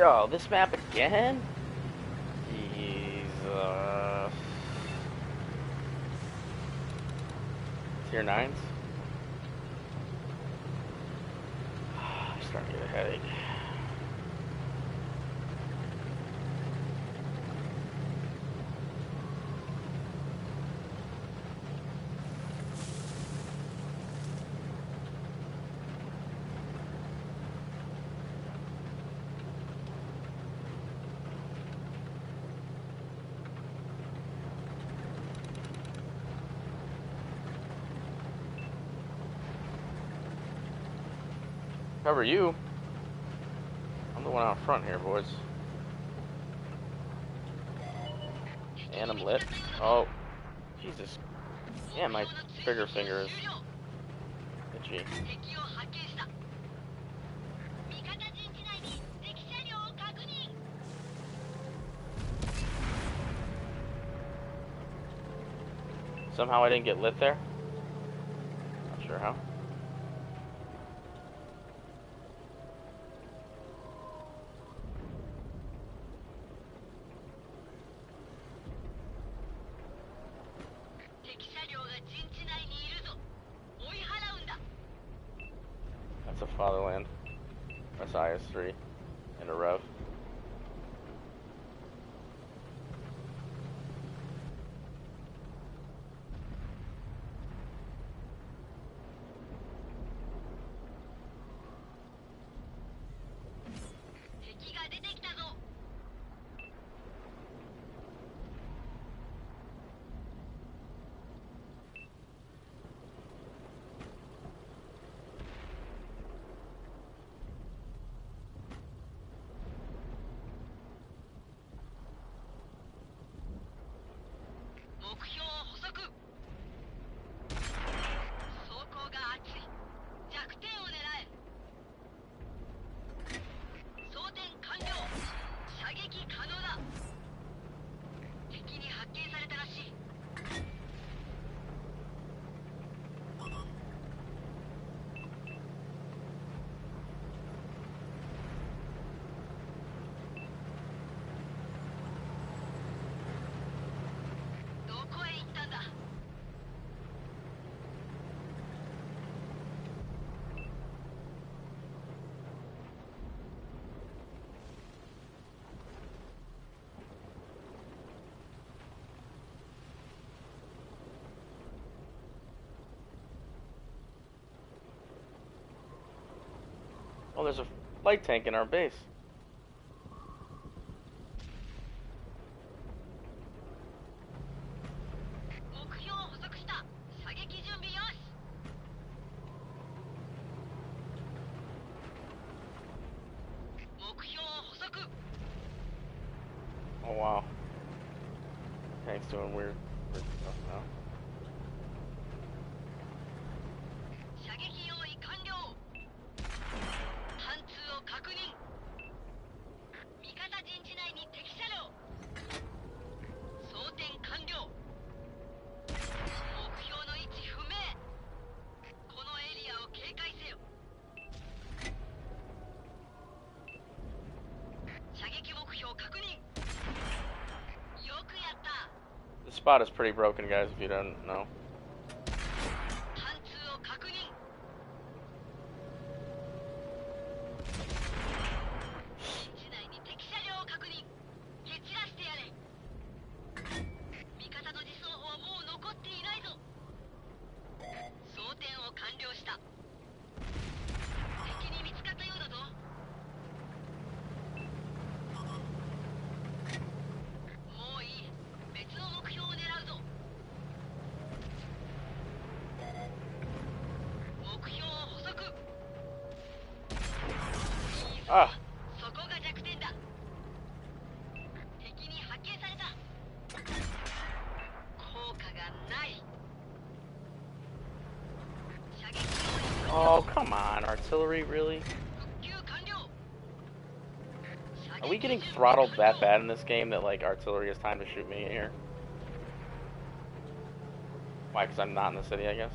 Oh, this map again? Jesus. Tier 9s? I'm starting to get a headache. Cover you. I'm the one out front here, boys. And I'm lit. Oh, Jesus. Yeah, my trigger finger is itchy. Somehow I didn't get lit there. Not sure how. That's a Fatherland. That's IS-3 and a Rev. Oh, there's a light tank in our base. Oh wow. Tank's doing weird stuff now. The spot is pretty broken, guys, if you don't know. Ah. Oh, come on, artillery, really? Are we getting throttled that bad in this game that, like, artillery has time to shoot me here? Why, because I'm not in the city, I guess?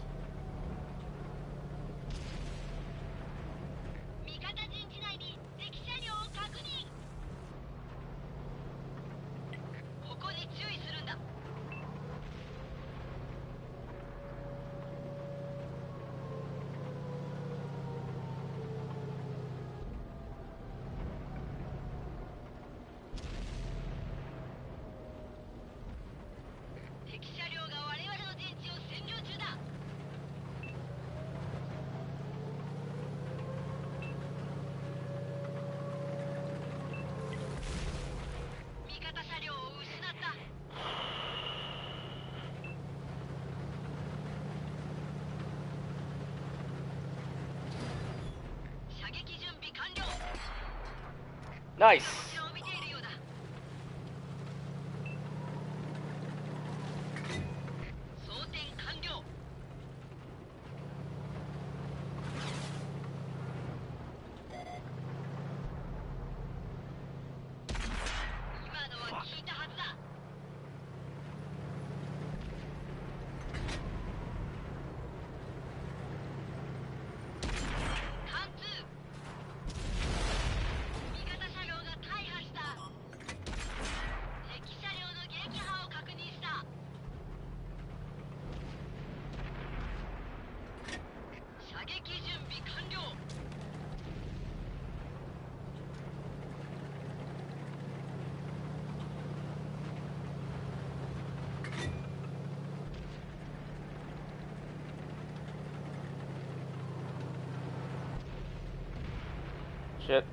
Nice! Shit.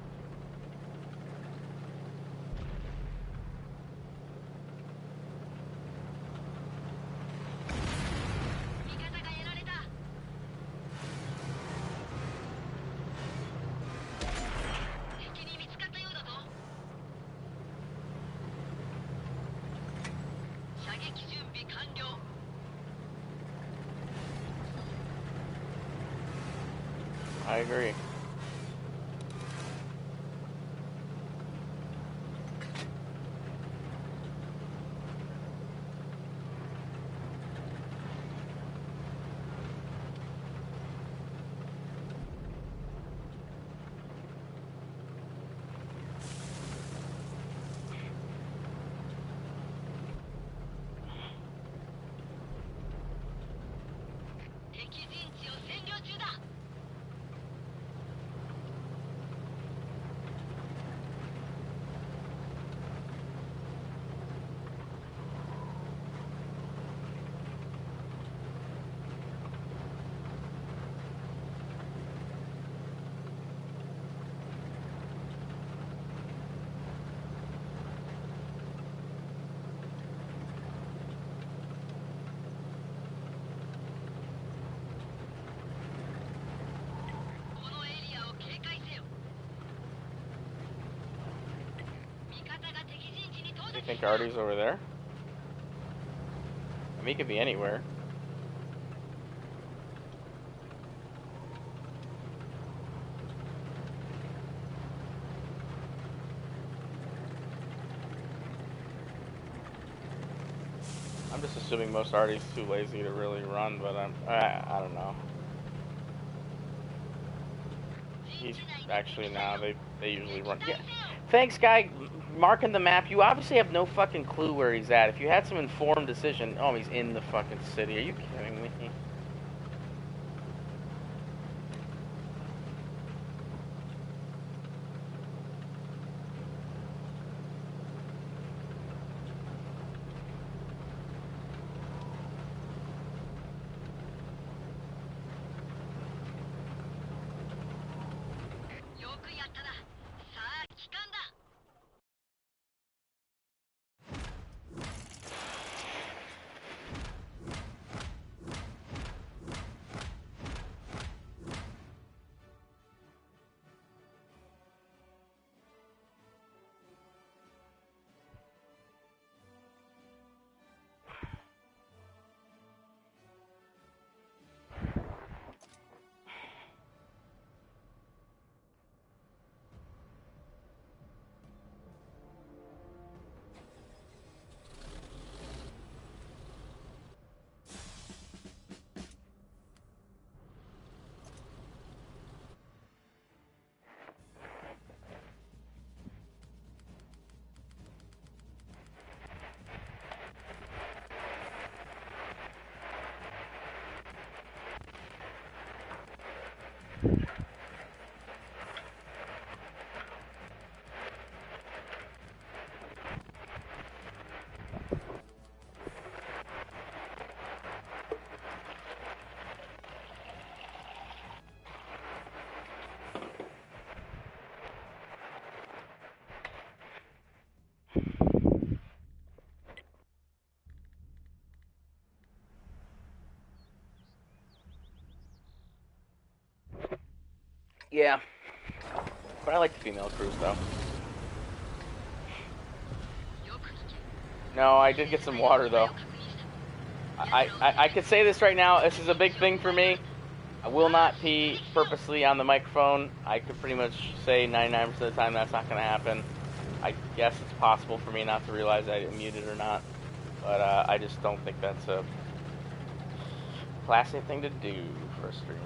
I agree. think Artie's over there? I mean, he could be anywhere. I'm just assuming most Artie's too lazy to really run, but I don't know. He's actually now they usually run. Yeah. Thanks, guy. Marking the map. You obviously have no fucking clue where he's at. If you had some informed decision, oh, he's in the fucking city. Are you kidding me? Yeah. But I like the female crews, though. No, I did get some water, though. I could say this right now. This is a big thing for me. I will not pee purposely on the microphone. I could pretty much say 99% of the time that's not going to happen. I guess it's possible for me not to realize I muted or not. But I just don't think that's a classy thing to do for a streamer.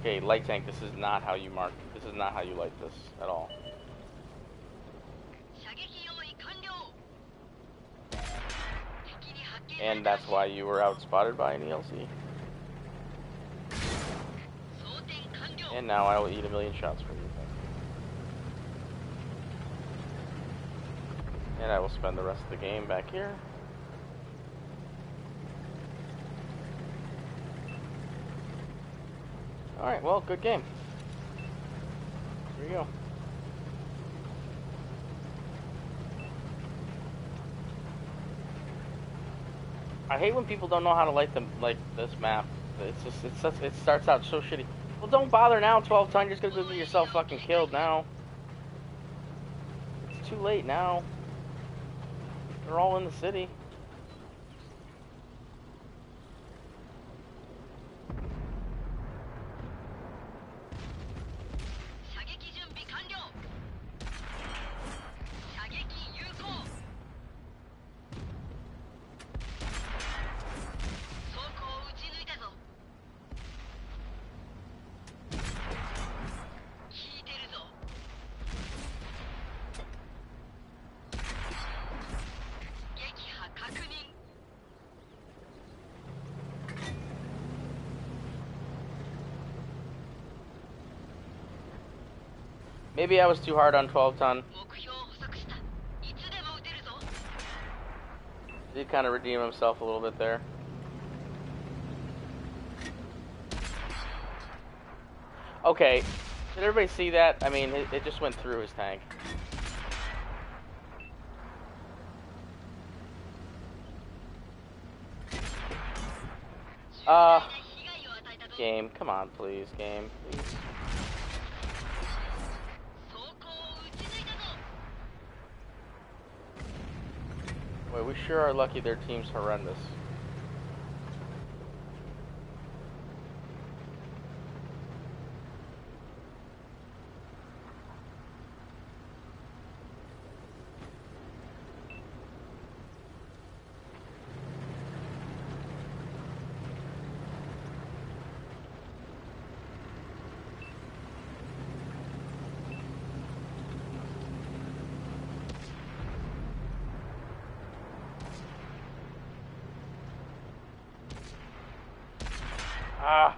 Okay, light tank, this is not how you mark. This is not how you light this at all. And that's why you were outspotted by an ELC. And now I will eat 1,000,000 shots for you. And I will spend the rest of the game back here. Alright, well, good game. Here you go. I hate when people don't know how to light them, like this map. It's just, it starts out so shitty. Well, don't bother now, 12 times. You're just gonna get yourself fucking killed now. It's too late now. They're all in the city. Maybe I was too hard on 12 ton. He did kind of redeem himself a little bit there. Okay, did everybody see that? I mean, it just went through his tank. Game, come on, please, game, please. Boy, we sure are lucky their team's horrendous. Ah!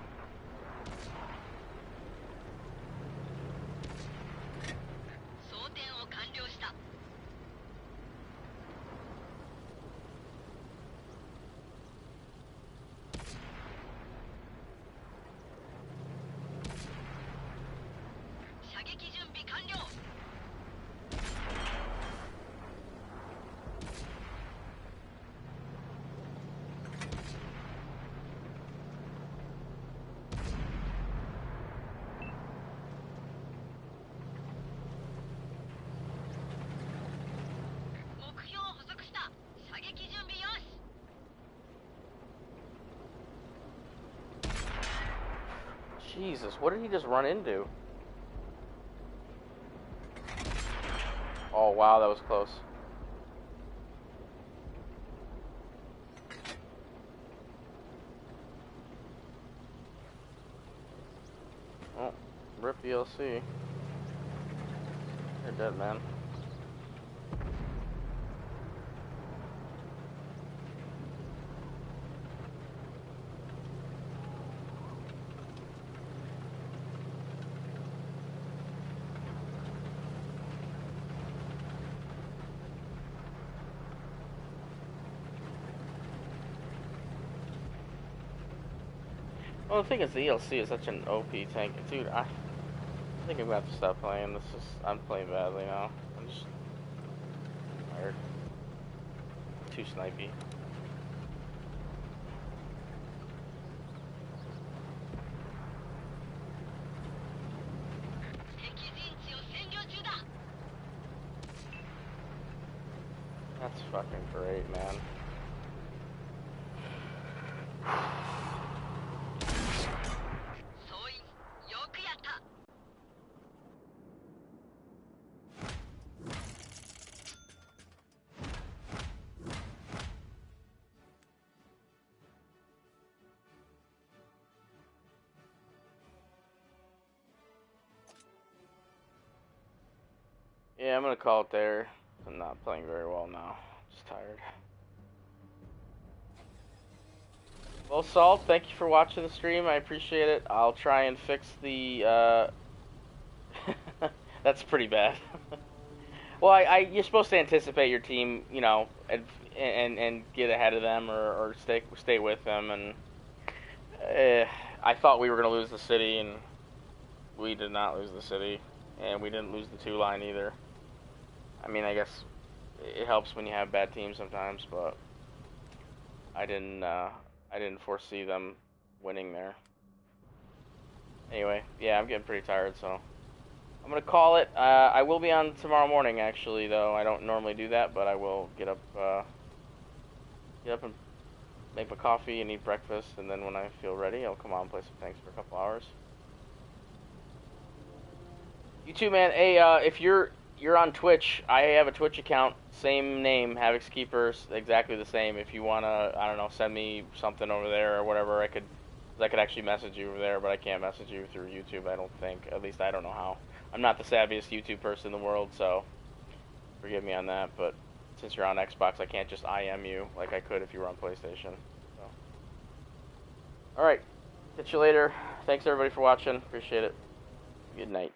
Jesus, what did he just run into? Oh, wow, that was close. Oh, rip DLC. You're dead, man. Well, the thing is, the ELC is such an OP tank. Dude, I think I'm gonna have to stop playing. I'm playing badly now. I'm just tired. Too snipey. That's fucking great, man. Yeah, I'm gonna call it there. I'm not playing very well now. Just tired. Well, Salt, thank you for watching the stream. I appreciate it. I'll try and fix the, That's pretty bad. Well, you're supposed to anticipate your team, you know, and get ahead of them or stay with them. And I thought we were going to lose the city, and we did not lose the city. And we didn't lose the 2 line either. I mean, I guess it helps when you have bad teams sometimes, but I didn't foresee them winning there. Anyway, yeah, I'm getting pretty tired, so I'm gonna call it. I will be on tomorrow morning, actually, though. I don't normally do that, but I will get up and make my coffee and eat breakfast, and then when I feel ready, I'll come on and play some tanks for a couple hours. You too, man. Hey, if you're on Twitch, I have a Twitch account, same name, Havoc's Keepers, exactly the same. If you wanna, I don't know, send me something over there or whatever, I could actually message you over there, but I can't message you through YouTube, I don't think. At least I don't know how. I'm not the savviest YouTube person in the world, so forgive me on that, but since you're on Xbox, I can't just IM you like I could if you were on PlayStation. So. Alright, catch you later. Thanks everybody for watching, appreciate it. Good night.